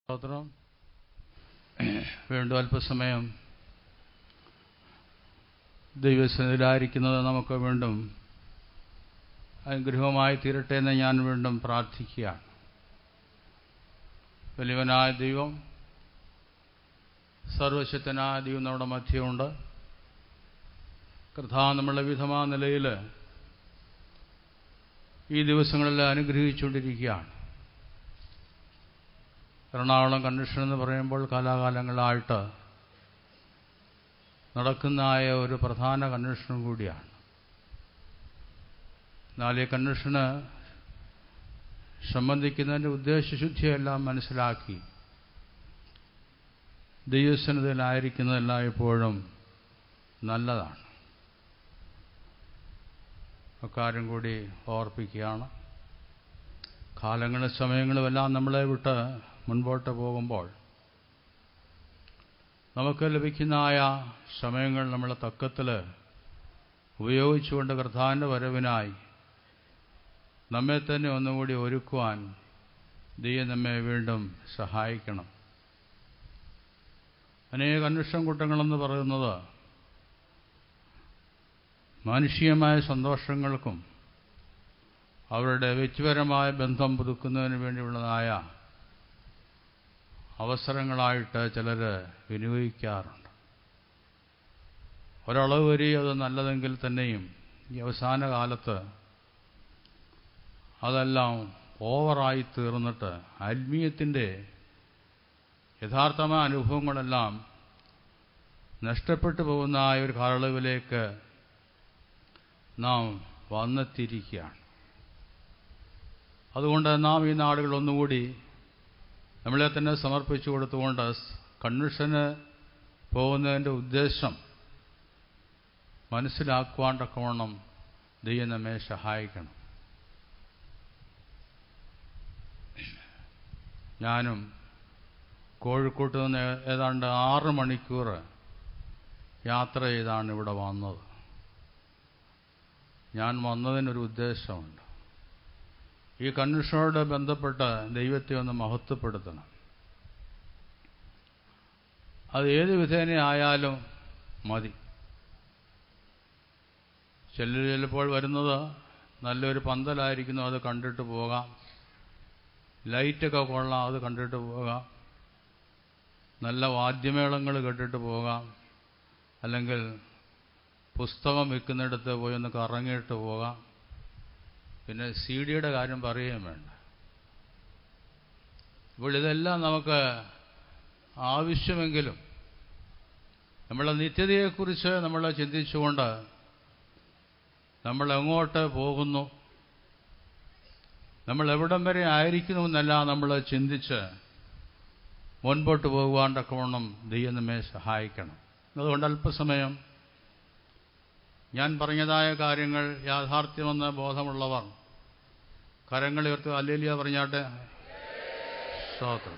സ്തോത്രം. വീണ്ടും അല്പസമയം ദൈവസന്നിധിയിലായിരിക്കുന്നത് നമുക്ക് വീണ്ടും അനുഗ്രഹമായി തീരട്ടെ എന്ന് ഞാൻ വീണ്ടും പ്രാർത്ഥിക്കുകയാണ്. വലിയവനായ ദൈവം, സർവശക്തനായ ദൈവം നമ്മുടെ മധ്യമുണ്ട്. കർത്താവ് നമ്മളെ വിധമായ നിലയിൽ ഈ ദിവസങ്ങളിൽ അനുഗ്രഹിച്ചുകൊണ്ടിരിക്കുകയാണ്. എറണാകുളം കൺവെൻഷൻ എന്ന് പറയുമ്പോൾ കാലാകാലങ്ങളായിട്ട് നടക്കുന്നതായ ഒരു പ്രധാന കൺവെൻഷനും കൂടിയാണ്. എന്നാൽ ഈ കൺവെൻഷന് സംബന്ധിക്കുന്നതിൻ്റെ ഉദ്ദേശശുദ്ധിയെല്ലാം മനസ്സിലാക്കി ദൈവസന്നിധിയിലായിരിക്കുന്നതെല്ലാം എപ്പോഴും നല്ലതാണ്. അക്കാര്യം കൂടി ഓർപ്പിക്കുകയാണ്. കാലങ്ങളും സമയങ്ങളുമെല്ലാം നമ്മളെ വിട്ട് മുൻപോട്ട് പോകുമ്പോൾ നമുക്ക് ലഭിക്കുന്നതായ സമയങ്ങൾ നമ്മൾ തക്കത്തിൽ ഉപയോഗിച്ചുകൊണ്ട് കർത്താവിൻ്റെ വരവിനായി നമ്മെ തന്നെ ഒന്നുകൂടി ഒരുക്കുവാൻ ദൈവം നമ്മെ വീണ്ടും സഹായിക്കണം. അനേക അന്വേഷണ കൂട്ടങ്ങളെന്ന് പറയുന്നത് മാനുഷികമായ സന്തോഷങ്ങൾക്കും അവരുടെ വ്യക്തിപരമായ ബന്ധം പുതുക്കുന്നതിന് വേണ്ടിയുള്ളതായ അവസരങ്ങളായിട്ട് ചിലർ വിനിയോഗിക്കാറുണ്ട്. ഒരളവ് വരെ അത് നല്ലതെങ്കിൽ തന്നെയും ഈ അവസാന കാലത്ത് അതെല്ലാം ഓവറായി തീർന്നിട്ട് ആത്മീയത്തിൻ്റെ യഥാർത്ഥമായ അനുഭവങ്ങളെല്ലാം നഷ്ടപ്പെട്ടു പോകുന്ന ഒരു കാലയളവിലേക്ക് നാം വന്നെത്തിയിരിക്കുകയാണ്. അതുകൊണ്ട് നാം ഈ നാടുകൾ ഒന്നുകൂടി നമ്മളെ തന്നെ സമർപ്പിച്ചു കൊടുത്തുകൊണ്ട് കൺവെൻഷന് പോകുന്നതിൻ്റെ ഉദ്ദേശം മനസ്സിലാക്കുവാൻ തക്കവണ്ണം ദൈവം നമ്മെ സഹായിക്കണം. ഞാനും കോഴിക്കോട്ട് നിന്ന് ഏതാണ്ട് 6 മണിക്കൂർ യാത്ര ചെയ്താണ് ഇവിടെ വന്നത്. ഞാൻ വന്നതിനൊരു ഉദ്ദേശമുണ്ട്. ഈ കൺവെൻഷനോട് ബന്ധപ്പെട്ട് ദൈവത്തെ ഒന്ന് മഹത്വപ്പെടുത്തണം. അത് ഏത് വിധേനയായാലും മതി. ചിലപ്പോൾ വരുന്നത് നല്ലൊരു പന്തലായിരിക്കുന്നു, അത് കണ്ടിട്ട് പോകാം. ലൈറ്റൊക്കെ കൊള്ളാം, അത് കണ്ടിട്ട് പോകാം. നല്ല വാദ്യമേളങ്ങൾ കേട്ടിട്ട് പോകാം. അല്ലെങ്കിൽ പുസ്തകം വിൽക്കുന്നിടത്ത് പോയി ഒന്ന് കറങ്ങിയിട്ട് പോകാം. പിന്നെ CD-യുടെ കാര്യം പറയുകയും വേണ്ട. ഇപ്പോൾ ഇതെല്ലാം നമുക്ക് ആവശ്യമെങ്കിലും നമ്മളെ നിത്യതയെക്കുറിച്ച് നമ്മൾ ചിന്തിച്ചുകൊണ്ട് നമ്മൾ എങ്ങോട്ട് പോകുന്നു, നമ്മൾ എവിടം വരെ ആയിരിക്കുന്നുവെന്നല്ല നമ്മൾ ചിന്തിച്ച് മുൻപോട്ട് പോകുവാൻ തക്കവണ്ണം ദൈവം നമ്മെ സഹായിക്കണം. അതുകൊണ്ട് അല്പസമയം ഞാൻ പറഞ്ഞതായ കാര്യങ്ങൾ യാഥാർത്ഥ്യമെന്ന് ബോധമുള്ളവർ കരങ്ങളുയർത്തി ഹല്ലേലൂയ പറഞ്ഞാട്ടെ. സ്തോത്രം.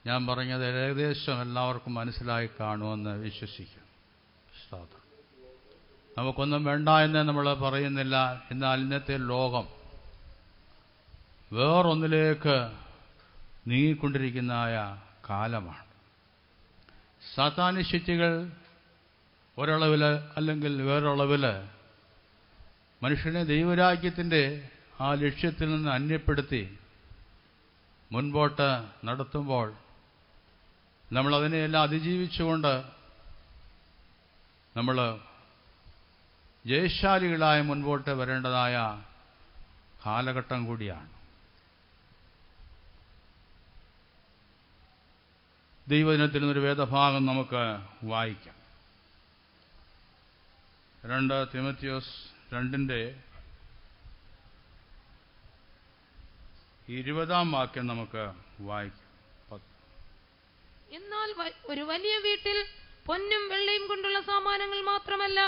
ഞാൻ പറഞ്ഞത് ഏകദേശം എല്ലാവർക്കും മനസ്സിലായി കാണുമെന്ന് വിശ്വസിക്കും. സ്തോത്രം. നമുക്കൊന്നും വേണ്ട എന്ന് നമ്മൾ പറയുന്നില്ല. എന്നാൽ ഇന്നത്തെ ലോകം വേറൊന്നിലേക്ക് നീങ്ങിക്കൊണ്ടിരിക്കുന്നതായ കാലമാണ്. സാത്താന്യ ശക്തികൾ ഒരളവിൽ അല്ലെങ്കിൽ വേറൊളവിൽ മനുഷ്യനെ ദൈവരാജ്യത്തിൻ്റെ ആ ലക്ഷ്യത്തിൽ നിന്ന് അന്യപ്പെടുത്തി മുൻപോട്ട് നടത്തുമ്പോൾ നമ്മളതിനെയെല്ലാം അതിജീവിച്ചുകൊണ്ട് നമ്മൾ ജയശാലികളായി മുൻപോട്ട് വരേണ്ടതായ കാലഘട്ടം കൂടിയാണ്. ദൈവദിനത്തിൽ നിന്നൊരു വേദഭാഗം നമുക്ക് വായിക്കാം. 2 തിമോഥെയോസ് 2:20 വാക്യം നമുക്ക് വായിക്കാം. എന്നാൽ ഒരു വലിയ വീട്ടിൽ പൊന്നും വെള്ളയും കൊണ്ടുള്ള സാമാനങ്ങൾ മാത്രമല്ല,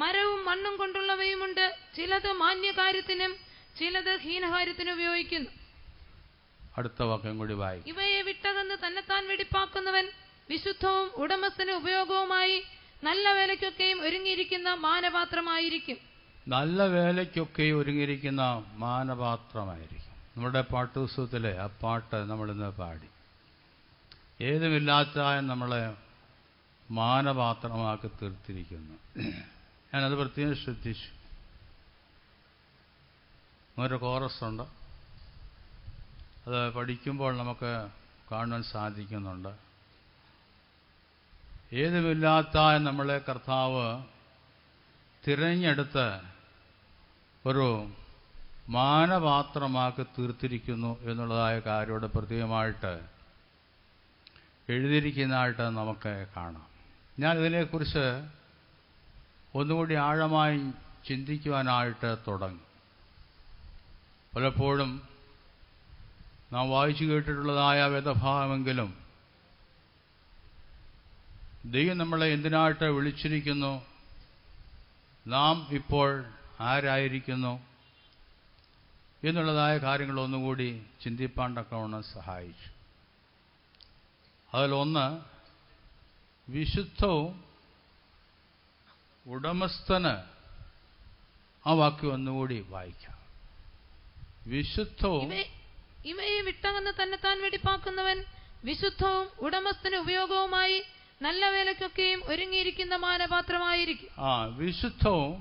മരവും മണ്ണും കൊണ്ടുള്ളവയുമുണ്ട്. ചിലത് മാന്യകാര്യത്തിനും ചിലത് ഹീനകാര്യത്തിനും ഉപയോഗിക്കുന്നു. അടുത്ത വാക്യം കൂടി വായിക്കും. ഇവയെ വിട്ടകന്ന് തന്നെത്താൻ വെടിപ്പാക്കുന്നവൻ വിശുദ്ധവും ഉടമസ്ഥന് ഉപയോഗവുമായി നല്ല വേലയ്ക്കൊക്കെയും ഒരുങ്ങിയിരിക്കുന്ന മാനപാത്രമായിരിക്കും. നല്ല വേലയ്ക്കൊക്കെ ഒരുങ്ങിയിരിക്കുന്ന മാനപാത്രമായിരിക്കും. നമ്മുടെ പാട്ടുപുസ്തകത്തിലെ ആ പാട്ട് നമ്മളിന്ന് പാടി. ഏതുമില്ലാത്ത നമ്മളെ മാനപാത്രമാക്കി തീർത്തിരിക്കുന്നു. ഞാനത് പ്രത്യേകം ശ്രദ്ധിച്ചു. ഒരു കോറസുണ്ട്, അത് പഠിക്കുമ്പോൾ നമുക്ക് കാണാൻ സാധിക്കുന്നുണ്ട്. ഏതുമില്ലാത്ത നമ്മളെ കർത്താവ് തിരഞ്ഞെടുത്ത് ഒരു മാനപാത്രമാക്കി തീർത്തിരിക്കുന്നു എന്നുള്ളതായ കാര്യത്തോട് പ്രത്യേകമായിട്ട് എഴുതിയിരിക്കുന്നതായിട്ട് നമുക്ക് കാണാം. ഞാൻ ഇതിനെക്കുറിച്ച് ഒന്നുകൂടി ആഴമായി ചിന്തിക്കുവാനായിട്ട് തുടങ്ങി. പലപ്പോഴും നാം വായിച്ചു കേട്ടിട്ടുള്ളതായ വേദഭാഗമെങ്കിലും ദൈവം നമ്മളെ എന്തിനായിട്ട് വിളിച്ചിരിക്കുന്നു, നാം ഇപ്പോൾ ആരായിരിക്കുന്നു എന്നുള്ളതായ കാര്യങ്ങളൊന്നുകൂടി ചിന്തിപ്പാൻ തക്കവണ്ണം സഹായിച്ചു. അതിലൊന്ന്, വിശുദ്ധവും ഉടമസ്ഥന്. ആ വാക്യം ഒന്നുകൂടി വായിക്കാം. വിശുദ്ധവും ഇവയെ വിട്ടകന്ന് തന്നെത്താൻ വെടിപ്പാക്കുന്നവൻ വിശുദ്ധവും ഉടമസ്ഥന് ഉപയോഗവുമായി നല്ല വേലയ്ക്കൊക്കെയും ഒരുങ്ങിയിരിക്കുന്ന മാനപാത്രമായിരിക്കും. വിശുദ്ധവും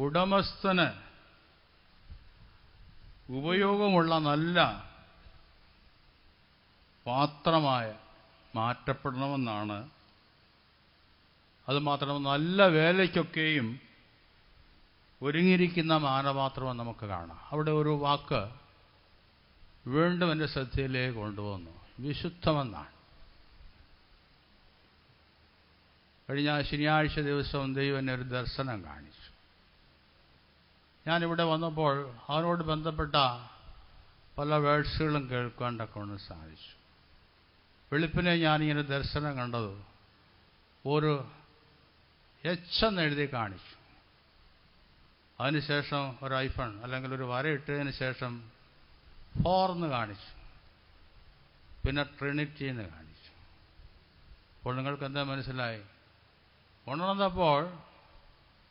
ഉടമസ്ഥന് ഉപയോഗമുള്ള നല്ല പാത്രമായ മാറ്റപ്പെടണമെന്നാണ്. അതുമാത്രമല്ല, നല്ല വേലയ്ക്കൊക്കെയും ഒരുങ്ങിയിരിക്കുന്ന മാനപാത്രമെന്ന് നമുക്ക് കാണാം. അവിടെ ഒരു വാക്ക് വീണ്ടും എൻ്റെ ശ്രദ്ധയിലേക്ക് കൊണ്ടുവന്നു. വിശുദ്ധമെന്നാണ്. കഴിഞ്ഞ ശനിയാഴ്ച ദിവസം ദൈവം എന്നെ ഒരു ദർശനം കാണിച്ചു. ഞാനിവിടെ വന്നപ്പോൾ അതിനോട് ബന്ധപ്പെട്ട പല വേഴ്സുകളും കേൾക്കാൻ തക്കൊണ്ട് സാധിച്ചു. വെളുപ്പിനെ ഞാനിങ്ങനെ ദർശനം കണ്ടത് ഒരു എച്ച് എന്നെഴുതി കാണിച്ചു. അതിനുശേഷം ഒരു ഐഫൺ അല്ലെങ്കിൽ ഒരു വരയിട്ടതിന് ശേഷം 4 എന്ന് കാണിച്ചു. പിന്നെ ട്രിനിറ്റി എന്ന് കാണിച്ചു. അപ്പോൾ നിങ്ങൾക്ക് എന്താ മനസ്സിലായി? ഉണർന്നപ്പോൾ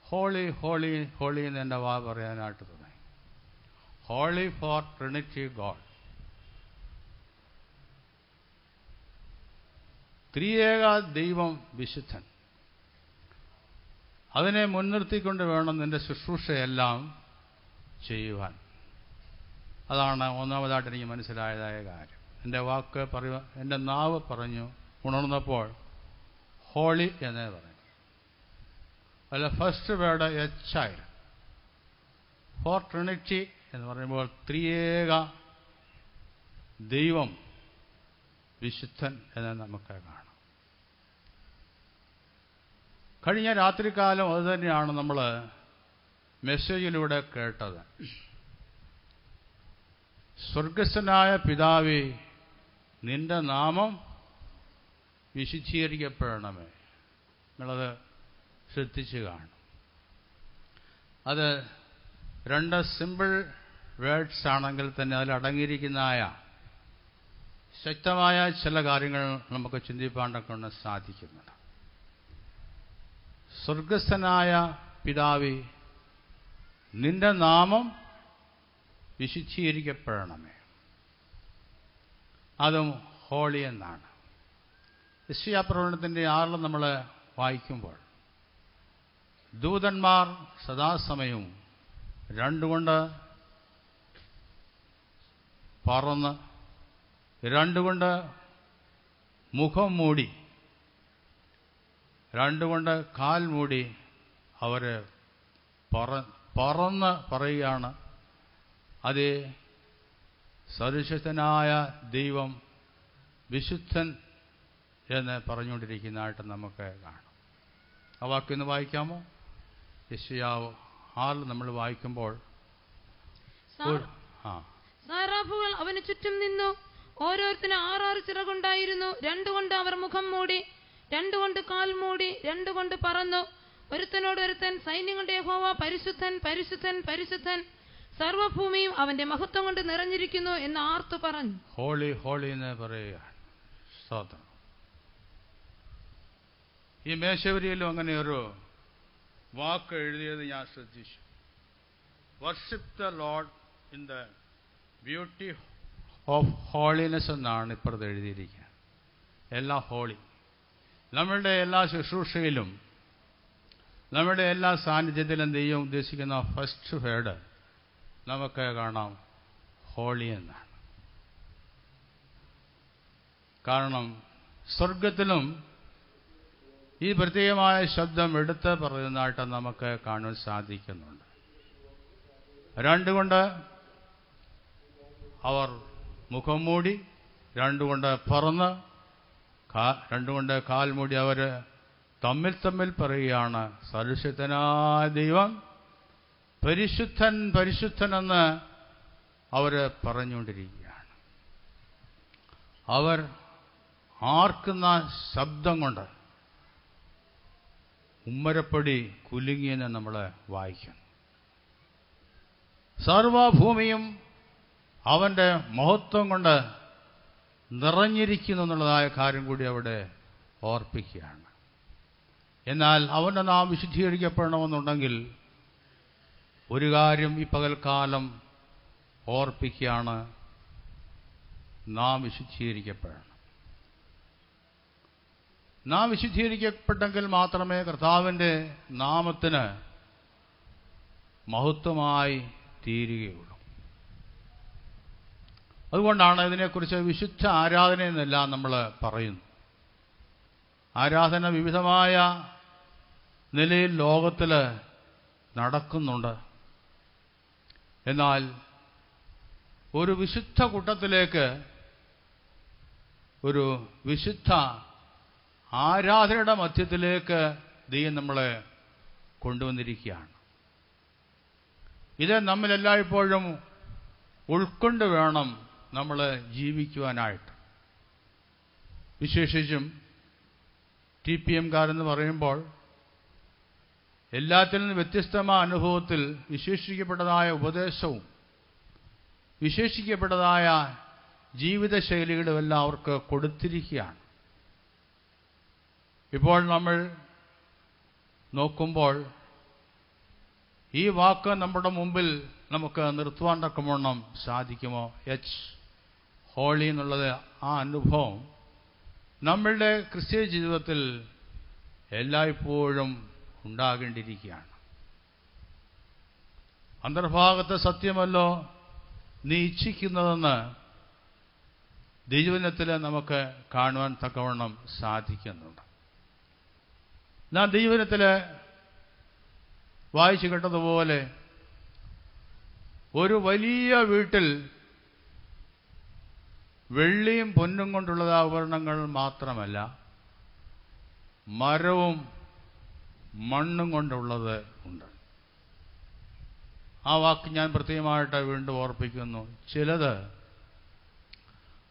ഹോളി ഹോളി ഹോളി എന്ന് എൻ്റെ വാ പറയാനായിട്ട് തുടങ്ങി. Holy for trinity God. ത്രിയേക ദൈവം വിശുദ്ധൻ. അതിനെ മുൻനിർത്തിക്കൊണ്ട് വേണം നിന്റെ ശുശ്രൂഷയെല്ലാം ചെയ്യുവാൻ. അതാണ് ഒന്നാമതായിട്ട് എനിക്ക് മനസ്സിലായതായ കാര്യം. എൻ്റെ നാവ് പറഞ്ഞു ഉണർന്നപ്പോൾ ഹോളി എന്നേ പറഞ്ഞു. അല്ല, ഫസ്റ്റ് വേർഡ് എച്ചായിരുന്നു. ഫോർ ട്രിനിറ്റി എന്ന് പറയുമ്പോൾ ത്രിയേക ദൈവം വിശുദ്ധൻ എന്ന് നമുക്ക് കാണാം. കഴിഞ്ഞ രാത്രികാലം അതുതന്നെയാണ് നമ്മൾ മെസ്സേജിലൂടെ കേട്ടത്. സ്വർഗസ്ഥനായ പിതാവേ, നിന്റെ നാമം വിശുദ്ധീകരിക്കപ്പെടണമേ. നിങ്ങളത് ശ്രദ്ധിച്ചു കാണും. അത് 2 സിമ്പിൾ വേർഡ്സ് ആണെങ്കിൽ തന്നെ അതിലടങ്ങിയിരിക്കുന്നതായ ശക്തമായ ചില കാര്യങ്ങൾ നമുക്ക് ചിന്തിപ്പാണ്ടൊക്കെ സാധിക്കുന്നുണ്ട്. സ്വർഗസ്ഥനായ പിതാവേ, നിന്റെ നാമം വിശുദ്ധീകരിക്കപ്പെടണമേ. അതും ഹോളി എന്നാണ്. യെശയ്യാ പ്രവചനത്തിൻ്റെ 6 നമ്മൾ വായിക്കുമ്പോൾ ദൂതന്മാർ സദാസമയവും 2 കൊണ്ട് പറന്ന്, 2 കൊണ്ട് മുഖം മൂടി, 2 കൊണ്ട് കാൽ മൂടി അവർ പറന്ന് പറയുകയാണ്, അതേ സർവശക്തനായ ദൈവം വിശുദ്ധൻ എന്ന് പറഞ്ഞുകൊണ്ടിരിക്കുന്നതായിട്ട് നമുക്ക് കാണാം. ആ വാക്കൊന്ന് വായിക്കാമോ? യെശയ്യാ 6 നമ്മൾ വായിക്കുമ്പോൾ സാറാഫുകൾ അവന് ചുറ്റും നിന്നു. ഓരോരുത്തരും 6 ചിറകുണ്ടായിരുന്നു. 2 കൊണ്ട് അവർ മുഖം മൂടി, 2 കൊണ്ട് കാൽ മൂടി, 2 കൊണ്ട് പറന്നു. ഒരുത്തനോടൊരുത്തൻ സൈന്യങ്ങളുടെ യഹോവ പരിശുദ്ധൻ പരിശുദ്ധൻ പരിശുദ്ധൻ, സർവഭൂമിയും അവന്റെ മഹത്വം കൊണ്ട് നിറഞ്ഞിരിക്കുന്നു എന്ന് ആർത്തു പറഞ്ഞു. ഹോളി ഹോളി എന്ന് പറയുകയാണ്. സ്തോത്രം. ഈ മേശവരിയിലും അങ്ങനെ ഒരു വാക്ക് എഴുതിയത് ഞാൻ ശ്രദ്ധിച്ചു. Worship the Lord in the beauty of holiness എന്നാണ് ഇപ്പുറത്ത് എഴുതിയിരിക്കുന്നത്. എല്ലാം ഹോളി. നമ്മളുടെ എല്ലാ ശുശ്രൂഷയിലും നമ്മുടെ എല്ലാ സാന്നിധ്യത്തിലും ദൈവം ഉദ്ദേശിക്കുന്ന ഫസ്റ്റ് വേർഡ് നമുക്ക് കാണാം ഹോളി എന്നാണ്. കാരണം സ്വർഗത്തിലും ഈ പ്രത്യേകമായ ശബ്ദം എടുത്ത് പറയുന്നതായിട്ട് നമുക്ക് കാണാൻ സാധിക്കുന്നുണ്ട്. രണ്ടുകൊണ്ട് അവർ മുഖം മൂടി, രണ്ടുകൊണ്ട് പറന്ന്, രണ്ടുകൊണ്ട് കാൽ മൂടി അവർ തമ്മിൽ തമ്മിൽ പറയുകയാണ്, സർവശക്തനായ ദൈവം പരിശുദ്ധൻ പരിശുദ്ധനെന്ന് അവർ പറഞ്ഞുകൊണ്ടിരിക്കുകയാണ്. അവർ ആർക്കുന്ന ശബ്ദം കൊണ്ട് ഉമ്മരപ്പടി കുലുങ്ങിയെന്ന് നമ്മൾ വായിക്കുന്നു. സർവഭൂമിയും അവന്റെ മഹത്വം കൊണ്ട് നിറഞ്ഞിരിക്കുന്നു എന്നുള്ളതായ കാര്യം കൂടി അവിടെ ഓർപ്പിക്കുകയാണ്. എന്നാൽ അവന്റെ നാം വിശുദ്ധീകരിക്കപ്പെടണമെന്നുണ്ടെങ്കിൽ ഒരു കാര്യം ഈ പകൽക്കാലം ഓർപ്പിക്കുകയാണ്, നാം വിശുദ്ധീകരിക്കപ്പെടണം. നാം വിശുദ്ധീകരിക്കപ്പെട്ടെങ്കിൽ മാത്രമേ കർത്താവിൻ്റെ നാമത്തിന് മഹത്വമായി തീരുകയുള്ളൂ. അതുകൊണ്ടാണ് ഇതിനെക്കുറിച്ച് വിശുദ്ധ ആരാധന എന്നെല്ലാം നമ്മൾ പറയുന്നു. ആരാധന വിവിധമായ നിലയിൽ ലോകത്തിൽ നടക്കുന്നുണ്ട്. എന്നാൽ ഒരു വിശുദ്ധ കൂട്ടത്തിലേക്ക്, ഒരു വിശുദ്ധ ആരാധനയുടെ മധ്യത്തിലേക്ക് ദൈവം നമ്മളെ കൊണ്ടുവന്നിരിക്കുകയാണ്. ഇത് നമ്മളെല്ലായ്പ്പോഴും ഉൾക്കൊണ്ട് വേണം നമ്മൾ ജീവിക്കുവാനായിട്ട്. വിശേഷിച്ചും TPMകാരെന്ന് പറയുമ്പോൾ എല്ലാത്തിൽ നിന്നും വ്യത്യസ്തമായ അനുഭവത്തിൽ വിശേഷിക്കപ്പെട്ടതായ ഉപദേശവും വിശേഷിക്കപ്പെട്ടതായ ജീവിതശൈലികളുമെല്ലാം അവർക്ക് കൊടുത്തിരിക്കുകയാണ്. ഇപ്പോൾ നമ്മൾ നോക്കുമ്പോൾ ഈ വാക്ക് നമ്മുടെ മുമ്പിൽ നമുക്ക് നിർത്തുവാൻ തക്കവണ്ണം സാധിക്കുമോ? ഹോളി എന്നുള്ളത് ആ അനുഭവം നമ്മളുടെ ക്രിസ്തീയ ജീവിതത്തിൽ എല്ലായ്പ്പോഴും ഉണ്ടാകേണ്ടിയിരിക്കുകയാണ്. അന്തർഭാഗത്തെ സത്യമല്ലോ നീ ഇച്ഛിക്കുന്നതെന്ന് ദൈവജനത്തിൽ നമുക്ക് കാണുവാൻ തക്കവണ്ണം സാധിക്കുന്നുണ്ട്. നാം ദൈവജനത്തിൽ വായിച്ചു കേട്ടതുപോലെ ഒരു വലിയ വീട്ടിൽ വെള്ളിയും പൊന്നും കൊണ്ടുള്ള ആഭരണങ്ങൾ മാത്രമല്ല, മരവും മണ്ണും കൊണ്ടുള്ളത് ഉണ്ട്. ആ വാക്ക് ഞാൻ പ്രത്യേകമായിട്ട് വീണ്ടും ഓർപ്പിക്കുന്നു. ചിലത്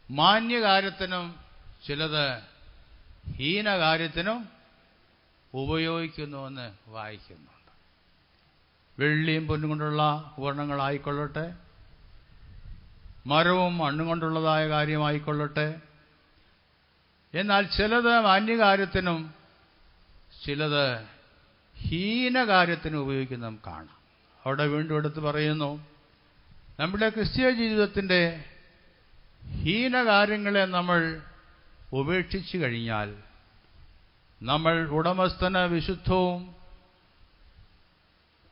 മാന്യകാര്യത്തിനും ചിലത് ഹീനകാര്യത്തിനും ഉപയോഗിക്കുന്നുവെന്ന് വായിക്കുന്നുണ്ട്. വെള്ളിയും പൊന്നും കൊണ്ടുള്ള ഉപകരണങ്ങളായിക്കൊള്ളട്ടെ, മരവും മണ്ണും കൊണ്ടുള്ളതായ കാര്യമായിക്കൊള്ളട്ടെ. എന്നാൽ ചിലത് മാന്യകാര്യത്തിനും ചിലത് ഹീനകാര്യത്തിനും ഉപയോഗിക്കുന്ന കാണാം. അവിടെ വീണ്ടും എടുത്ത് പറയുന്നു, നമ്മുടെ ക്രിസ്തീയ ജീവിതത്തിൻ്റെ ഹീനകാര്യങ്ങളെ നമ്മൾ ഉപേക്ഷിച്ചു കഴിഞ്ഞാൽ നമ്മൾ ഉടമസ്ഥന് വിശുദ്ധവും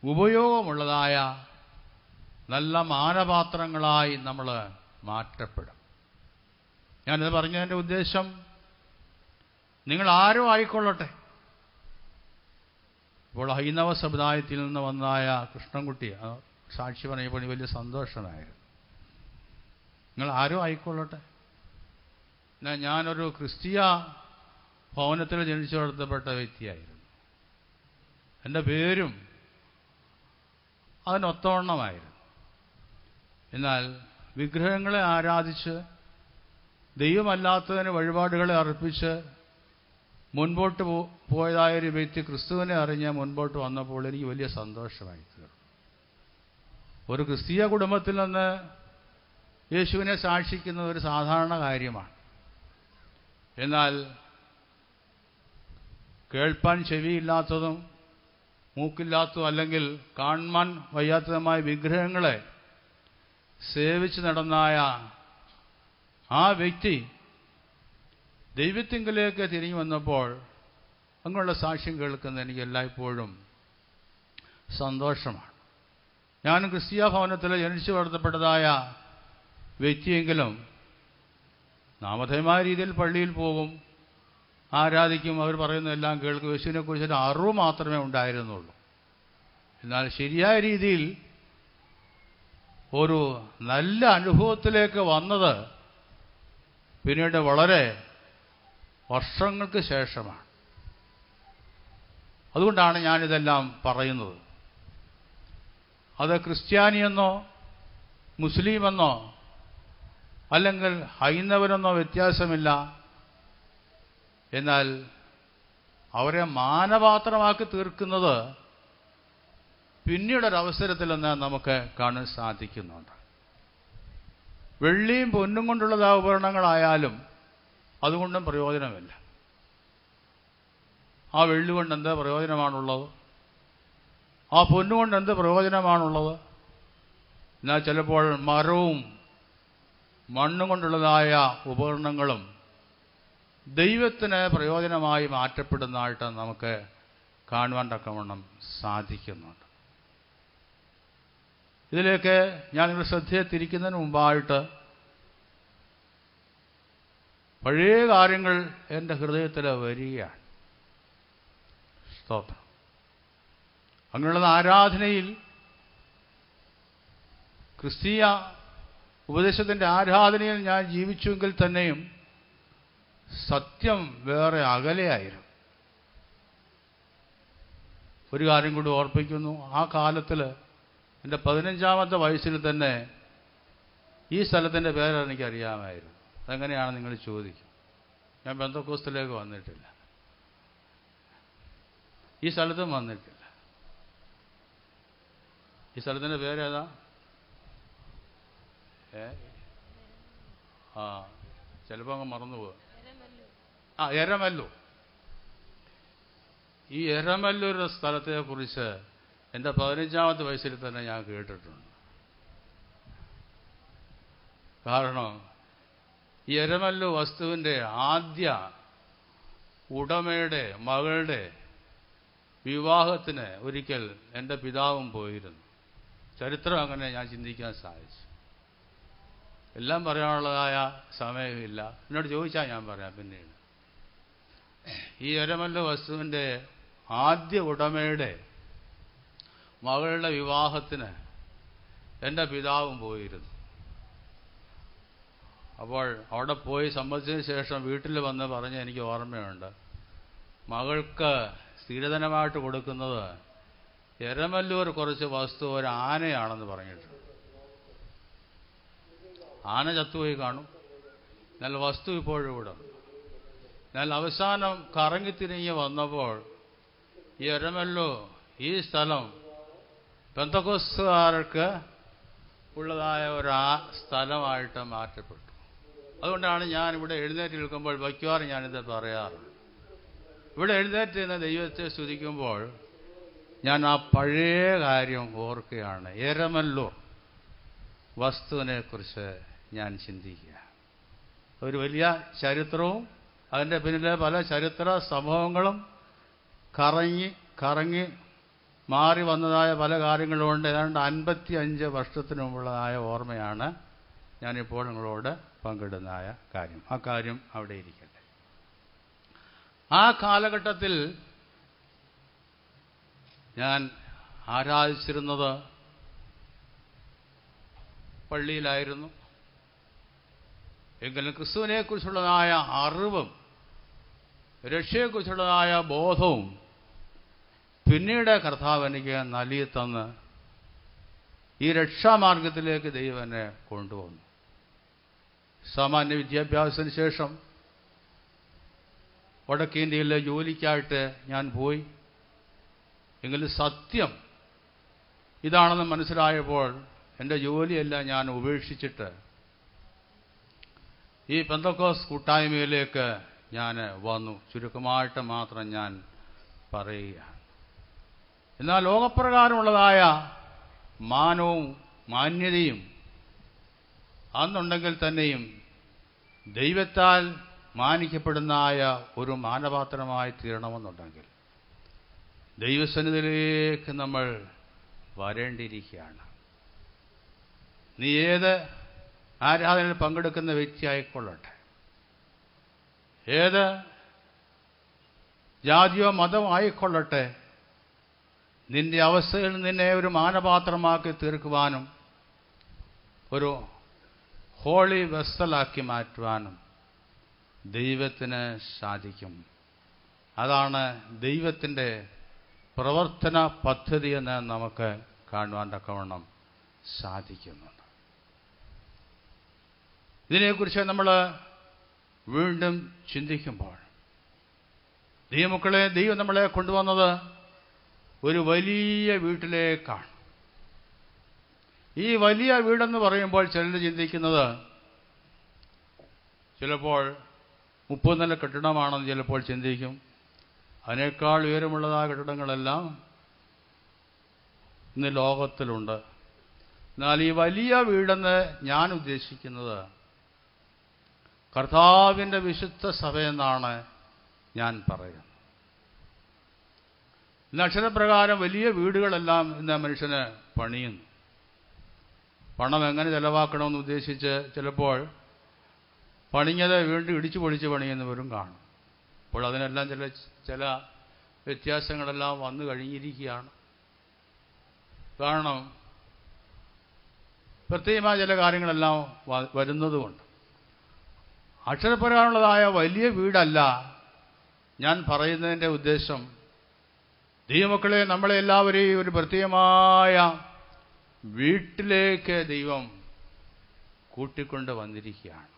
ഉപയോഗമുള്ളതായ നല്ല മാനപാത്രങ്ങളായി നമ്മൾ മാറ്റപ്പെടും. ഞാനിത് പറഞ്ഞതിൻ്റെ ഉദ്ദേശം, നിങ്ങൾ ആരും ആയിക്കൊള്ളട്ടെ. ഇപ്പോൾ ഹൈന്ദവ സമുദായത്തിൽ നിന്ന് വന്നായ കൃഷ്ണൻകുട്ടി സാക്ഷി പറഞ്ഞപ്പോൾ എനിക്ക് വലിയ സന്തോഷമായിരുന്നു. നിങ്ങൾ ആരും ആയിക്കൊള്ളട്ടെ. ഞാനൊരു ക്രിസ്തീയ ഭവനത്തിൽ ജനിച്ചു വളർത്തപ്പെട്ട വ്യക്തിയായിരുന്നു. എൻ്റെ പേരും അതിനൊത്തവണ്ണമായിരുന്നു. എന്നാൽ വിഗ്രഹങ്ങളെ ആരാധിച്ച് ദൈവമല്ലാത്തതിന് വഴിപാടുകളെ അർപ്പിച്ച് മുൻപോട്ട് പോയതായൊരു വ്യക്തി ക്രിസ്തുവിനെ അറിഞ്ഞ് മുൻപോട്ട് വന്നപ്പോൾ എനിക്ക് വലിയ സന്തോഷമായി തീർന്നു. ഒരു ക്രിസ്തീയ കുടുംബത്തിൽ നിന്ന് യേശുവിനെ സാക്ഷിക്കുന്നത് ഒരു സാധാരണ കാര്യമാണ്. എന്നാൽ കേൾപ്പാൻ ചെവിയില്ലാത്തതും മൂക്കില്ലാത്തതും അല്ലെങ്കിൽ കാണാൻ വയ്യാത്തതുമായ വിഗ്രഹങ്ങളെ സേവിച്ച് നടന്നായ ആ വ്യക്തി ദൈവത്തിങ്കിലേക്ക് തിരിഞ്ഞു വന്നപ്പോൾ അങ്ങനെയുള്ള സാക്ഷ്യം കേൾക്കുന്ന എനിക്ക് എല്ലായ്പ്പോഴും സന്തോഷമാണ്. ഞാൻ ക്രിസ്തീയ ഭവനത്തിൽ ജനിച്ചു വളർത്തപ്പെട്ടതായ വ്യക്തിയെങ്കിലും നാമധേയമായ രീതിയിൽ പള്ളിയിൽ പോകും, ആരാധിക്കും, അവർ പറയുന്നതെല്ലാം കേൾക്കും. യേശുവിനെ കുറിച്ചൊരു അറിവ് മാത്രമേ ഉണ്ടായിരുന്നുള്ളൂ. എന്നാൽ ശരിയായ രീതിയിൽ ഒരു നല്ല അനുഭവത്തിലേക്ക് വന്നത് പിന്നീട് വളരെ വർഷങ്ങൾക്ക് ശേഷമാണ്. അതുകൊണ്ടാണ് ഞാനിതെല്ലാം പറയുന്നത്. അത് ക്രിസ്ത്യാനിയെന്നോ മുസ്ലിമെന്നോ അല്ലെങ്കിൽ ഹൈന്ദവനെന്നോ വ്യത്യാസമില്ല. എന്നാൽ അവരെ മാനപാത്രമാക്കി തീർക്കുന്നത് പിന്നീടൊരവസരത്തിൽ നിന്ന് നമുക്ക് കാണാൻ സാധിക്കുന്നുണ്ട്. വെള്ളിയും പൊന്നും കൊണ്ടുള്ള ഉപകരണങ്ങളായാലും അതുകൊണ്ടും പ്രയോജനമില്ല. ആ വെള്ളി കൊണ്ട് എന്ത് പ്രയോജനമാണുള്ളത്? ആ പൊന്നുകൊണ്ട് എന്ത് പ്രയോജനമാണുള്ളത്? എന്നാൽ ചിലപ്പോൾ മരവും മണ്ണും കൊണ്ടുള്ളതായ ഉപകരണങ്ങളും ദൈവത്തിന് പ്രയോജനമായി മാറ്റപ്പെടുന്നതായിട്ട് നമുക്ക് കാണുവാൻ തക്കവണ്ണം സാധിക്കുന്നുണ്ട്. ഇതിലേക്ക് ഞാൻ നിങ്ങളുടെ ശ്രദ്ധയെ തിരിക്കുന്നതിന് മുമ്പായിട്ട് പഴയ കാര്യങ്ങൾ എൻ്റെ ഹൃദയത്തിൽ വരികയാണ്. സ്തോത്രം. അങ്ങനെയുള്ള ആരാധനയിൽ, ക്രിസ്തീയ ഉപദേശത്തിൻ്റെ ആരാധനയിൽ ഞാൻ ജീവിച്ചുവെങ്കിൽ തന്നെയും സത്യം വേറെ അകലെയായിരുന്നു. ഒരു കാര്യം കൂടി ഓർപ്പിക്കുന്നു. ആ കാലത്തിൽ എൻ്റെ 15-ാമത്തെ വയസ്സിൽ തന്നെ ഈ സ്ഥലത്തിൻ്റെ പേര് എനിക്കറിയാമായിരുന്നു. അതെങ്ങനെയാണ് നിങ്ങൾ ചോദിക്കും. ഞാൻ പെന്തക്കോസ്തിലേക്ക് വന്നിട്ടില്ല, ഈ സ്ഥലത്തും വന്നിട്ടില്ല. ഈ സ്ഥലത്തിൻ്റെ പേരേതാ? ചിലപ്പോൾ അങ്ങ് മറന്നുപോകുക. എരമല്ലൂർ. ഈ എരമല്ലൂർ സ്ഥലത്തെക്കുറിച്ച് എൻ്റെ 15-ാമത്തെ വയസ്സിൽ തന്നെ ഞാൻ കേട്ടിട്ടുണ്ട്. കാരണം ഈ എരമല്ലൂർ വസ്തുവിൻ്റെ ആദ്യ ഉടമയുടെ മകളുടെ വിവാഹത്തിന് ഒരിക്കൽ എൻ്റെ പിതാവും പോയിരുന്നു. ചരിത്രം അങ്ങനെ ഞാൻ ചിന്തിക്കാൻ സാധിച്ചു. എല്ലാം പറയാനുള്ളതായ സമയമില്ല. എന്നോട് ചോദിച്ചാൽ ഞാൻ പറയാം പിന്നീട്. ഈ എരമല്ലൂർ വസ്തുവിൻ്റെ ആദ്യ ഉടമയുടെ മകളുടെ വിവാഹത്തിന് എൻ്റെ പിതാവും പോയിരുന്നു. അപ്പോൾ അവിടെ പോയി സമ്മതിച്ചതിന് ശേഷം വീട്ടിൽ വന്ന് പറഞ്ഞ് എനിക്ക് ഓർമ്മയുണ്ട്, മകൾക്ക് സ്ഥിരധനമായിട്ട് കൊടുക്കുന്നത് എരമല്ലൂർ കുറച്ച് വസ്തു ഒരു ആനയാണെന്ന് പറഞ്ഞിട്ടുണ്ട്. ആന ചത്തുപോയി കാണും, എന്നാൽ വസ്തു ഇപ്പോഴും ഇവിടെ. എന്നാൽ അവസാനം കറങ്ങിത്തിരിഞ്ഞ് വന്നപ്പോൾ ഈ എരമല്ലൂർ, ഈ സ്ഥലം പെന്തക്കോസ്തുകാർക്ക് ഉള്ളതായ ഒരു സ്ഥലമായിട്ട് മാറ്റപ്പെട്ടു. അതുകൊണ്ടാണ് ഞാൻ ഇവിടെ എഴുന്നേറ്റ് നിൽക്കുമ്പോൾ വയ്ക്കുവാറ് ഞാനിത് പറയാറ്. ഇവിടെ എഴുന്നേറ്റ് നിന്ന് ദൈവത്തെ സ്തുതിക്കുമ്പോൾ ഞാൻ ആ പഴയ കാര്യം ഓർക്കുകയാണ്. എരമല്ലൂർ വസ്തുവിനെക്കുറിച്ച് ഞാൻ ചിന്തിക്കുക. ഒരു വലിയ ചരിത്രവും അതിൻ്റെ പിന്നിലെ പല ചരിത്ര സംഭവങ്ങളും കറങ്ങി മാറി വന്നതായ പല കാര്യങ്ങളുമുണ്ട്. ഏതാണ്ട് 55 വർഷത്തിന് മുമ്പുള്ളതായ ഓർമ്മയാണ് ഞാനിപ്പോൾ നിങ്ങളോട് പങ്കിടുന്നതായ കാര്യം. ആ കാര്യം അവിടെ ഇരിക്കട്ടെ. ആ കാലഘട്ടത്തിൽ ഞാൻ ആരാധിച്ചിരുന്നത് പള്ളിയിലായിരുന്നു. എങ്കിലും ക്രിസ്തുവിനെക്കുറിച്ചുള്ളതായ അറിവും രക്ഷയെക്കുറിച്ചുള്ളതായ ബോധവും പിന്നീട് കർത്താവ് എനിക്ക് നൽകി തന്ന് ഈ രക്ഷാമാർഗത്തിലേക്ക് ദൈവം എന്നെ കൊണ്ടുവന്നു. സാമാന്യ വിദ്യാഭ്യാസത്തിന് ശേഷം വടക്കേ ഇന്ത്യയിലെ ജോലിക്കായിട്ട് ഞാൻ പോയി. എങ്കിലും സത്യം ഇതാണെന്ന് മനസ്സിലായപ്പോൾ എൻ്റെ ജോലിയെല്ലാം ഞാൻ ഉപേക്ഷിച്ചിട്ട് ഈ പെന്തക്കോസ് കൂട്ടായ്മയിലേക്ക് ഞാൻ വന്നു. ചുരുക്കമായിട്ട് മാത്രം ഞാൻ പറയുകയാണ്. എന്നാൽ ലോകപ്രകാരമുള്ളതായ മാനവും മാന്യതയും അന്നുണ്ടെങ്കിൽ തന്നെയും ദൈവത്താൽ മാനിക്കപ്പെടുന്നതായ ഒരു മാനപാത്രമായി തീരണമെന്നുണ്ടെങ്കിൽ ദൈവസന്നിധിയിലേക്ക് നമ്മൾ വരേണ്ടിയിരിക്കുകയാണ്. നീ ഏത് ആരാധനയിൽ പങ്കെടുക്കുന്ന വ്യക്തി ആയിക്കൊള്ളട്ടെ, ഏത് ജാതിയോ മതമോ ആയിക്കൊള്ളട്ടെ, നിന്റെ അവസ്ഥയിൽ നിന്നെ ഒരു മാനപാത്രമാക്കി തീർക്കുവാനും ഒരു ഹോളി വെസ്സലാക്കി മാറ്റുവാനും ദൈവത്തിന് സാധിക്കും. അതാണ് ദൈവത്തിൻ്റെ പ്രവർത്തന പദ്ധതി എന്ന് നമുക്ക് കാണുവാൻ തക്കവണ്ണം സാധിക്കുന്നുണ്ട്. ഇതിനെക്കുറിച്ച് നമ്മൾ വീണ്ടും ചിന്തിക്കുമ്പോൾ ദൈവമക്കളെ, ദൈവം നമ്മളെ കൊണ്ടുവന്നത് ഒരു വലിയ വീട്ടിലേക്കാണ്. ഈ വലിയ വീടെന്ന് പറയുമ്പോൾ ചിലർ ചിന്തിക്കുന്നത് ചിലപ്പോൾ 30 നില കെട്ടിടമാണെന്ന് ചിലപ്പോൾ ചിന്തിക്കും. അതിനേക്കാൾ ഉയരമുള്ളതായ കെട്ടിടങ്ങളെല്ലാം ഇന്ന് ലോകത്തിലുണ്ട്. എന്നാൽ ഈ വലിയ വീടെന്ന് ഞാൻ ഉദ്ദേശിക്കുന്നത് കർത്താവിൻ്റെ വിശുദ്ധ സഭയെന്നാണ് ഞാൻ പറയുന്നത്. ഇന്ന് അക്ഷരപ്രകാരം വലിയ വീടുകളെല്ലാം ഇന്ന് മനുഷ്യന് പണിയുന്നു. പണം എങ്ങനെ ചെലവാക്കണമെന്ന് ഉദ്ദേശിച്ച് ചിലപ്പോൾ പണിഞ്ഞത് വീണ്ടും ഇടിച്ചു പൊളിച്ച് പണിയുന്നവരും കാണും. അപ്പോൾ അതിനെല്ലാം ചില വ്യത്യാസങ്ങളെല്ലാം വന്നു കഴിഞ്ഞിരിക്കുകയാണ്. കാരണം പ്രത്യേകമായ ചില കാര്യങ്ങളെല്ലാം വരുന്നതുകൊണ്ട്. അക്ഷരപ്രകാരമുള്ളതായ വലിയ വീടല്ല ഞാൻ പറയുന്നതിൻ്റെ ഉദ്ദേശം. ദൈവമക്കളെ, നമ്മളെ എല്ലാവരെയും ഒരു പ്രത്യേകമായ വീട്ടിലേക്ക് ദൈവം കൂട്ടിക്കൊണ്ട് വന്നിരിക്കുകയാണ്.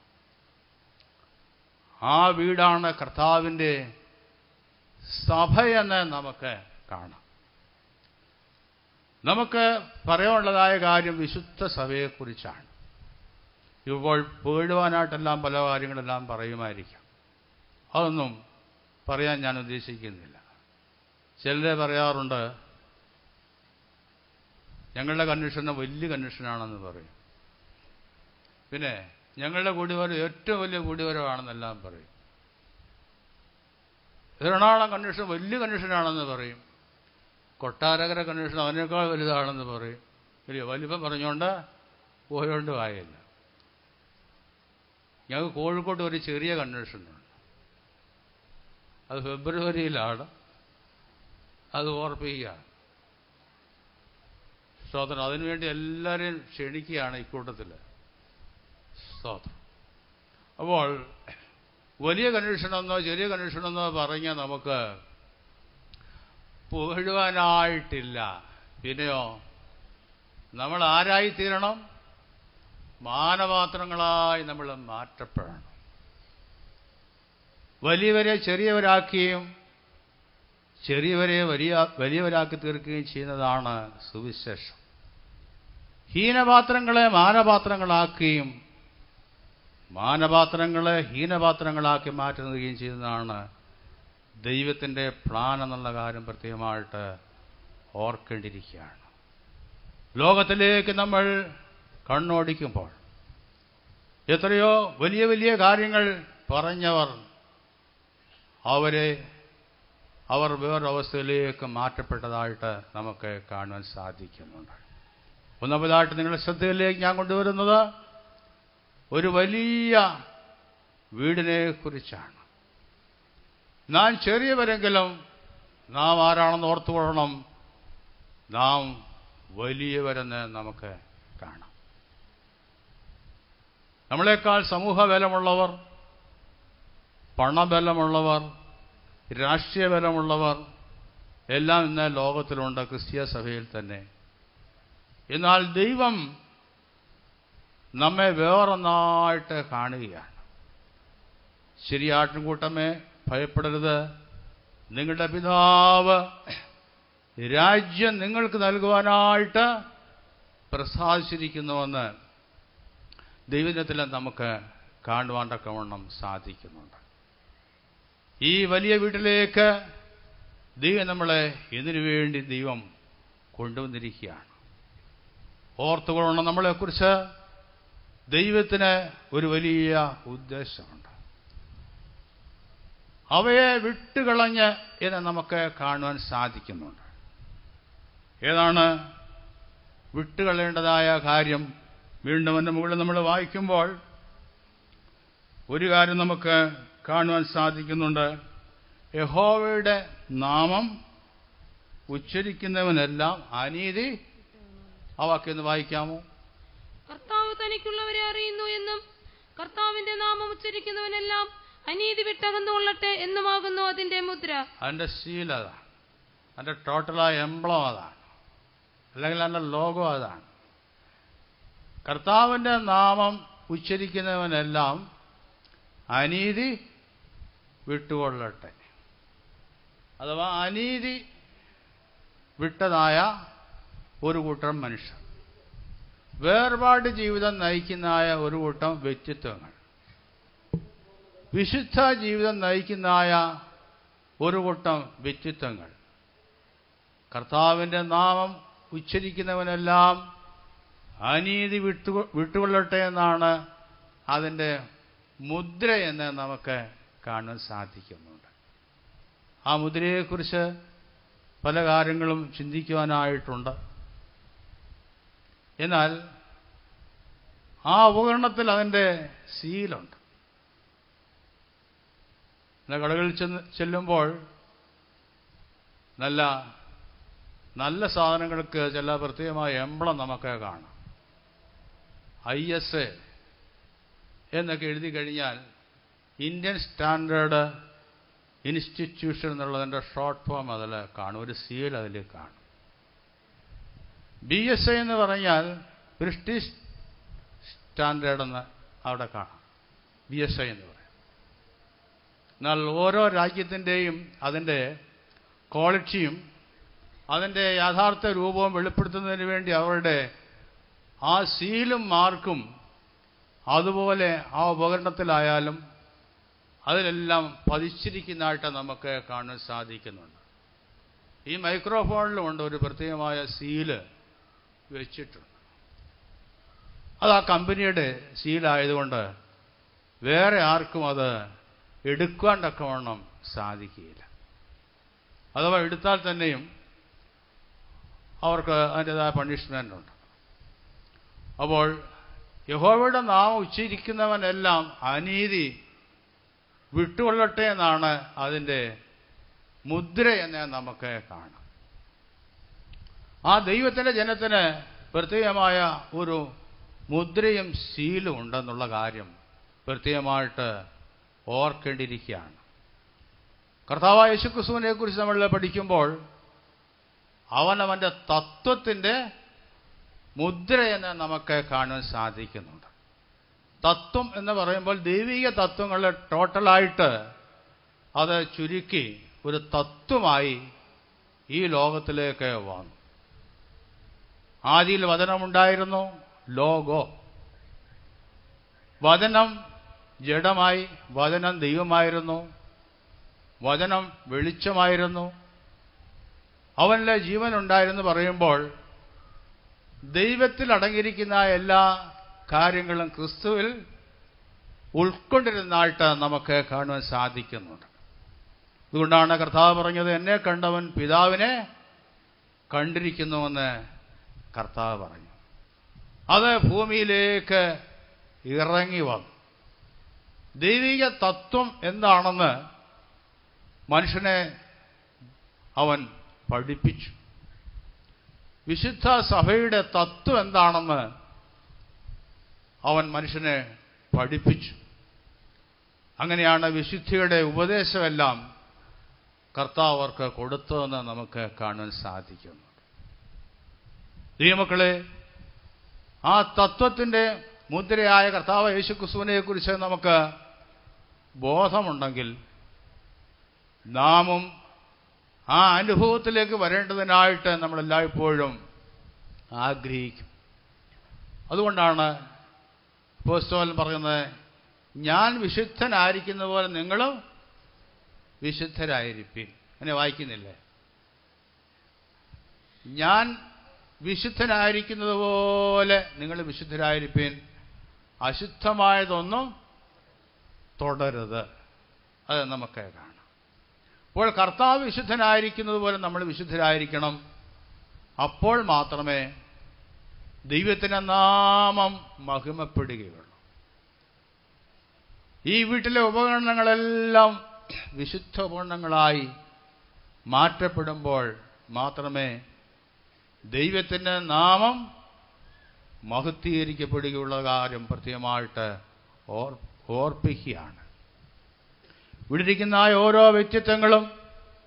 ആ വീടാണ് കർത്താവിൻ്റെ സഭയെന്ന് നമുക്ക് കാണാം. നമുക്ക് പറയാനുള്ളതായ കാര്യം വിശുദ്ധ സഭയെക്കുറിച്ചാണ്. ഇപ്പോൾ പേടുവാനായിട്ടെല്ലാം പല കാര്യങ്ങളെല്ലാം പറയുമായിരിക്കാം. അതൊന്നും പറയാൻ ഞാൻ ഉദ്ദേശിക്കുന്നില്ല. ചിലരെ പറയാറുണ്ട്, ഞങ്ങളുടെ കൺവെൻഷൻ വലിയ കൺവെൻഷനാണെന്ന് പറയും. പിന്നെ ഞങ്ങളുടെ കൂടിവരവ് ഏറ്റവും വലിയ കൂടിവരവാണെന്നെല്ലാം പറയും. എറണാകുളം കൺവെൻഷൻ വലിയ കൺവെൻഷനാണെന്ന് പറയും. കൊട്ടാരക്കര കൺവെൻഷൻ അതിനേക്കാൾ വലുതാണെന്ന് പറയും. വലിപ്പം പറഞ്ഞുകൊണ്ട് പോയോണ്ട് ആയില്ല. ഞങ്ങൾക്ക് കോഴിക്കോട്ട് ഒരു ചെറിയ കൺവെൻഷനുണ്ട്. അത് ഫെബ്രുവരിയിലാണ്. അത് ഓർപ്പിക്കുകയാണ്. സ്തോത്രം. അതിനുവേണ്ടി എല്ലാവരെയും ക്ഷണിക്കുകയാണ് ഇക്കൂട്ടത്തിൽ. സ്തോത്രം. അപ്പോൾ വലിയ കൺവെൻഷനെന്നോ ചെറിയ കൺവെൻഷനെന്നോ പറഞ്ഞാൽ നമുക്ക് പുകഴുവാനായിട്ടില്ല. പിന്നെയോ നമ്മൾ ആരായിത്തീരണം? മാനപാത്രങ്ങളായി നമ്മൾ മാറ്റപ്പെടണം. വലിയവരെ ചെറിയവരാക്കുകയും ചെറിയവരെ വലിയവരാക്കി തീർക്കുകയും ചെയ്യുന്നതാണ് സുവിശേഷം. ഹീനപാത്രങ്ങളെ മാനപാത്രങ്ങളാക്കുകയും മാനപാത്രങ്ങളെ ഹീനപാത്രങ്ങളാക്കി മാറ്റുകയും ചെയ്യുന്നതാണ് ദൈവത്തിൻ്റെ പ്ലാൻ എന്നുള്ള കാര്യം പ്രത്യേകമായിട്ട് ഓർക്കേണ്ടിയിരിക്കുകയാണ്. ലോകത്തിലേക്ക് നമ്മൾ കണ്ണോടിക്കുമ്പോൾ എത്രയോ വലിയ വലിയ കാര്യങ്ങൾ പറഞ്ഞവർ അവർ വേറൊരവസ്ഥയിലേക്ക് മാറ്റപ്പെട്ടതായിട്ട് നമുക്ക് കാണുവാൻ സാധിക്കുന്നുണ്ട്. ഒന്നാമതായിട്ട് നിങ്ങളുടെ ശ്രദ്ധയിലേക്ക് ഞാൻ കൊണ്ടുവരുന്നത് ഒരു വലിയ വീടിനെ കുറിച്ചാണ്. നാം ചെറിയവരെങ്കിലും നാം ആരാണെന്ന് ഓർത്തുകൊള്ളണം. നാം വലിയവരെന്ന് നമുക്ക് കാണാം. നമ്മളെക്കാൾ സമൂഹ ബലമുള്ളവർ, പണബലമുള്ളവർ, രാഷ്ട്രീയ ബലമുള്ളവർ എല്ലാം ഇന്ന് ലോകത്തിലുണ്ട്, ക്രിസ്തീയ സഭയിൽ തന്നെ. എന്നാൽ ദൈവം നമ്മെ വേറൊന്നായിട്ട് കാണുകയാണ്. ശരിയാട്ടിൻകൂട്ടമേ, ഭയപ്പെടരുത്. നിങ്ങളുടെ പിതാവ് രാജ്യം നിങ്ങൾക്ക് നൽകുവാനായിട്ട് പ്രസാദിച്ചിരിക്കുന്നുവെന്ന് ദൈവത്തിൽ നമുക്ക് കാണുവാൻ തക്കവണ്ണം സാധിക്കുന്നുണ്ട്. ഈ വലിയ വീട്ടിലേക്ക് ദൈവം നമ്മളെ ഇതിനു വേണ്ടി ദൈവം കൊണ്ടുവന്നിരിക്കുകയാണ്. ഓർത്തുകൊള്ളണം, നമ്മളെക്കുറിച്ച് ദൈവത്തിന് ഒരു വലിയ ഉദ്ദേശമുണ്ട്. അവയെ വിട്ടുകളഞ്ഞ് എന്ന് നമുക്ക് കാണുവാൻ സാധിക്കുന്നുണ്ട്. ഏതാണ് വിട്ടുകളയേണ്ടതായ കാര്യം? വീണ്ടും അതിൻ്റെ മുകളിൽ നമ്മൾ വായിക്കുമ്പോൾ ഒരു കാര്യം നമുക്ക് കാണുവാൻ സാധിക്കുന്നുണ്ട്. യഹോവയുടെ നാമം ഉച്ചരിക്കുന്നവനെല്ലാം അനീതി. ആ വാക്യം ഒന്ന് വായിക്കാമോ? കർത്താവ് തനിക്കുള്ളവരെ അറിയുന്നു എന്നും കർത്താവിന്റെ നാമം ഉച്ചരിക്കുന്നവനെല്ലാം അനീതി വിട്ടകന്നുകൊള്ളട്ടെ എന്നുമാകുന്നു അതിന്റെ മുദ്ര. അതിന്റെ സീൽ അതാണ്, അതിന്റെ ടോട്ടലായ എംബ്ലം അതാണ്, അല്ലെങ്കിൽ അതിന്റെ ലോഗോ അതാണ്. കർത്താവിന്റെ നാമം ഉച്ചരിക്കുന്നവനെല്ലാം അനീതി വിട്ടുകൊള്ളട്ടെ. അഥവാ അനീതി വിട്ടതായ ഒരു കൂട്ടം മനുഷ്യർ, വേർപാട് ജീവിതം നയിക്കുന്നതായ ഒരു കൂട്ടം വ്യക്തിത്വങ്ങൾ, വിശുദ്ധ ജീവിതം നയിക്കുന്നതായ ഒരു കൂട്ടം വ്യക്തിത്വങ്ങൾ, കർത്താവിൻ്റെ നാമം ഉച്ചരിക്കുന്നവനെല്ലാം അനീതി വിട്ടുകൊള്ളട്ടെ എന്നാണ് അതിൻ്റെ മുദ്രയെന്ന് നമുക്ക് കാണാൻ സാധിക്കുന്നുണ്ട്. ആ മുദ്രയെക്കുറിച്ച് പല കാര്യങ്ങളും ചിന്തിക്കുവാനായിട്ടുണ്ട്. എന്നാൽ ആ ഉപകരണത്തിൽ അതിൻ്റെ സീലുണ്ട്. കടകളിൽ ചെല്ലുമ്പോൾ നല്ല സാധനങ്ങൾക്ക് ചില പ്രത്യേകമായ എംബ്ലം നമുക്ക് കാണാം. ISA എന്നൊക്കെ എഴുതി കഴിഞ്ഞാൽ ഇന്ത്യൻ സ്റ്റാൻഡേർഡ് ഇൻസ്റ്റിറ്റ്യൂഷൻ എന്നുള്ളതിൻ്റെ ഷോർട്ട് ഫോം അതിൽ കാണും, ഒരു സീൽ അതിൽ കാണും. BSI എന്ന് പറഞ്ഞാൽ ബ്രിട്ടീഷ് സ്റ്റാൻഡേർഡ് എന്ന് അവിടെ കാണാം, BSI എന്ന് പറയും. എന്നാൽ ഓരോ രാജ്യത്തിൻ്റെയും അതിൻ്റെ ക്വാളിറ്റിയും അതിൻ്റെ യഥാർത്ഥ രൂപവും വെളിപ്പെടുത്തുന്നതിന് വേണ്ടി അവരുടെ ആ സീലും മാർക്കും അതുപോലെ ആ ഉപകരണത്തിലായാലും അതിലെല്ലാം പതിച്ചിരിക്കുന്നതായിട്ട് നമുക്ക് കാണാൻ സാധിക്കുന്നുണ്ട്. ഈ മൈക്രോഫോണിലുമുണ്ട് ഒരു പ്രത്യേകമായ സീല് വെച്ചിട്ടുണ്ട്. അത് ആ കമ്പനിയുടെ സീലായതുകൊണ്ട് വേറെ ആർക്കും അത് എടുക്കാൻ തക്കവണ്ണം സാധിക്കുകയില്ല. അഥവാ എടുത്താൽ തന്നെയും അവർക്ക് അതിൻ്റെതായ പണിഷ്മെൻ്റ് ഉണ്ട്. അപ്പോൾ യഹോവയുടെ നാമം ഉച്ചരിക്കുന്നവനെല്ലാം അനീതി വിട്ടുകൊള്ളട്ടെ എന്നാണ് അതിൻ്റെ മുദ്ര എന്ന് നമുക്ക് കാണാം. ആ ദൈവത്തിൻ്റെ ജനത്തിന് പ്രത്യേകമായ ഒരു മുദ്രയും സീലും ഉണ്ടെന്നുള്ള കാര്യം പ്രത്യേകമായിട്ട് ഓർക്കേണ്ടിയിരിക്കുകയാണ്. കർത്താവായ യേശുക്രിസ്തുവിനെ കുറിച്ച് നമ്മൾ പഠിക്കുമ്പോൾ അവനവൻ്റെ തത്വത്തിൻ്റെ മുദ്രയെന്ന് നമുക്ക് കാണാൻ സാധിക്കുന്നുണ്ട്. തത്വം എന്ന് പറയുമ്പോൾ ദൈവിക തത്വങ്ങളെ ടോട്ടലായിട്ട് അത് ചുരുക്കി ഒരു തത്വമായി ഈ ലോകത്തിലേക്ക് വന്നു. ആദിയിൽ വചനമുണ്ടായിരുന്നു, ലോഗോ. വചനം ജഡമായി, വചനം ദൈവമായിരുന്നു, വചനം വെളിച്ചമായിരുന്നു, അവനിലെ ജീവനുണ്ടായിരുന്നു പറയുമ്പോൾ ദൈവത്തിൽ അടങ്ങിയിരിക്കുന്ന എല്ലാ കാര്യങ്ങളും ക്രിസ്തുവിൽ ഉൾക്കൊണ്ടിരുന്നതായിട്ട് നമുക്ക് കാണുവാൻ സാധിക്കുന്നുണ്ട്. അതുകൊണ്ടാണ് കർത്താവ് പറഞ്ഞത്, എന്നെ കണ്ടവൻ പിതാവിനെ കണ്ടിരിക്കുന്നുവെന്ന് കർത്താവ് പറഞ്ഞു. അത് ഭൂമിയിലേക്ക് ഇറങ്ങി വന്നു. ദൈവിക തത്വം എന്താണെന്ന് മനുഷ്യനെ അവൻ പഠിപ്പിച്ചു. വിശുദ്ധ സഭയുടെ തത്വം എന്താണെന്ന് അവൻ മനുഷ്യനെ പഠിപ്പിച്ചു. അങ്ങനെയാണ് വിശുദ്ധിയുടെ ഉപദേശമെല്ലാം കർത്താവ് അവർക്ക് കൊടുത്തതെന്ന് നമുക്ക് കാണാൻ സാധിക്കുന്നു. ദൈവമക്കളെ, ആ തത്വത്തിൻ്റെ മുദ്രയായ കർത്താവ് യേശുക്രിസ്തുവിനെ കുറിച്ച് നമുക്ക് ബോധമുണ്ടെങ്കിൽ നാമും ആ അനുഭവത്തിലേക്ക് വരേണ്ടതിനായിട്ട് നമ്മളെല്ലായ്പ്പോഴും ആഗ്രഹിക്കും. അതുകൊണ്ടാണ് അപ്പോസ്തലൻ പറയുന്നത്, ഞാൻ വിശുദ്ധനായിരിക്കുന്ന പോലെ നിങ്ങളും വിശുദ്ധരായിരിപ്പിൻ. അങ്ങനെ വായിക്കുന്നില്ലേ? ഞാൻ വിശുദ്ധനായിരിക്കുന്നത് പോലെ നിങ്ങൾ വിശുദ്ധരായിരിപ്പിൻ, അശുദ്ധമായതൊന്നും തുടരുത്. അത് നമുക്ക് കാണാം. അപ്പോൾ കർത്താവ് വിശുദ്ധനായിരിക്കുന്നത് പോലെ നമ്മൾ വിശുദ്ധരായിരിക്കണം. അപ്പോൾ മാത്രമേ ദൈവത്തിൻ്റെ നാമം മഹിമപ്പെടുകയുള്ളൂ. ഈ വീട്ടിലെ ഉപകരണങ്ങളെല്ലാം വിശുദ്ധ ഉപകരണങ്ങളായി മാറ്റപ്പെടുമ്പോൾ മാത്രമേ ദൈവത്തിൻ്റെ നാമം മഹത്വീകരിക്കപ്പെടുകയുള്ള കാര്യം പ്രത്യേകമായിട്ട് ഓർപ്പിക്കുകയാണ്. ഇവിടെ ഇരിക്കുന്ന ഓരോ വ്യക്തിത്വങ്ങളും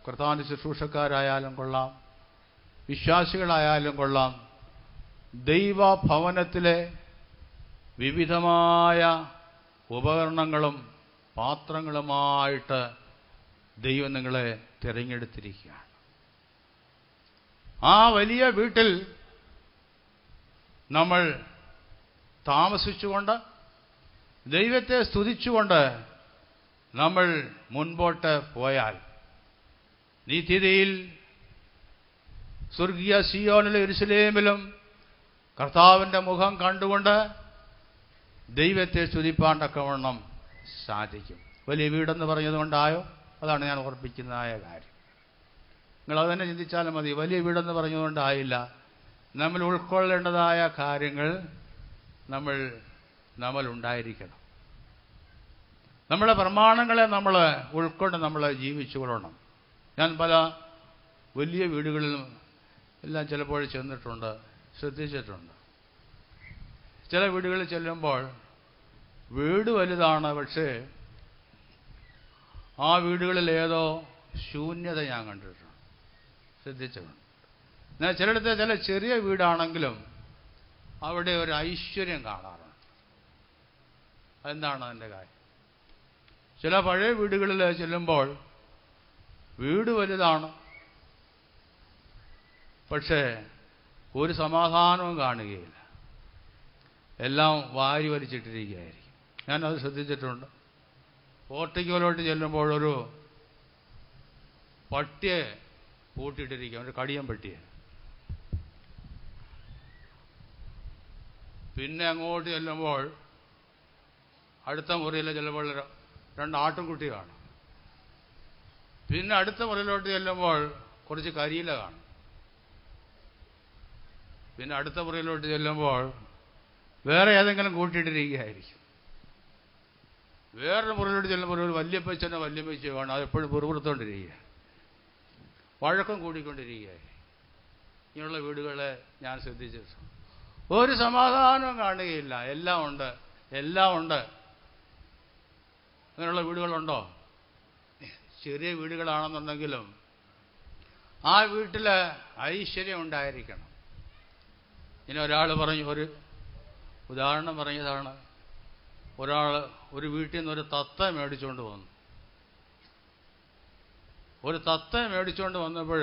കർത്താവിൻ്റെ ശുശ്രൂഷക്കാരായാലും കൊള്ളാം, വിശ്വാസികളായാലും കൊള്ളാം, ദൈവഭവനത്തിലെ വിവിധമായ ഉപകരണങ്ങളും പാത്രങ്ങളുമായിട്ട് ദൈവം നിങ്ങളെ തിരഞ്ഞെടുത്തിരിക്കുകയാണ്. ആ വലിയ വീട്ടിൽ നമ്മൾ താമസിച്ചുകൊണ്ട് ദൈവത്തെ സ്തുതിച്ചുകൊണ്ട് നമ്മൾ മുൻപോട്ട് പോയാൽ നിത്യതയിൽ സ്വർഗീയ സിയോനിലും യെരൂശലേമിലും കർത്താവിൻ്റെ മുഖം കണ്ടുകൊണ്ട് ദൈവത്തെ സ്തുതിപ്പാൻ തക്കവണ്ണം സാധിക്കും. വലിയ വീടെന്ന് പറഞ്ഞതുകൊണ്ടായോ? അതാണ് ഞാൻ ഓർപ്പിക്കുന്നതായ കാര്യം. നിങ്ങളത് തന്നെ ചിന്തിച്ചാലും മതി. വലിയ വീടെന്ന് പറഞ്ഞതുകൊണ്ടായില്ല. നമ്മൾ ഉൾക്കൊള്ളേണ്ടതായ കാര്യങ്ങൾ നമ്മൾ ഉണ്ടായിരിക്കണം. നമ്മുടെ പ്രമാണങ്ങളെ നമ്മൾ ഉൾക്കൊണ്ട് നമ്മൾ ജീവിച്ചു കൊള്ളണം. ഞാൻ പല വലിയ വീടുകളിലും എല്ലാം ചിലപ്പോൾ ചെന്നിട്ടുണ്ട്, ശ്രദ്ധിച്ചിട്ടുണ്ട്. ചില വീടുകളിൽ ചെല്ലുമ്പോൾ വീട് വലുതാണ്, പക്ഷേ ആ വീടുകളിൽ ഏതോ ശൂന്യത ഞാൻ കണ്ടിട്ടുണ്ട്, ശ്രദ്ധിച്ചിട്ടുണ്ട്. എന്നാൽ ചിലയിടത്ത് ചില ചെറിയ വീടാണെങ്കിലും അവിടെ ഒരു ഐശ്വര്യം കാണാറുണ്ട്. അതെന്താണ് അതിൻ്റെ കാര്യം? ചില പഴയ വീടുകളിൽ ചെല്ലുമ്പോൾ വീട് വലുതാണ്, പക്ഷേ ഒരു സമാധാനവും കാണുകയില്ല. എല്ലാം വാരി വലിച്ചിട്ടിരിക്കുകയായിരിക്കും. ഞാനത് ശ്രദ്ധിച്ചിട്ടുണ്ട്. പോർട്ടിക്കോലോട്ട് ചെല്ലുമ്പോൾ ഒരു പട്ടിയെ പൂട്ടിയിട്ടിരിക്കുക, ഒരു കടിയൻ പട്ടിയെ. പിന്നെ അങ്ങോട്ട് ചെല്ലുമ്പോൾ അടുത്ത മുറിയിൽ ചെല്ലുമ്പോൾ 2 ആട്ടിൻകുട്ടി കാണും. പിന്നെ അടുത്ത മുറിയിലോട്ട് ചെല്ലുമ്പോൾ കുറച്ച് കരിയില കാണും. പിന്നെ അടുത്ത മുറിയിലോട്ട് ചെല്ലുമ്പോൾ വേറെ ഏതെങ്കിലും കൂട്ടിയിട്ടിരിക്കുകയായിരിക്കും. വേറൊരു മുറിയിലോട്ട് ചെല്ലുമ്പോൾ ഒരു വല്യപ്പച്ചനോ വല്യമ്മച്ചയോ കാണും. അതെപ്പോഴും പുറത്തുകൊണ്ടിരിക്കുക, വഴക്കം കൂടിക്കൊണ്ടിരിക്കുകയായിരിക്കും. ഇങ്ങനെയുള്ള വീടുകളെ ഞാൻ ശ്രദ്ധിച്ചിട്ടുണ്ട്. ഒരു സമാധാനവും കാണുകയില്ല. എല്ലാം ഉണ്ട്. അങ്ങനെയുള്ള വീടുകളുണ്ടോ? ചെറിയ വീടുകളാണെന്നുണ്ടെങ്കിലും ആ വീട്ടിൽ ഐശ്വര്യം ഉണ്ടായിരിക്കണം. ഇനി ഒരാൾ പറഞ്ഞു, ഒരു ഉദാഹരണം പറഞ്ഞതാണ്. ഒരാൾ ഒരു വീട്ടിൽ നിന്ന് ഒരു തത്ത മേടിച്ചുകൊണ്ട് വന്നു. ഒരു തത്ത മേടിച്ചുകൊണ്ട് വന്നപ്പോൾ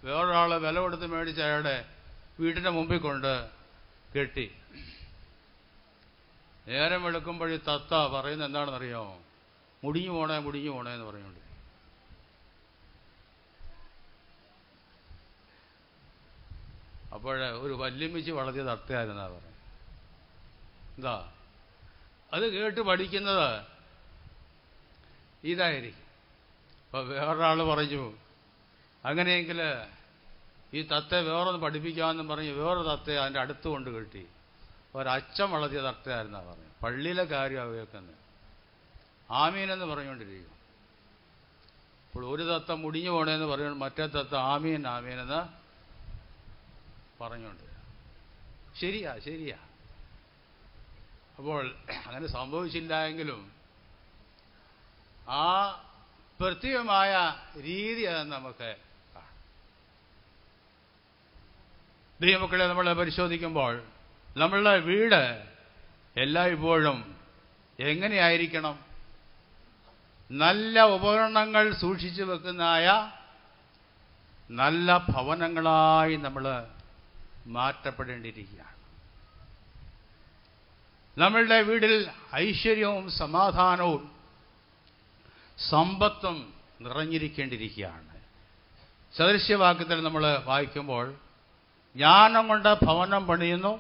വേറൊരാൾ വില കൊടുത്ത് മേടിച്ച് അയാളുടെ വീട്ടിൻ്റെ മുമ്പിൽ കൊണ്ട് കെട്ടി. നേരം വെളുക്കുമ്പോൾ ഈ തത്ത പറയുന്നത് എന്താണെന്നറിയാമോ? മുടിഞ്ഞു പോണേ എന്ന് പറഞ്ഞുകൊണ്ട്. അപ്പോൾ ഒരു വല്യമ്മിച്ച് വളർത്തിയ തത്തയായിരുന്നാ പറയുന്നത്. എന്താ അത് കേട്ട് പഠിക്കുന്നത് ഇതായിരിക്കും. അപ്പോൾ വേറൊരാൾ പറഞ്ഞു, അങ്ങനെയെങ്കിൽ ഈ തത്തയെ വേറൊന്ന് പഠിപ്പിക്കാമെന്നും പറഞ്ഞ് വേറെ തത്തയെ അതിൻ്റെ അടുത്ത് കൊണ്ട് കെട്ടി. ഒരച്ഛൻ വളർത്തിയ തത്തയായിരുന്നാ പറഞ്ഞു. പള്ളിയിലെ കാര്യമാണ് കേൾക്കുന്നത്. ആമീനെന്ന് പറഞ്ഞുകൊണ്ടിരിക്കും. അപ്പോൾ ഒരു തത്ത മുടിഞ്ഞു പോണേന്ന് പറയുന്നത് മറ്റേ തത്ത ആമീനെന്ന് പറഞ്ഞുകൊണ്ടിരിക്കും. ശരിയാ. അപ്പോൾ അങ്ങനെ സംഭവിച്ചില്ല എങ്കിലും ആ പ്രത്യേകമായ രീതി അത് നമുക്ക് കാണാം. ദൈവമക്കളെ നമ്മളെ പരിശോധിക്കുമ്പോൾ നമ്മളുടെ വീട് എല്ലായ്പ്പോഴും എങ്ങനെയായിരിക്കണം? നല്ല ഉപകരണങ്ങൾ സൂക്ഷിച്ചു വെക്കുന്നതായ നല്ല ഭവനങ്ങളായി നമ്മൾ മാറ്റപ്പെടേണ്ടിയിരിക്കുകയാണ്. നമ്മളുടെ വീട്ടിൽ ഐശ്വര്യവും സമാധാനവും സമ്പത്തും നിറഞ്ഞിരിക്കേണ്ടിയിരിക്കുകയാണ്. സദൃശ്യവാക്യത്തിൽ നമ്മൾ വായിക്കുമ്പോൾ ജ്ഞാനം കൊണ്ട് ഭവനം പണിയുന്നു,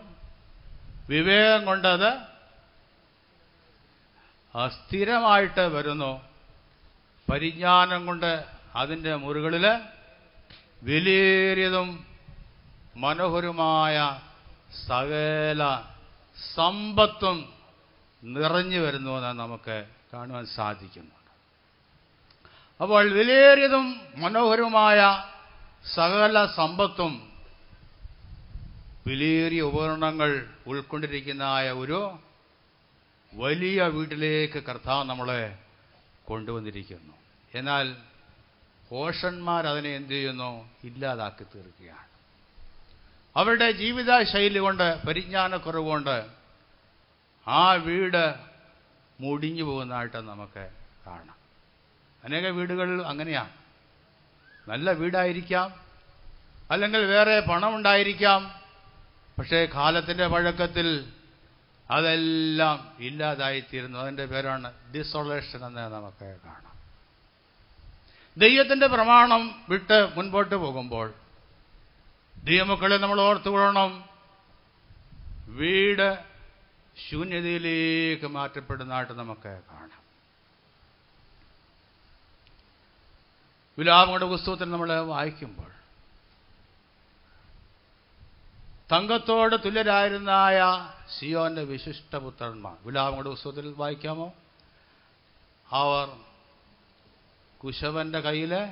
വിവേകം കൊണ്ടത് സ്ഥിരമായിട്ട് വരുന്നു, പരിജ്ഞാനം കൊണ്ട് അതിൻ്റെ മുറികളിൽ വിലയേറിയതും മനോഹരമായ സകല സമ്പത്തും നിറഞ്ഞു വരുന്നുവെന്ന് നമുക്ക് കാണുവാൻ സാധിക്കുന്നുണ്ട്. അപ്പോൾ വിലയേറിയതും മനോഹരമായ സകല സമ്പത്തും വിലയേറിയ ഉപകരണങ്ങൾ ഉൾക്കൊണ്ടിരിക്കുന്നതായ ഒരു വലിയ വീട്ടിലേക്ക് കർത്താവ് നമ്മളെ കൊണ്ടുവന്നിരിക്കുന്നു. എന്നാൽ ഭോഷന്മാരതിനെ എന്ത് ചെയ്യുന്നു? ഇല്ലാതാക്കി തീർക്കുകയാണ്. അവരുടെ ജീവിത ശൈലി കൊണ്ട്, പരിജ്ഞാനക്കുറവ് കൊണ്ട് ആ വീട് മുടിഞ്ഞു പോകുന്നതായിട്ട് നമുക്ക് കാണാം. അനേക വീടുകളിൽ അങ്ങനെയാണ്. നല്ല വീടായിരിക്കാം, അല്ലെങ്കിൽ വേറെ പണമുണ്ടായിരിക്കാം, പക്ഷേ കാലത്തിൻ്റെ പഴക്കത്തിൽ അതെല്ലാം ഇല്ലാതായിത്തീരുന്നു. അതിൻ്റെ പേരാണ് ഡിസോളേഷൻ എന്ന് നമുക്ക് കാണാം. ദൈവത്തിൻ്റെ പ്രമാണം വിട്ട് മുൻപോട്ട് പോകുമ്പോൾ ദൈവമക്കളെ നമ്മൾ ഓർത്തുകൊള്ളണം, വീട് ശൂന്യതയിലേക്ക് മാറ്റപ്പെടുന്നതായിട്ട് നമുക്ക് കാണാം. വിലാപങ്ങളുടെ പുസ്തകത്തിൽ നമ്മൾ വായിക്കുമ്പോൾ തങ്കത്തോട് തുല്യരായിരുന്നായ സിയോന്റെ വിശിഷ്ടപുത്രന്മാർ, വിലാപങ്ങളുടെ പുസ്തകത്തിൽ വായിക്കാമോ? അവർ കുശവന്റെ കയ്യിലെ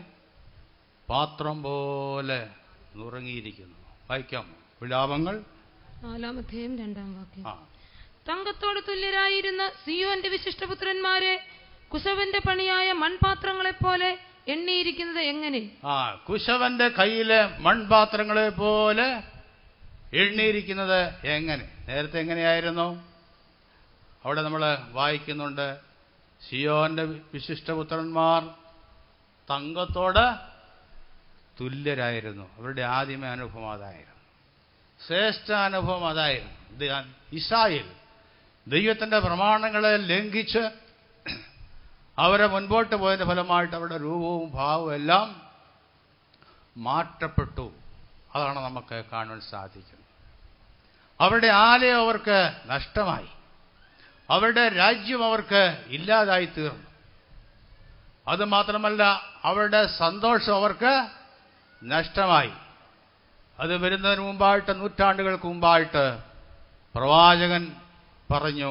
പാത്രം പോലെ നുറങ്ങിയിരിക്കുന്നു. വായിക്കാമോ? വിലാപങ്ങൾ 4:2 തങ്കത്തോട് തുല്യരായിരുന്ന സിയോന്റെ വിശിഷ്ടപുത്രന്മാരെ കുശവന്റെ പണിയായ മൺപാത്രങ്ങളെപ്പോലെ എണ്ണിയിരിക്കുന്നത് എങ്ങനെ? കുശവന്റെ കയ്യിലെ മൺപാത്രങ്ങളെ പോലെ എണ്ണിയിരിക്കുന്നത് എങ്ങനെ? നേരത്തെ എങ്ങനെയായിരുന്നു? അവിടെ നമ്മൾ വായിക്കുന്നുണ്ട്, സിയോന്റെ വിശിഷ്ടപുത്രന്മാർ തങ്കത്തോട് തുല്യരായിരുന്നു. അവരുടെ ആദ്യമേ അനുഭവം അതായിരുന്നു, ശ്രേഷ്ഠ അനുഭവം അതായിരുന്നു. ഇസ്രായേൽ ദൈവത്തിൻ്റെ പ്രമാണങ്ങളെ ലംഘിച്ച് അവരെ മുൻപോട്ട് പോയതിൻ്റെ ഫലമായിട്ട് അവരുടെ രൂപവും ഭാവവും എല്ലാം മാറ്റപ്പെട്ടു. അതാണ് നമുക്ക് കാണാൻ സാധിക്കുന്നത്. അവരുടെ ആലയം അവർക്ക് നഷ്ടമായി, അവരുടെ രാജ്യം അവർക്ക് ഇല്ലാതായി തീർന്നു. അതുമാത്രമല്ല, അവരുടെ സന്തോഷം അവർക്ക് നഷ്ടമായി. അത് വരുന്നതിന് മുമ്പായിട്ട്, നൂറ്റാണ്ടുകൾക്ക് മുമ്പായിട്ട് പ്രവാചകൻ പറഞ്ഞു,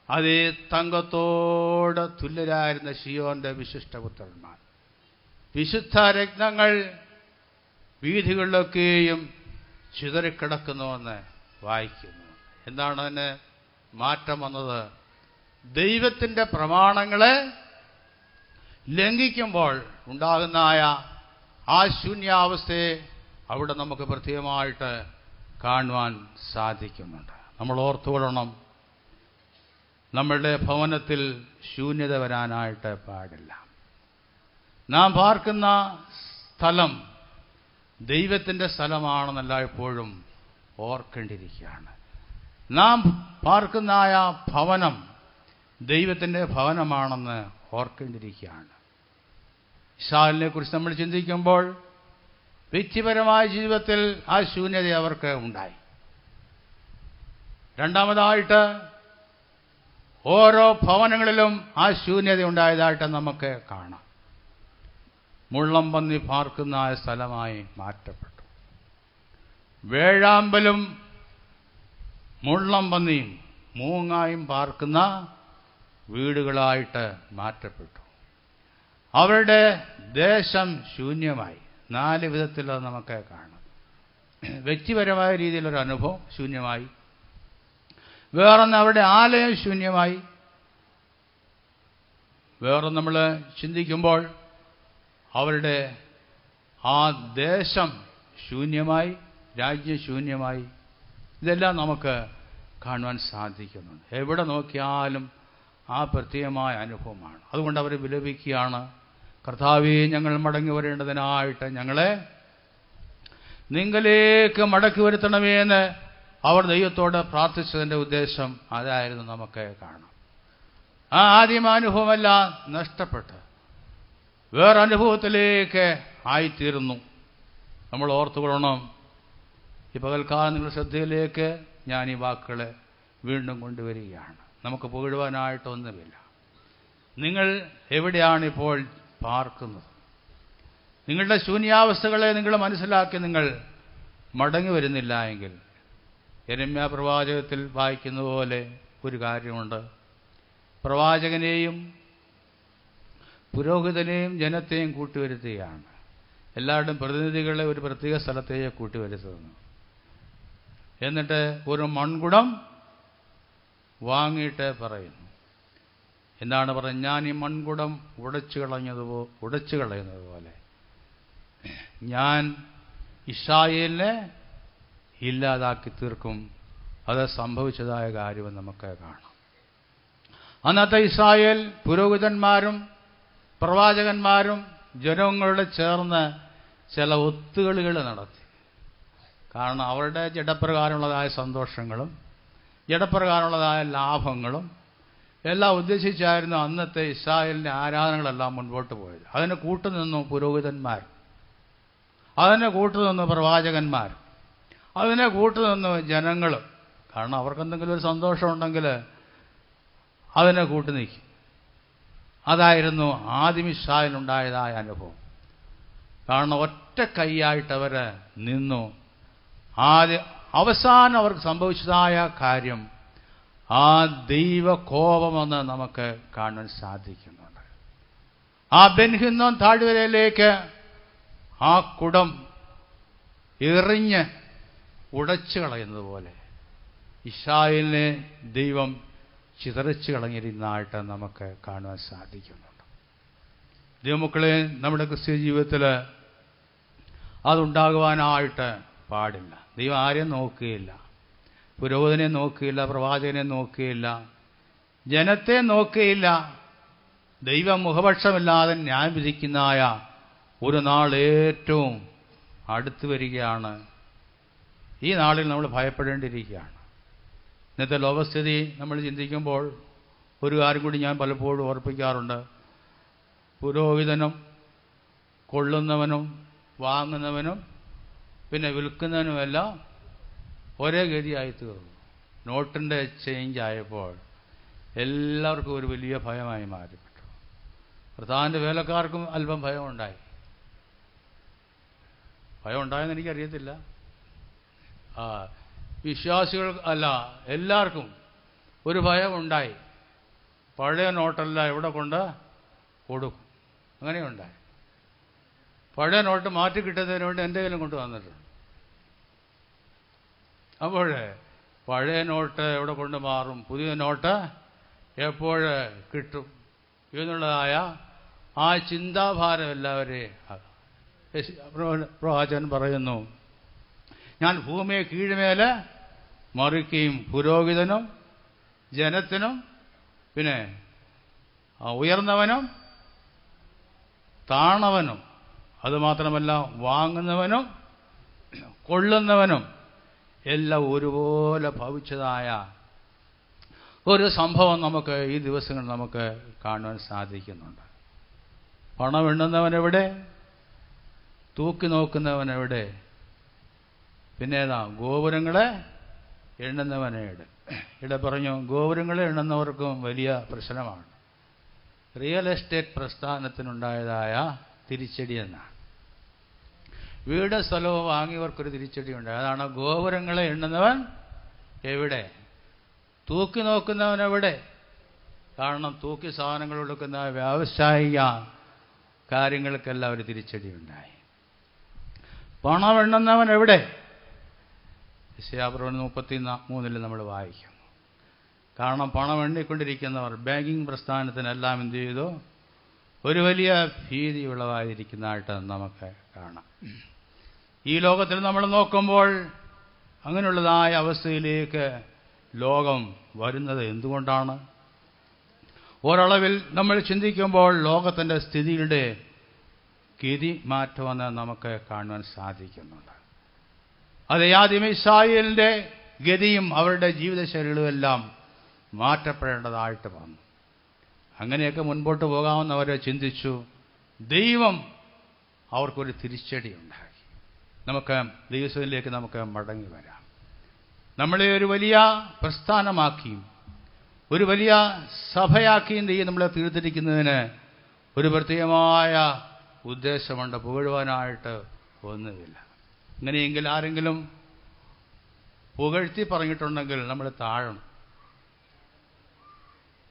അതേ തങ്കത്തോട് തുല്യരായിരുന്ന സിയോന്റെ വിശിഷ്ടപുത്രന്മാർ, വിശുദ്ധ രത്നങ്ങൾ വീഥികളിലൊക്കെയും ചിതറിക്കിടക്കുന്നുവെന്ന് വായിക്കുന്നു. എന്താണ് അതിന് മാറ്റം വന്നത്? ദൈവത്തിൻ്റെ പ്രമാണങ്ങളെ ലംഘിക്കുമ്പോൾ ഉണ്ടാകുന്നതായ ആ ശൂന്യാവസ്ഥയെ അവിടെ നമുക്ക് പ്രത്യേകമായിട്ട് കാണുവാൻ സാധിക്കുന്നുണ്ട്. നമ്മൾ ഓർത്തുകൊള്ളണം, നമ്മളുടെ ഭവനത്തിൽ ശൂന്യത വരാനായിട്ട് പാടില്ല. നാം പാർക്കുന്ന സ്ഥലം ദൈവത്തിൻ്റെ സ്ഥലമാണെന്നല്ല എപ്പോഴും ഓർക്കേണ്ടിയിരിക്കുകയാണ്. നാം പാർക്കുന്നതായ ഭവനം ദൈവത്തിൻ്റെ ഭവനമാണെന്ന് ഓർക്കേണ്ടിയിരിക്കുകയാണ്. ഇസ്രായേലിനെ കുറിച്ച് നമ്മൾ ചിന്തിക്കുമ്പോൾ വ്യക്തിപരമായ ജീവിതത്തിൽ ആ ശൂന്യത അവർക്ക് ഉണ്ടായി. രണ്ടാമതായിട്ട് ഓരോ ഭവനങ്ങളിലും ആ ശൂന്യത ഉണ്ടായതായിട്ട് നമുക്ക് കാണാം. മുള്ളംപന്നി പാർക്കുന്ന ആ സ്ഥലമായി മാറ്റപ്പെട്ടു. വേഴാമ്പലും മുള്ളംപന്നിയും മൂങ്ങായും പാർക്കുന്ന വീടുകളായിട്ട് മാറ്റപ്പെട്ടു. അവരുടെ ദേശം ശൂന്യമായി. 4 വിധത്തിൽ അത് നമുക്ക് കാണാം. വ്യക്തിപരമായ രീതിയിലൊരു അനുഭവം ശൂന്യമായി. വേറൊന്ന് അവരുടെ ആലയം ശൂന്യമായി. വേറൊന്ന് നമ്മൾ ചിന്തിക്കുമ്പോൾ അവരുടെ ആ ദേശം ശൂന്യമായി, രാജ്യം ശൂന്യമായി. ഇതെല്ലാം നമുക്ക് കാണുവാൻ സാധിക്കുന്നുണ്ട്. എവിടെ നോക്കിയാലും ആ പ്രത്യേകമായ അനുഭവമാണ്. അതുകൊണ്ട് അവർ വിലപിക്കുകയാണ്, കർത്താവേ, ഞങ്ങൾ മടങ്ങി വരേണ്ടതിനായിട്ട് ഞങ്ങളെ നിങ്ങളിലേക്ക് മടക്കി വരുത്തണമേ എന്ന് അവർ ദൈവത്തോട് പ്രാർത്ഥിച്ചതിൻ്റെ ഉദ്ദേശം അതായിരുന്നു നമുക്ക് കാണാം. ആ ആദ്യമാനുഭവമെല്ലാം നഷ്ടപ്പെട്ട് വേറനുഭവത്തിലേക്ക് ആയിത്തീരുന്നു. നമ്മൾ ഓർത്തുകൊള്ളണം, ഈ പകൽക്കാലം നിങ്ങളുടെ ശ്രദ്ധയിലേക്ക് ഞാൻ ഈ വാക്കുകളെ വീണ്ടും കൊണ്ടുവരികയാണ്. നമുക്ക് പുകഴുവാനായിട്ടൊന്നുമില്ല. നിങ്ങൾ എവിടെയാണിപ്പോൾ പാർക്കുന്നത്. നിങ്ങളുടെ ശൂന്യാവസ്ഥകളെ നിങ്ങൾ മനസ്സിലാക്കി നിങ്ങൾ മടങ്ങി വരുന്നില്ല എങ്കിൽ യെരമ്യാ പ്രവാചകത്തിൽ വായിക്കുന്ന പോലെ ഒരു കാര്യമുണ്ട്. പ്രവാചകനെയും പുരോഹിതനെയും ജനത്തെയും കൂട്ടിവരുത്തുകയാണ്. എല്ലാവരുടെയും പ്രതിനിധികളെ ഒരു പ്രത്യേക സ്ഥലത്തേക്ക് കൂട്ടിവരുത്തുന്നു. എന്നിട്ട് ഒരു മൺകുടം വാങ്ങിയിട്ട് പറയുന്നു. എന്താണ് പറയുന്നത്? ഞാൻ ഈ മൺകുടം ഉടച്ചു കളയുന്നത് പോലെ ഞാൻ ഇസ്രായേലിനെ ഇല്ലാതാക്കി തീർക്കും. അത് സംഭവിച്ചതായ കാര്യം നമുക്ക് കാണാം. അന്നത്തെ ഇസ്രായേൽ പുരോഹിതന്മാരും പ്രവാചകന്മാരും ജനങ്ങളോട് ചേർന്ന് ചില ഒത്തുകളികൾ നടത്തി. കാരണം അവരുടെ ജഡപ്രകാരമുള്ളതായ സന്തോഷങ്ങളും ജഡപ്രകാരമുള്ളതായ ലാഭങ്ങളും എല്ലാം ഉദ്ദേശിച്ചായിരുന്നു അന്നത്തെ ഇസ്രായേലിൻ്റെ ആരാധനകളെല്ലാം മുൻപോട്ട് പോയത്. അതിന് കൂട്ടുനിന്നു പുരോഹിതന്മാർ, അതിനെ കൂട്ടുനിന്നു പ്രവാചകന്മാർ, അതിനെ കൂട്ടുനിന്നു ജനങ്ങൾ. കാരണം അവർക്കെന്തെങ്കിലും ഒരു സന്തോഷമുണ്ടെങ്കിൽ അതിനെ കൂട്ടുനിൽക്കും. അതായിരുന്നു ആദിമ ഇസ്രായേലിനുണ്ടായതായ അനുഭവം. കാരണം ഒറ്റ കൈയായിട്ടവർ നിന്നു. അവസാനം അവർക്ക് സംഭവിച്ചതായ കാര്യം ആ ദൈവകോപമെന്ന് നമുക്ക് കാണാൻ സാധിക്കുന്നുണ്ട്. ആ ബെൻഹിന്നോം താഴ്വരയിലേക്ക് ആ കുടം എറിഞ്ഞ് ഉടച്ചു കളയുന്നത് പോലെ ഇസ്രായേലിനെ ദൈവം ചിതറിച്ചു കളഞ്ഞിരുന്നതായിട്ട് നമുക്ക് കാണുവാൻ സാധിക്കുന്നുണ്ട്. ദൈവമക്കളെ, നമ്മുടെ ക്രിസ്ത്യ ജീവിതത്തിൽ അതുണ്ടാകുവാനായിട്ട് പാടില്ല. ദൈവം ആരെയും നോക്കുകയില്ല, പുരോഹിതനെ നോക്കുകയില്ല, പ്രവാചകനെ നോക്കുകയില്ല, ജനത്തെ നോക്കുകയില്ല. ദൈവം മുഖപക്ഷമില്ലാതെ ന്യായം വിധിക്കുന്നതായ ഒരു നാൾ ഏറ്റവും അടുത്ത് വരികയാണ്. ഈ നാളിൽ നമ്മൾ ഭയപ്പെടേണ്ടിയിരിക്കുകയാണ്. ഇന്നത്തെ ലോകസ്ഥിതി നമ്മൾ ചിന്തിക്കുമ്പോൾ ഒരു കാര്യം കൂടി ഞാൻ പലപ്പോഴും ഓർപ്പിക്കാറുണ്ട്. പുരോഹിതനും കൊള്ളുന്നവനും വാങ്ങുന്നവനും പിന്നെ വിൽക്കുന്നവനുമെല്ലാം ഒരേ ഗതിയായി തീർന്നു. നോട്ടിൻ്റെ ചേഞ്ച് ആയപ്പോൾ എല്ലാവർക്കും ഒരു വലിയ ഭയമായി മാറിപ്പെട്ടു. പ്രധാന വേലക്കാർക്കും അല്പം ഭയമുണ്ടായി. ഭയം ഉണ്ടായെന്ന് എനിക്കറിയത്തില്ല. വിശ്വാസികൾ അല്ല, എല്ലാവർക്കും ഒരു ഭയമുണ്ടായി. പഴയ നോട്ടെല്ലാം എവിടെ കൊണ്ട് കൊടുക്കും, അങ്ങനെയുണ്ടായി. പഴയ നോട്ട് മാറ്റി കിട്ടുന്നതിന് വേണ്ടി എൻ്റെ കയ്യിലും കൊണ്ട് വന്നിട്ടുണ്ട്. അപ്പോൾ പഴയ നോട്ട് എവിടെ കൊണ്ട് മാറും, പുതിയ നോട്ട് എപ്പോൾ കിട്ടും എന്നുള്ളതായ ആ ചിന്താഭാരം എല്ലാവരെയും പ്രവാചകൻ പറയുന്നു, ഞാൻ ഭൂമിയെ കീഴ്മേലെ മറിക്കുകയും പുരോഹിതനും ജനത്തിനും പിന്നെ ഉയർന്നവനും താണവനും അതുമാത്രമല്ല വാങ്ങുന്നവനും കൊള്ളുന്നവനും എല്ലാം ഒരുപോലെ ഭവിച്ചതായ ഒരു സംഭവം നമുക്ക് ഈ ദിവസങ്ങളിൽ നമുക്ക് കാണുവാൻ സാധിക്കുന്നുണ്ട്. പണം എണ്ണുന്നവനെവിടെ, തൂക്കി നോക്കുന്നവനെവിടെ, പിന്നെ ഏതാ ഗോപുരങ്ങളെ എണ്ണുന്നവനെവിടെ. ഇവിടെ പറഞ്ഞു ഗോപുരങ്ങളെ എണ്ണുന്നവർക്കും വലിയ പ്രശ്നമാണ്. റിയൽ എസ്റ്റേറ്റ് പ്രസ്ഥാനത്തിനുണ്ടായതായ തിരിച്ചടി എന്നാണ്. വീട് സ്ഥലവും വാങ്ങിയവർക്കൊരു തിരിച്ചടി ഉണ്ട്. അതാണ് ഗോപുരങ്ങളെ എണ്ണുന്നവൻ എവിടെ, തൂക്കി നോക്കുന്നവൻ എവിടെ. കാരണം തൂക്കി സാധനങ്ങൾ കൊടുക്കുന്ന വ്യാവസായിക കാര്യങ്ങൾക്കെല്ലാം ഒരു തിരിച്ചടി ഉണ്ടായി. പണം എണ്ണുന്നവൻ എവിടെ? യെശയ്യാ 33 നമ്മൾ വായിക്കുന്നു. കാരണം പണം എണ്ണിക്കൊണ്ടിരിക്കുന്നവർ ബാങ്കിങ് പ്രസ്ഥാനത്തിനെല്ലാം എന്ത് ചെയ്തു, ഒരു വലിയ ഭീതി ഉളവായിരിക്കുന്നതായിട്ട് നമുക്ക് കാണാം. ഈ ലോകത്തിൽ നമ്മൾ നോക്കുമ്പോൾ അങ്ങനെയുള്ളതായ അവസ്ഥയിലേക്ക് ലോകം വരുന്നത് എന്തുകൊണ്ടാണ്? ഒരളവിൽ നമ്മൾ ചിന്തിക്കുമ്പോൾ ലോകത്തിൻ്റെ സ്ഥിതിയുടെ ഗതി മാറ്റമെന്ന് നമുക്ക് കാണുവാൻ സാധിക്കുന്നുണ്ട്. അത് ആദിമ ഇസ്രായേലിൻ്റെ ഗതിയും അവരുടെ ജീവിതശൈലികളും എല്ലാം മാറ്റപ്പെടേണ്ടതായിട്ട് വന്നു. അങ്ങനെയൊക്കെ മുൻപോട്ട് പോകാമെന്നവരെ ചിന്തിച്ചു. ദൈവം അവർക്കൊരു തിരിച്ചടി ഉണ്ടാക്കി. നമുക്ക് ദൈവത്തിലേക്ക് നമുക്ക് മടങ്ങി വരാം. നമ്മളെ ഒരു വലിയ പ്രസ്ഥാനമാക്കിയും ഒരു വലിയ സഭയാക്കിയും ദൈവം നമ്മളെ തീർത്തിരിക്കുന്നതിന് ഒരു പ്രത്യേകമായ ഉദ്ദേശമുണ്ട്, പുകഴുവാനായിട്ട് ഒന്നുമില്ല. ഇങ്ങനെയെങ്കിൽ ആരെങ്കിലും പുകഴ്ത്തി പറഞ്ഞിട്ടുണ്ടെങ്കിൽ നമ്മൾ താഴണം,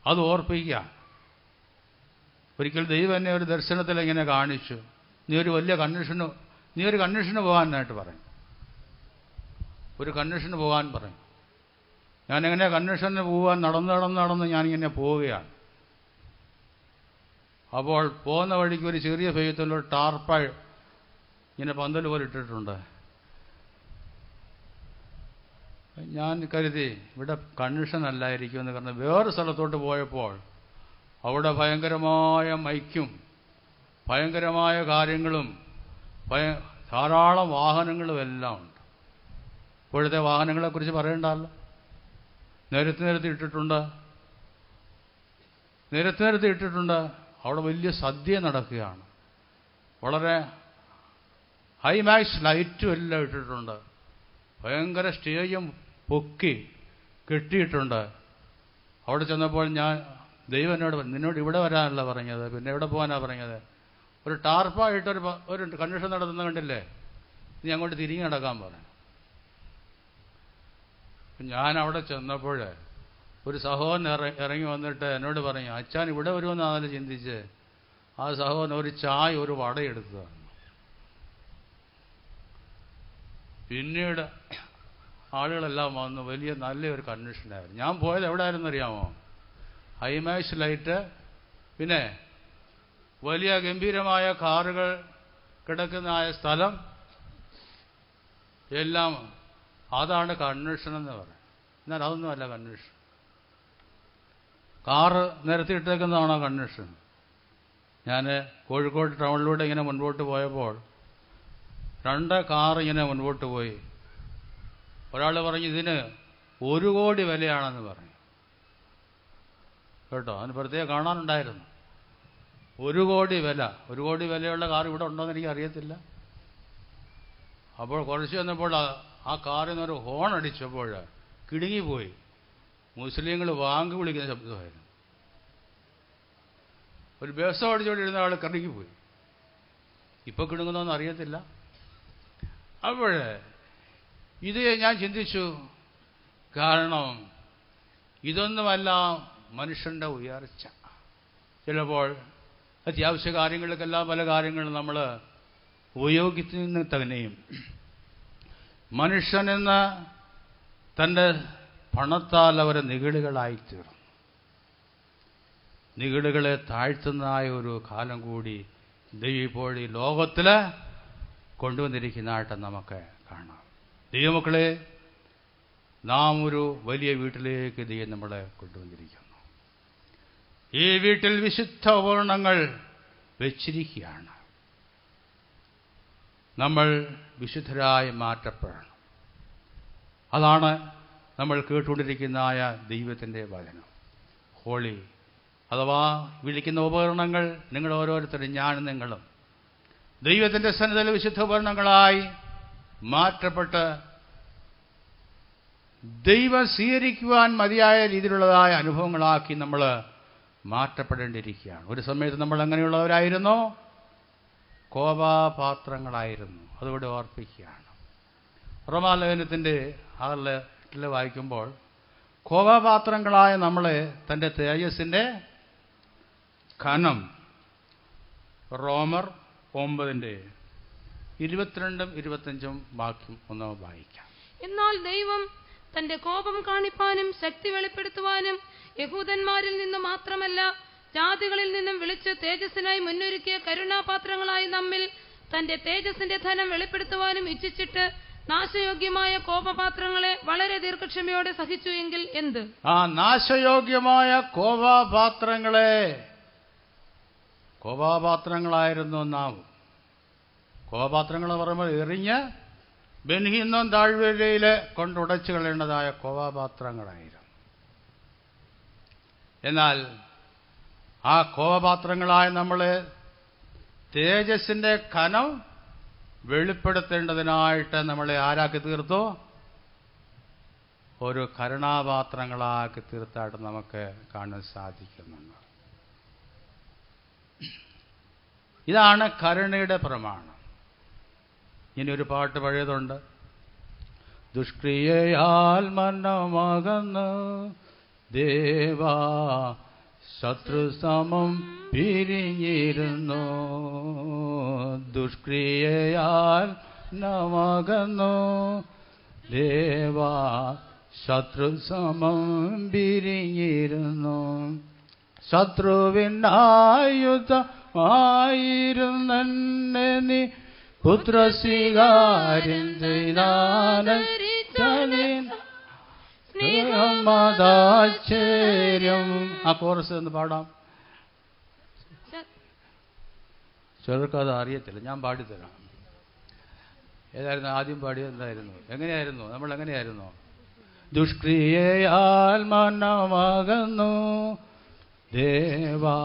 അത് ഓർപ്പിക്കുക. ഒരിക്കൽ ദൈവം എന്നെ ഒരു ദർശനത്തിൽ ഇങ്ങനെ കാണിച്ചു, നീ ഒരു കൺവെൻഷന് പോകാനായിട്ട് പറയും, ഒരു കൺവെൻഷന് പോകാൻ പറയും. ഞാനെങ്ങനെ കൺവെൻഷന് പോകാൻ നടന്ന് ഞാനിങ്ങനെ പോവുകയാണ്. അപ്പോൾ പോകുന്ന വഴിക്ക് ഒരു ചെറിയ ഫെയ്ത്തുള്ള ടാർപ്പ ഇങ്ങനെ പന്തൽ പോലെ ഇട്ടിട്ടുണ്ട്. ഞാൻ കരുതി ഇവിടെ കൺവെൻഷൻ അല്ലായിരിക്കുമെന്ന്. കാരണം വേറെ സ്ഥലത്തോട്ട് പോയപ്പോൾ അവിടെ ഭയങ്കരമായ മൈക്കും ഭയങ്കരമായ കാര്യങ്ങളും ധാരാളം വാഹനങ്ങളും എല്ലാം ഉണ്ട്. ഇപ്പോഴത്തെ വാഹനങ്ങളെക്കുറിച്ച് പറയണ്ടല്ലോ. നിരത്തി ഇട്ടിട്ടുണ്ട്. അവിടെ വലിയ സദ്യ നടക്കുകയാണ്. വളരെ ഹൈമാക്സ് ലൈറ്റും എല്ലാം ഇട്ടിട്ടുണ്ട്. ഭയങ്കര സ്റ്റേജും പൊക്കി കെട്ടിയിട്ടുണ്ട്. അവിടെ ചെന്നപ്പോൾ ദൈവം എന്നോട് നിന്നോട് ഇവിടെ വരാനല്ല പറഞ്ഞത്, പിന്നെ എവിടെ പോകാനാ പറഞ്ഞത്? ഒരു ടാർപ്പായിട്ടൊരു കൺവെൻഷൻ നടത്തുന്ന കണ്ടില്ലേ, നീ അങ്ങോട്ട് തിരിഞ്ഞു നടക്കാൻ പറഞ്ഞു. ഞാൻ അവിടെ ചെന്നപ്പോൾ ഒരു സഹോദരൻ ഇറങ്ങി വന്നിട്ട് എന്നോട് പറഞ്ഞു, അച്ഛൻ ഇവിടെ വരുമെന്നാണല്ലോ ചിന്തിച്ച്. ആ സഹോദരൻ ഒരു ചായ ഒരു വട എടുത്തു തന്നു. പിന്നീട് ആളുകളെല്ലാം വന്നു. വലിയ നല്ലൊരു കൺവെൻഷനായിരുന്നു. ഞാൻ പോയത് എവിടെ ആയിരുന്നു അറിയാമോ? ഹൈമാക്സ് ലൈറ്റ്, പിന്നെ വലിയ ഗംഭീരമായ കാറുകൾ കിടക്കുന്ന സ്ഥലം എല്ലാം. അതാണ് കൺവെൻഷൻ എന്ന് പറയുന്നത്. എന്നാൽ അതൊന്നുമല്ല കൺവെൻഷൻ. Car നിരത്തിയിട്ടേക്കുന്നതാണോ convention? ഞാൻ കോഴിക്കോട് ടൗണിലൂടെ ഇങ്ങനെ മുൻപോട്ട് പോയപ്പോൾ 2 കാർ ഇങ്ങനെ മുൻപോട്ട് പോയി. ഒരാൾ പറഞ്ഞു ഇതിന് 1 കോടി വിലയാണെന്ന് പറഞ്ഞു. കേട്ടോ, അതിന് പ്രത്യേകം കാണാനുണ്ടായിരുന്നു. 1 കോടി വില. 1 കോടി വിലയുള്ള കാർ ഇവിടെ ഉണ്ടോയെന്ന് എനിക്ക് അറിയത്തില്ല. അപ്പോൾ കുറച്ച് വന്നപ്പോൾ ആ കാറിൽ നിന്നൊരു ഹോൺ അടിച്ചപ്പോൾ കിടുങ്ങിപ്പോയി. മുസ്ലിങ്ങൾ വാങ്ക് വിളിക്കുന്ന ശബ്ദമായിരുന്നു. ഒരു ബസ് ഓടിച്ചുകൊണ്ടിരുന്ന ആൾ കിടങ്ങിപ്പോയി. ഇപ്പൊ കിടുങ്ങുന്നോന്ന് അറിയത്തില്ല. അപ്പോൾ ഇത് ഞാൻ ചിന്തിച്ചു. കാരണം ഇതൊന്നുമല്ല മനുഷ്യന്റെ ഉയർച്ച. ചിലപ്പോൾ അത്യാവശ്യ കാര്യങ്ങൾക്കെല്ലാം പല കാര്യങ്ങളും നമ്മൾ ഉപയോഗിക്കുന്ന തന്നെയും മനുഷ്യനെന്ന് തൻ്റെ പണത്താൽ അവരെ നിഗളികളായിത്തീർന്നു. നിഗളികളെ താഴ്ത്തുന്നതായ ഒരു കാലം കൂടി ദൈവം ഇപ്പോൾ ഈ ലോകത്തിൽ കൊണ്ടുവന്നിരിക്കുന്നതായിട്ട് നമുക്ക് കാണാം. ദൈവമക്കളെ, നാം ഒരു വലിയ വീട്ടിലേക്ക് ദൈവം നമ്മളെ കൊണ്ടുവന്നിരിക്കുന്നു. ഈ വീട്ടിൽ വിശുദ്ധ ഉപകരണങ്ങൾ വെച്ചിരിക്കുകയാണ്. നമ്മൾ വിശുദ്ധരായി മാറ്റപ്പെടണം. അതാണ് നമ്മൾ കേട്ടുകൊണ്ടിരിക്കുന്നതായ ദൈവത്തിൻ്റെ വചനം. ഹോളി അഥവാ വിളിക്കുന്ന ഉപകരണങ്ങൾ നിങ്ങൾ ഓരോരുത്തരും, ഞാനും നിങ്ങളും ദൈവത്തിൻ്റെ സന്നിധിയിൽ വിശുദ്ധ ഉപകരണങ്ങളായി മാറ്റപ്പെട്ട് ദൈവം സ്വീകരിക്കുവാൻ മതിയായ രീതിയിലുള്ളതായ അനുഭവങ്ങളാക്കി നമ്മൾ മാറ്റപ്പെടേണ്ടിയിരിക്കുകയാണ്. ഒരു സമയത്ത് നമ്മൾ എങ്ങനെയുള്ളവരായിരുന്നു? കോപാപാത്രങ്ങളായിരുന്നു. അതുകൊണ്ട് ഓർപ്പിക്കുകയാണ്. റോമാലേഖനത്തിൻ്റെ 6:8 വായിക്കുമ്പോൾ കോപാപാത്രങ്ങളായ നമ്മളെ തൻ്റെ തേജസ്സിൻ്റെ ഖനം, റോമർ 9:22-25 വാക്യം ഒന്ന് വായിക്കാം. എന്നാൽ ദൈവം തന്റെ കോപം കാണിപ്പാനും ശക്തി വെളിപ്പെടുത്തുവാനും യഹൂദന്മാരിൽ നിന്ന് മാത്രമല്ല ജാതികളിൽ നിന്നും വിളിച്ച് തേജസ്സിനായി മുന്നൊരുക്കിയ കരുണാപാത്രങ്ങളായി നമ്മിൽ തന്റെ തേജസ്സിന്റെ ധനം വെളിപ്പെടുത്തുവാനും ഇച്ഛിച്ചിട്ട് നാശയോഗ്യമായ കോപപാത്രങ്ങളെ വളരെ ദീർഘക്ഷമയോടെ സഹിച്ചു എങ്കിൽ എന്ത്? നാശയോഗ്യമായ കോപാപാത്രങ്ങളായിരുന്നു നാം. കോപാപാത്രങ്ങൾ പറയുമ്പോൾ എറിഞ്ഞ് ബെൻഹിന്നും താഴ്വരയിൽ കൊണ്ടുടച്ചു കളയേണ്ടതായ കോപാപാത്രങ്ങളായിരുന്നു. എന്നാൽ ആ കോപപാത്രങ്ങളായ നമ്മളെ തേജസ്സിന്റെ ഖനം വെളിപ്പെടുത്തേണ്ടതിനായിട്ട് നമ്മളെ ആരാക്കി തീർത്തു? ഒരു കരുണാപാത്രങ്ങളാക്കി തീർത്തായിട്ട് നമുക്ക് കാണാൻ സാധിക്കുന്നുണ്ട്. ഇതാണ് കരുണയുടെ പ്രമാണം. ഇനി ഒരു പാട്ട് പഴയതുണ്ട്. ദുഷ്ക്രിയയാൽ മനമകന്ന് ദേവാ ശത്രു സമം പിരിഞ്ഞിരുന്നു. ദുഷ്ക്രിയയാൽ നമകന്നു ദേവാ ശത്രു സമം പിരിഞ്ഞിരുന്നു. ശത്രുവിനായുധമായിരുന്നെ നീ പുത്രസ്വീകാര്യം ചെയ്താശ്ചര്യം. ആ കോറസ് എന്ന് പാടാം. ചിലർക്കത് അറിയത്തില്ല, ഞാൻ പാടിത്തരാം. ഏതായിരുന്നു ആദ്യം പാടിയത്? എന്തായിരുന്നു? എങ്ങനെയായിരുന്നു? നമ്മൾ എങ്ങനെയായിരുന്നു? ദുഷ്ക്രിയയാൽ മനമകന്നു ദേവാ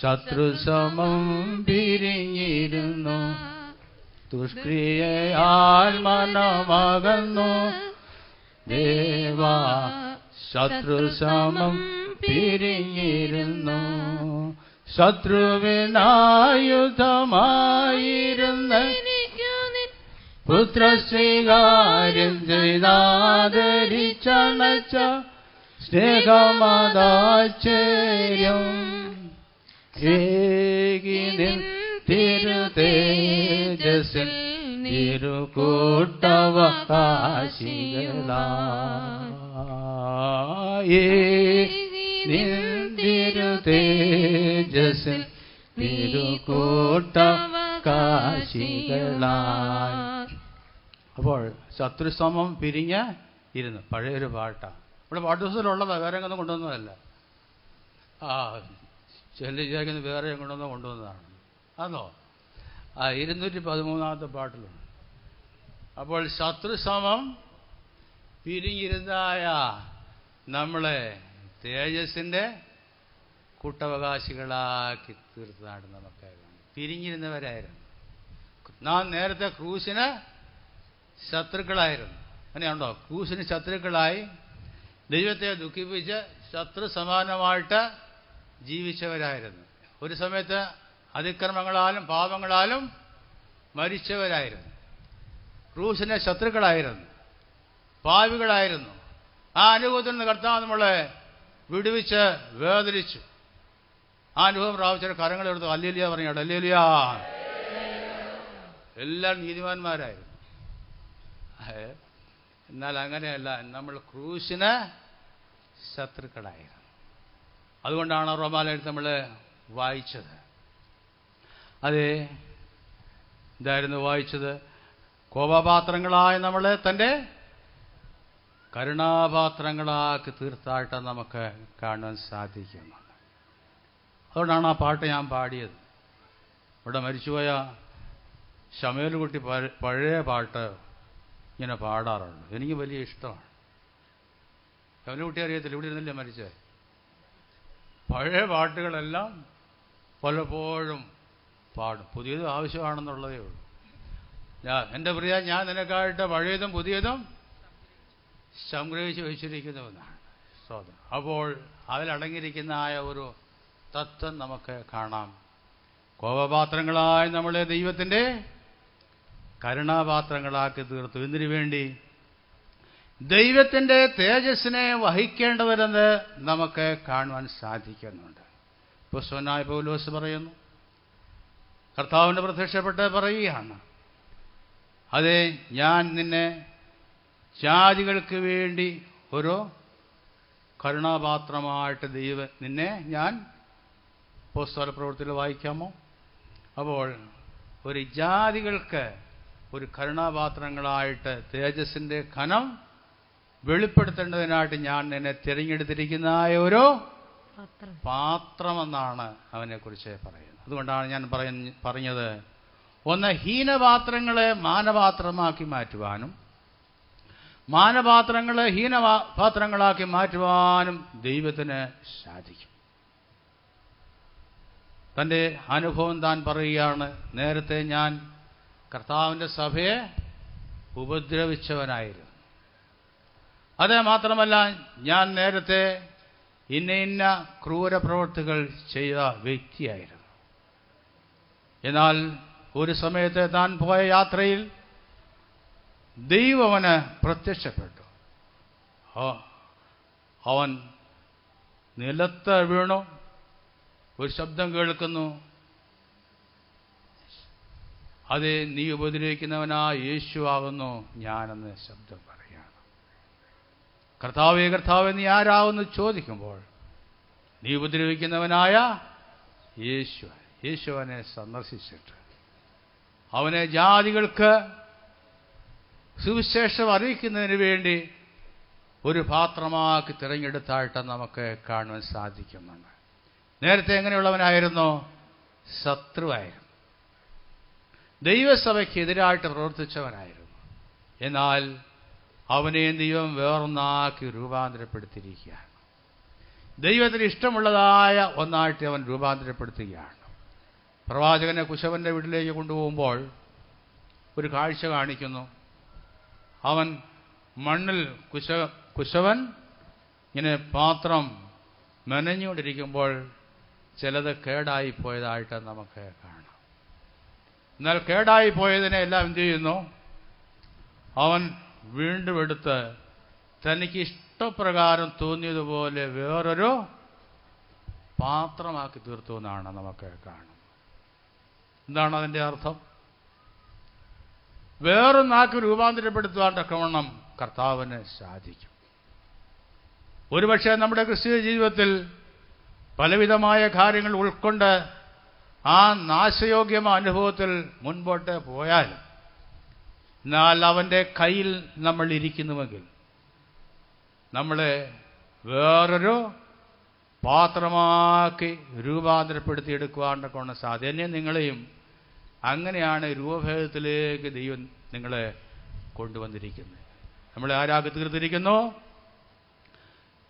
ശത്രു സമം പിരിഞ്ഞിരുന്നു. ദുഷ്ക്രിയയാൽ മനമകന്നു ദേവാ ശത്രു സമം പിരിഞ്ഞിരുന്നു. ശത്രുവിനായുധമായിരുന്ന പുത്രസ്വീകാര്യം ചെയ്താദരിച്ചണച്ച സ്നേഹമദാശ്ചര്യം ഏകിനിൻ തിരുതേജസ്സിൽ തിരുകൂട്ടവകാശികളായി തിരുതേജസ്സിൽ തിരുകൂട്ടവകാശികളായി. അപ്പോൾ ശത്രുസമം പിരിഞ്ഞ് ഇരുന്ന് പഴയൊരു പാട്ടാണ്. ഇവിടെ പാട്ടുപുസ്തകത്തിലുള്ളതാ, വേറെ എങ്ങൊന്നും കൊണ്ടുവന്നതല്ല. ചെല്ലിച്ചേക്കുന്ന വേറെ കൊണ്ടുവന്നതാണ്. അതോ 213 പാട്ടിലുണ്ട്. അപ്പോൾ ശത്രുസമം പിരിഞ്ഞിരുന്നായ നമ്മളെ തേജസ്സിന്റെ കൂട്ടവകാശികളാക്കി തീർത്തതാണ് നമുക്ക്. പിരിഞ്ഞിരുന്നവരായിരുന്നു നാം. നേരത്തെ ക്രൂശിന് ശത്രുക്കളായിരുന്നു. അങ്ങനെയുണ്ടോ? ക്രൂശിന് ശത്രുക്കളായി ദൈവത്തെ ദുഃഖിപ്പിച്ച് ശത്രു സമാനമായിട്ട് ജീവിച്ചവരായിരുന്നു. ഒരു സമയത്ത് അതിക്രമങ്ങളാലും പാപങ്ങളാലും മരിച്ചവരായിരുന്നു. ക്രൂശിന്റെ ശത്രുക്കളായിരുന്നു, പാപികളായിരുന്നു. ആ അനുഭവത്തിൽ നിന്ന് കർത്താവ് നമ്മളെ വിടുവിച്ച് വേദനിച്ചു. ആ അനുഭവം പ്രാപിച്ച കരങ്ങളെടുത്ത് ഹല്ലേലൂയ പറഞ്ഞാണ്. ഹല്ലേലൂയ. എല്ലാം നീതിമാന്മാരായിരുന്നു. എന്നാൽ അങ്ങനെയല്ല, നമ്മൾ ക്രൂശിന് ശത്രുക്കളായിരുന്നു. അതുകൊണ്ടാണ് റോമാലേഖനം നമ്മൾ വായിച്ചത്. അതെ, എന്തായിരുന്നു വായിച്ചത്? കോപപാത്രങ്ങളായ നമ്മളെ തൻ്റെ കരുണാപാത്രങ്ങളാക്കി തീർത്തായിട്ട് നമുക്ക് കാണാൻ സാധിക്കുന്നുണ്ട്. അതുകൊണ്ടാണ് ആ പാട്ട് ഞാൻ പാടിയത്. ഇവിടെ മരിച്ചുപോയ ശമേലുകുട്ടി പഴയ പാട്ട് ഇങ്ങനെ പാടാറുണ്ട്. എനിക്ക് വലിയ ഇഷ്ടമാണ്. ശമേലുകുട്ടി അറിയത്തില്ല, ഇവിടെ ഇരുന്നില്ലേ മരിച്ചേ. പഴയ പാട്ടുകളെല്ലാം പലപ്പോഴും പാടും. പുതിയത് ആവശ്യമാണെന്നുള്ളതേ ഉള്ളൂ. എൻ്റെ പ്രിയ, ഞാൻ നിനക്കായിട്ട് പഴയതും പുതിയതും സംഗ്രഹിച്ച് വെച്ചിരിക്കുന്നുവെന്നാണ് സ്തോത്രം. അപ്പോൾ അതിലടങ്ങിയിരിക്കുന്ന ഒരു തത്വം നമുക്ക് കാണാം. കോപപാത്രങ്ങളായി നമ്മളെ ദൈവത്തിൻ്റെ കരുണാപാത്രങ്ങളാക്കി തീർത്തു. ഇതിനു വേണ്ടി ദൈവത്തിൻ്റെ തേജസ്സിനെ വഹിക്കേണ്ടവരെന്ന് നമുക്ക് കാണുവാൻ സാധിക്കുന്നുണ്ട്. അപ്പോസ്തലനായ പൗലോസ് പറയുന്നു, കർത്താവിൻ്റെ പ്രത്യക്ഷപ്പെട്ട് പറയുകയാണ്, അതെ, ഞാൻ നിന്നെ ജാതികൾക്ക് വേണ്ടി ഒരു കരുണാപാത്രമായിട്ട് നിന്നെ ഞാൻ അപ്പോസ്തല പ്രവൃത്തിയിൽ വായിക്കാമോ? അപ്പോൾ ഒരു ജാതികൾക്ക് ഒരു കരുണാപാത്രങ്ങളായിട്ട് തേജസ്സിൻ്റെ ഘനം വെളിപ്പെടുത്തേണ്ടതിനായിട്ട് ഞാൻ നിന്നെ തിരഞ്ഞെടുത്തിരിക്കുന്ന ഒരു പാത്രമെന്നാണ് അവനെക്കുറിച്ച് പറയുന്നത്. അതുകൊണ്ടാണ് ഞാൻ പറഞ്ഞത്, ഒന്ന്, ഹീനപാത്രങ്ങളെ മാനപാത്രമാക്കി മാറ്റുവാനും മാനപാത്രങ്ങളെ ഹീനപാത്രങ്ങളാക്കി മാറ്റുവാനും ദൈവത്തിന് സാധിക്കും. തൻ്റെ അനുഭവം താൻ പറയുകയാണ്, നേരത്തെ ഞാൻ കർത്താവിൻ്റെ സഭയെ ഉപദ്രവിച്ചവനായിരുന്നു. അതേ മാത്രമല്ല, ഞാൻ നേരത്തെ ഇന്ന ക്രൂര പ്രവൃത്തികൾ ചെയ്ത വ്യക്തിയായിരുന്നു. എന്നാൽ ഒരു സമയത്ത് താൻ പോയ യാത്രയിൽ ദൈവം അവന് പ്രത്യക്ഷപ്പെട്ടു. അവൻ നിലത്ത് വീണു. ഒരു ശബ്ദം കേൾക്കുന്നു, അതെ, നീ ഉപദ്രവിക്കുന്നവനായ യേശു ആകുന്നു ഞാനെന്ന് ശബ്ദം പറയുകയാണ്. കർത്താവേ കർത്താവേ നീ ആരാവെന്ന് ചോദിക്കുമ്പോൾ നീ ഉപദ്രവിക്കുന്നവനായ യേശു അവനെ സന്ദർശിച്ചിട്ട് അവനെ ജാതികൾക്ക് സുവിശേഷം അറിയിക്കുന്നതിന് വേണ്ടി ഒരു പാത്രമാക്കി തിരഞ്ഞെടുത്തായിട്ട് നമുക്ക് കാണുവാൻ സാധിക്കുന്നുണ്ട്. നേരത്തെ എങ്ങനെയുള്ളവനായിരുന്നു? ശത്രുവായിരുന്നു, ദൈവസഭയ്ക്ക് എതിരായിട്ട് പ്രവർത്തിച്ചവനായിരുന്നു. എന്നാൽ അവനെ ദൈവം വേറൊന്നാക്കി രൂപാന്തരപ്പെടുത്തിയിരിക്കുകയാണ്. ദൈവത്തിന് ഇഷ്ടമുള്ളതായ ഒന്നായിട്ട് അവൻ രൂപാന്തരപ്പെടുത്തുകയാണ്. പ്രവാചകനെ കുശവന്റെ വീട്ടിലേക്ക് കൊണ്ടുപോകുമ്പോൾ ഒരു കാഴ്ച കാണിക്കുന്നു. അവൻ മണ്ണിൽ കുശവൻ ഇങ്ങനെ പാത്രം മെനഞ്ഞുകൊണ്ടിരിക്കുമ്പോൾ ചിലത് കേടായിപ്പോയതായിട്ട് നമുക്ക് കാണാം. എന്നാൽ കേടായിപ്പോയതിനെ എല്ലാം എന്ത് ചെയ്യുന്നു? അവൻ വീണ്ടും എടുത്ത് തനിക്ക് ഇഷ്ടപ്രകാരം തോന്നിയതുപോലെ വേറൊരു പാത്രമാക്കി തീർത്തു എന്നാണ് നമുക്ക് കാണുന്നത്. എന്താണ് അതിൻ്റെ അർത്ഥം? വേറൊന്നാക്കി രൂപാന്തരപ്പെടുത്തുവാൻ തക്കവണ്ണം കർത്താവിന് സാധിക്കും. ഒരുപക്ഷെ നമ്മുടെ ക്രിസ്തീയ ജീവിതത്തിൽ പലവിധമായ കാര്യങ്ങൾ ഉൾക്കൊണ്ട് ആ നാശയോഗ്യമായ അനുഭവത്തിൽ മുൻപോട്ട് പോയാലും, എന്നാൽ അവൻ്റെ കയ്യിൽ നമ്മൾ ഇരിക്കുന്നുവെങ്കിൽ നമ്മളെ വേറൊരു പാത്രമാക്കി രൂപാന്തരപ്പെടുത്തിയെടുക്കുവാൻ കൊണ്ട് സാധ്യത നിങ്ങളെയും അങ്ങനെയാണ് രൂപഭേദത്തിലേക്ക് ദൈവം നിങ്ങളെ കൊണ്ടുവന്നിരിക്കുന്നത്. നമ്മളെ ആരാക്കി തീർത്തിരിക്കുന്നു?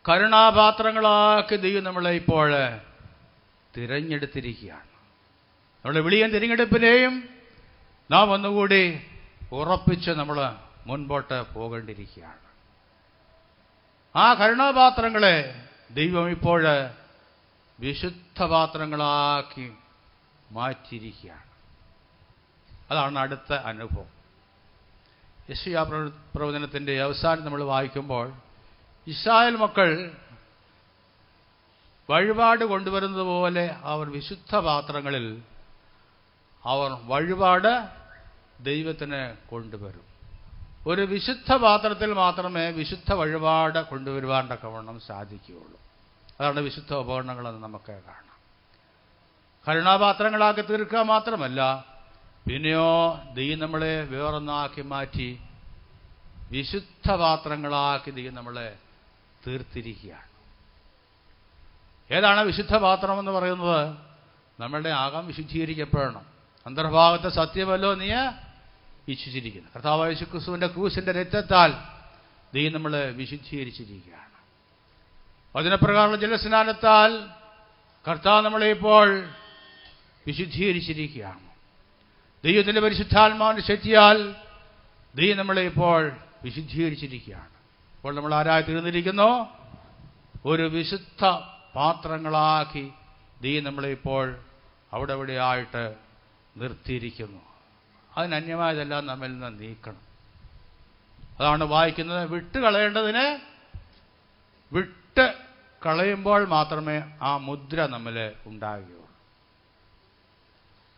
കരുണാപാത്രങ്ങളാക്കി ദൈവം നമ്മളെ ഇപ്പോൾ തിരഞ്ഞെടുത്തിരിക്കുകയാണ്. നമ്മുടെ വിളിയും തിരഞ്ഞെടുപ്പിനെയും നാം ഒന്നുകൂടി ഉറപ്പിച്ച് നമ്മൾ മുൻപോട്ട് പോകേണ്ടിയിരിക്കുകയാണ്. ആ കരുണാപാത്രങ്ങളെ ദൈവം ഇപ്പോൾ വിശുദ്ധ പാത്രങ്ങളാക്കി മാറ്റിയിരിക്കുകയാണ്. അതാണ് അടുത്ത അനുഭവം. യെശയ്യാ പ്രവചനത്തിൻ്റെ അവസാനം നമ്മൾ വായിക്കുമ്പോൾ ഇസ്രായേൽ മക്കൾ വഴിപാട് കൊണ്ടുവരുന്നത് പോലെ അവർ വിശുദ്ധ പാത്രങ്ങളിൽ അവർ വഴിപാട് ദൈവത്തിന് കൊണ്ടുവരും. ഒരു വിശുദ്ധ പാത്രത്തിൽ മാത്രമേ വിശുദ്ധ വഴിപാട് കൊണ്ടുവരുവാൻ തക്കവണ്ണം സാധിക്കുകയുള്ളൂ. അതാണ് വിശുദ്ധ ഉപകരണങ്ങളെന്ന് നമുക്ക് കാണാം. കരുണാപാത്രങ്ങളാക്കി തീർക്കുക മാത്രമല്ല, പിന്നെയോ ദൈവം നമ്മളെ വേറൊന്നാക്കി മാറ്റി വിശുദ്ധ പാത്രങ്ങളാക്കി ദൈവം നമ്മളെ തീർത്തിരിക്കുകയാണ്. ഏതാണ് വിശുദ്ധ പാത്രം എന്ന് പറയുന്നത്? നമ്മളുടെ ആകം വിശുദ്ധീകരിക്കപ്പെടണം. അന്തർഭാഗത്തെ സത്യമല്ലോ നീ ഇച്ഛിച്ചിരിക്കുന്നു. കർത്താവായ യേശുക്രിസ്തുവിന്റെ ക്രൂശിന്റെ രക്തത്താൽ ദൈവം നമ്മളെ വിശുദ്ധീകരിച്ചിരിക്കുകയാണ്. വചനപ്രകാരമുള്ള ജലസ്നാനത്താൽ കർത്താവ് നമ്മളെ ഇപ്പോൾ വിശുദ്ധീകരിച്ചിരിക്കുകയാണ്. ദൈവത്തിന്റെ പരിശുദ്ധാത്മാവിന്റെ ശക്തിയാൽ ദൈവം നമ്മളെ ഇപ്പോൾ വിശുദ്ധീകരിച്ചിരിക്കുകയാണ്. അപ്പോൾ നമ്മൾ ആരായി തീർന്നിരിക്കുന്നു? ഒരു വിശുദ്ധ പാത്രങ്ങളാക്കി ദൈവം നമ്മളെ ഇപ്പോൾ അവിടെ എവിടെയായിട്ട് നിർത്തിയിരിക്കുന്നു. അതിനന്യമായതെല്ലാം നമ്മിൽ നിന്ന് നീക്കണം. അതാണ് വായിക്കുന്നത്, വിട്ട് കളയേണ്ടതിന് വിട്ട് കളയുമ്പോൾ മാത്രമേ ആ മുദ്ര നമ്മിൽ ഉണ്ടാകുകയുള്ളൂ.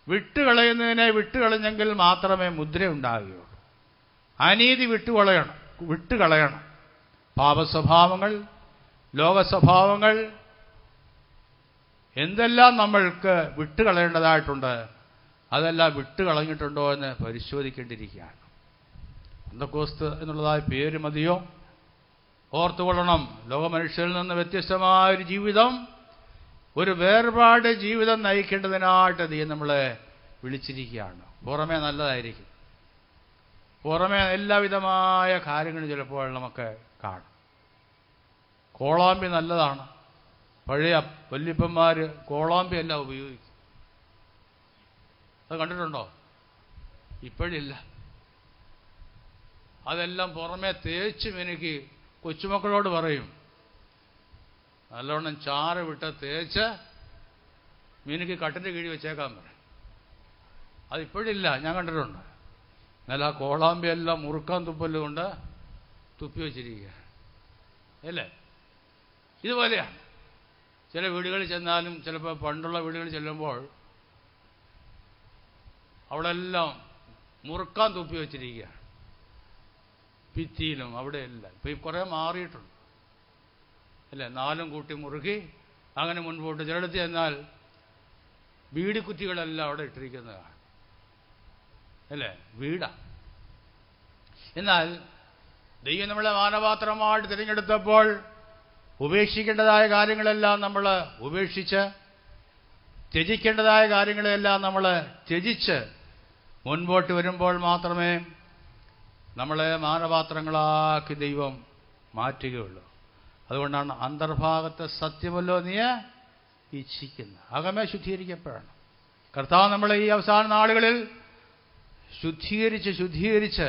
വിട്ടുകളയുന്നതിനെ വിട്ടുകളഞ്ഞെങ്കിൽ മാത്രമേ മുദ്ര ഉണ്ടാകുകയുള്ളൂ. അനീതി വിട്ടുകളയണം. പാപസ്വഭാവങ്ങൾ, ലോകസ്വഭാവങ്ങൾ എന്തെല്ലാം നമ്മൾക്ക് വിട്ടുകളയേണ്ടതായിട്ടുണ്ട്, അതെല്ലാം വിട്ടുകളഞ്ഞിട്ടുണ്ടോ എന്ന് പരിശോധിക്കേണ്ടിയിരിക്കുകയാണ്. പെന്തക്കോസ്ത് എന്നുള്ളതായ പേര് മതിയോ? ഓർത്തുകൊള്ളണം, ലോകമനുഷ്യരിൽ നിന്ന് വ്യത്യസ്തമായൊരു ജീവിതം, ഒരു വേർപാട് ജീവിതം നയിക്കേണ്ടതിനായിട്ട് ദൈവം നമ്മളെ വിളിച്ചിരിക്കുകയാണ്. പുറമേ നല്ലതായിരിക്കും, പുറമേ എല്ലാവിധമായ കാര്യങ്ങളും ചിലപ്പോൾ നമുക്ക് കാണും. കോളാമ്പി നല്ലതാണ്. പഴയ വല്യപ്പന്മാർ കോളാമ്പി എല്ലാം ഉപയോഗിക്കും. അത് കണ്ടിട്ടുണ്ടോ? ഇപ്പോഴില്ല. അതെല്ലാം പുറമേ തേച്ച് മിനുക്കി കൊച്ചുമക്കളോട് പറയും, നല്ലവണ്ണം ചാറ് വിട്ട് തേച്ച് മിനുക്കി കട്ടിൻ്റെ കീഴിൽ വെച്ചേക്കാൻ പറയും. അതിപ്പോഴില്ല, ഞാൻ കണ്ടിട്ടുണ്ട്. എന്നാൽ ആ കോളാമ്പിയെല്ലാം മുറുക്കാൻ തുപ്പല് കൊണ്ട് തുപ്പി വച്ചിരിക്കുക അല്ലേ? ഇതുപോലെയാണ് ചില വീടുകളിൽ ചെന്നാലും. ചിലപ്പോൾ പണ്ടുള്ള വീടുകളിൽ ചെല്ലുമ്പോൾ അവിടെ എല്ലാം മുറുക്കാൻ തുപ്പി വച്ചിരിക്കുകയാണ്, ഭിത്തിയിലും അവിടെയെല്ലാം. ഇപ്പം ഈ കുറേ മാറിയിട്ടുണ്ട് അല്ലേ? നാലും കൂട്ടി മുറുകി അങ്ങനെ മുൻപോട്ട്. ചിലടത്ത് ചെന്നാൽ ബീഡിക്കുറ്റികളെല്ലാം അവിടെ ഇട്ടിരിക്കുന്നതാണ് അല്ലേ? വീടാണ്. എന്നാൽ ദൈവം നമ്മളെ മാനപാത്രമായിട്ട് തിരഞ്ഞെടുത്തപ്പോൾ ഉപേക്ഷിക്കേണ്ടതായ കാര്യങ്ങളെല്ലാം നമ്മൾ ഉപേക്ഷിച്ച്, ത്യജിക്കേണ്ടതായ കാര്യങ്ങളെല്ലാം നമ്മൾ ത്യജിച്ച് മുൻപോട്ട് വരുമ്പോൾ മാത്രമേ നമ്മളെ മാനപാത്രങ്ങളാക്കി ദൈവം മാറ്റുകയുള്ളൂ. അതുകൊണ്ടാണ് അന്തർഭാഗത്തെ സത്യമല്ലോ നീ ഇച്ഛിക്കുന്നത്. അകമേ ശുദ്ധീകരിക്കപ്പെടണം. കർത്താവ് നമ്മളെ ഈ അവസാന നാളുകളിൽ ശുദ്ധീകരിച്ച്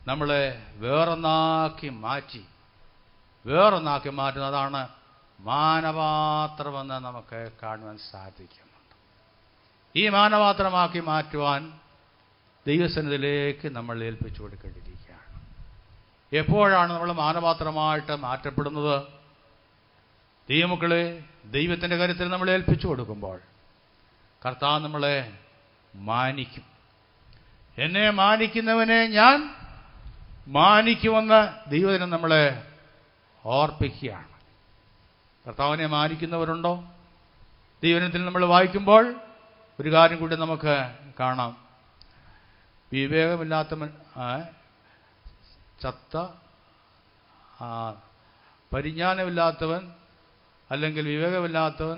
നമ്മളെ വേറൊന്നാക്കി മാറ്റുന്നതാണ് മാനപാത്രമെന്ന് നമുക്ക് കാണുവാൻ സാധിക്കുന്നുണ്ട്. ഈ മാനപാത്രമാക്കി മാറ്റുവാൻ ദൈവസന്നിധിയിലേക്ക് നമ്മൾ ഏൽപ്പിച്ചു കൊടുക്കേണ്ടിയിരിക്കുകയാണ്. എപ്പോഴാണ് നമ്മൾ മാനപാത്രമായിട്ട് മാറ്റപ്പെടുന്നത്? ദൈവമക്കളെ, ദൈവത്തിൻ്റെ കരുത്തിൽ നമ്മൾ ഏൽപ്പിച്ചു കൊടുക്കുമ്പോൾ കർത്താവ് നമ്മളെ മാനിക്കും. എന്നെ മാനിക്കുന്നവനെ ഞാൻ മാനിക്കുമെന്ന് ദൈവത്തിന് നമ്മളെ ഓർപ്പിക്കുകയാണ്. കർത്താവിനെ മാനിക്കുന്നവരുണ്ടോ? ദൈവത്തിൽ നമ്മൾ വായിക്കുമ്പോൾ ഒരു കാര്യം കൂടി നമുക്ക് കാണാം. വിവേകമില്ലാത്തവൻ പരിജ്ഞാനമില്ലാത്തവൻ അല്ലെങ്കിൽ വിവേകമില്ലാത്തവൻ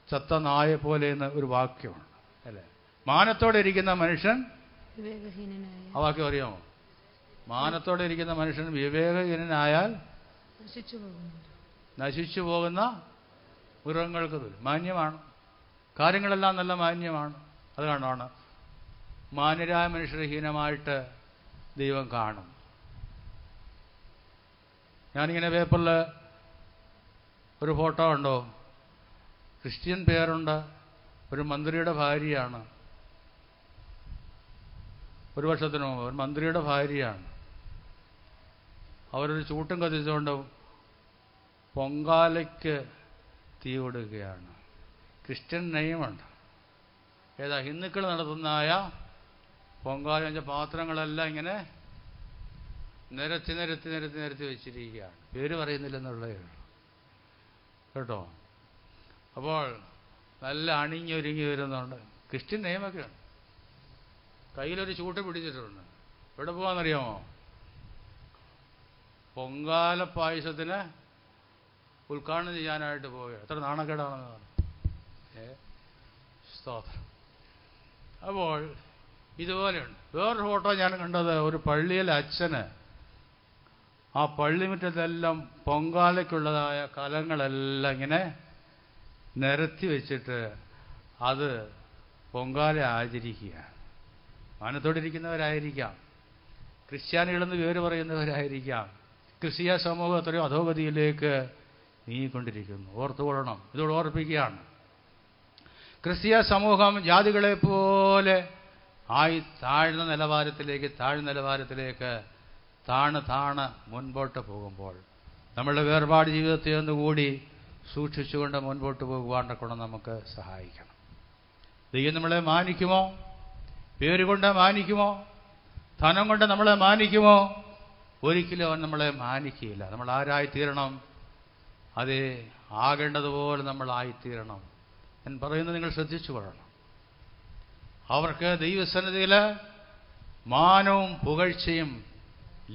ചത്ത നായ പോലെ എന്ന് ഒരു വാക്യമാണ് അല്ലേ? മാനത്തോടെ ഇരിക്കുന്ന മനുഷ്യൻ, ആ വാക്യം അറിയാമോ? മാനത്തോടെ ഇരിക്കുന്ന മനുഷ്യൻ വിവേകഹീനനായാൽ നശിച്ചു പോകുന്ന മൃഗങ്ങൾക്ക് തുല്യം. മാന്യമാണ്, കാര്യങ്ങളെല്ലാം നല്ല മാന്യമാണ്. അതുകൊണ്ടാണ് മാന്യരായ മനുഷ്യരെ ഹീനമായിട്ട് ദൈവം കാണും. ഞാനിങ്ങനെ പേപ്പറിൽ ഒരു ഫോട്ടോ ഉണ്ടോ, ക്രിസ്ത്യൻ പേരുണ്ട്, ഒരു മന്ത്രിയുടെ ഭാര്യയാണ്. ഒരു വർഷത്തിന് മുമ്പ് ഒരു മന്ത്രിയുടെ ഭാര്യയാണ്. അവരൊരു ചൂട്ടും കത്തിച്ചുകൊണ്ട് പൊങ്കാലയ്ക്ക് തീ കൊടുക്കുകയാണ്. ക്രിസ്ത്യൻ നെയ്മുണ്ട്. ഏതാ? ഹിന്ദുക്കൾ നടത്തുന്നതായ പൊങ്കാല വെച്ച പാത്രങ്ങളെല്ലാം ഇങ്ങനെ നിരത്തി വെച്ചിരിക്കുകയാണ്. പേര് പറയുന്നില്ലെന്നുള്ളതേ ഉള്ളൂ കേട്ടോ. അപ്പോൾ നല്ല അണിഞ്ഞൊരുങ്ങി വരുന്നുണ്ട്. ക്രിസ്ത്യൻ നെയ്മൊക്കെയാണ്. കയ്യിലൊരു ചൂട്ട് പിടിച്ചിട്ടുണ്ട്. എവിടെ പോകാമെന്നറിയാമോ? പൊങ്കാല പായസത്തിന് ഉദ്ഘാടനം ചെയ്യാനായിട്ട് പോവുക. എത്ര നാണക്കേടാണെന്ന് പറഞ്ഞു. സ്തോത്രം. അപ്പോൾ ഇതുപോലെയുണ്ട്. വേറൊരു ഫോട്ടോ ഞാൻ കണ്ടത്, ഒരു പള്ളിയിലെ അച്ഛന് ആ പള്ളിമുറ്റത്തെല്ലാം പൊങ്കാലയ്ക്കുള്ളതായ കലങ്ങളെല്ലാം ഇങ്ങനെ നിരത്തി വെച്ചിട്ട് അത് പൊങ്കാല ആചരിക്കുകയാണ്. മാനത്തോടിരിക്കുന്നവരായിരിക്കാം, ക്രിസ്ത്യാനികളെന്ന് പേര് പറയുന്നവരായിരിക്കാം. ക്രിസ്തീയ സമൂഹം എത്രയോ അധോഗതിയിലേക്ക് നീങ്ങിക്കൊണ്ടിരിക്കുന്നു. ഓർത്തുകൊള്ളണം. ഇതോട് ഓർപ്പിക്കുകയാണ്. ക്രിസ്തീയ സമൂഹം ജാതികളെ പോലെ താഴ്ന്ന നിലവാരത്തിലേക്ക് താണ് മുൻപോട്ട് പോകുമ്പോൾ നമ്മളുടെ വേർപാട് ജീവിതത്തെ ഒന്നുകൂടി സൂക്ഷിച്ചുകൊണ്ട് മുൻപോട്ട് പോകുവാൻ നമുക്ക് സഹായിക്കണം. ദൈവം നമ്മളെ മാനിക്കുമോ? പേരുകൊണ്ട് മാനിക്കുമോ? ധനം കൊണ്ട് നമ്മളെ മാനിക്കുമോ? ഒരിക്കലും അവൻ നമ്മളെ മാനിക്കുകയില്ല. നമ്മൾ ആരായിത്തീരണം? അതേ ആകേണ്ടതുപോലെ നമ്മളായിത്തീരണം. ഞാൻ പറയുന്നത് നിങ്ങൾ ശ്രദ്ധിച്ചു കൊള്ളണം. അവർക്ക് ദൈവസന്നിധിയിൽ മാനവും പുകഴ്ചയും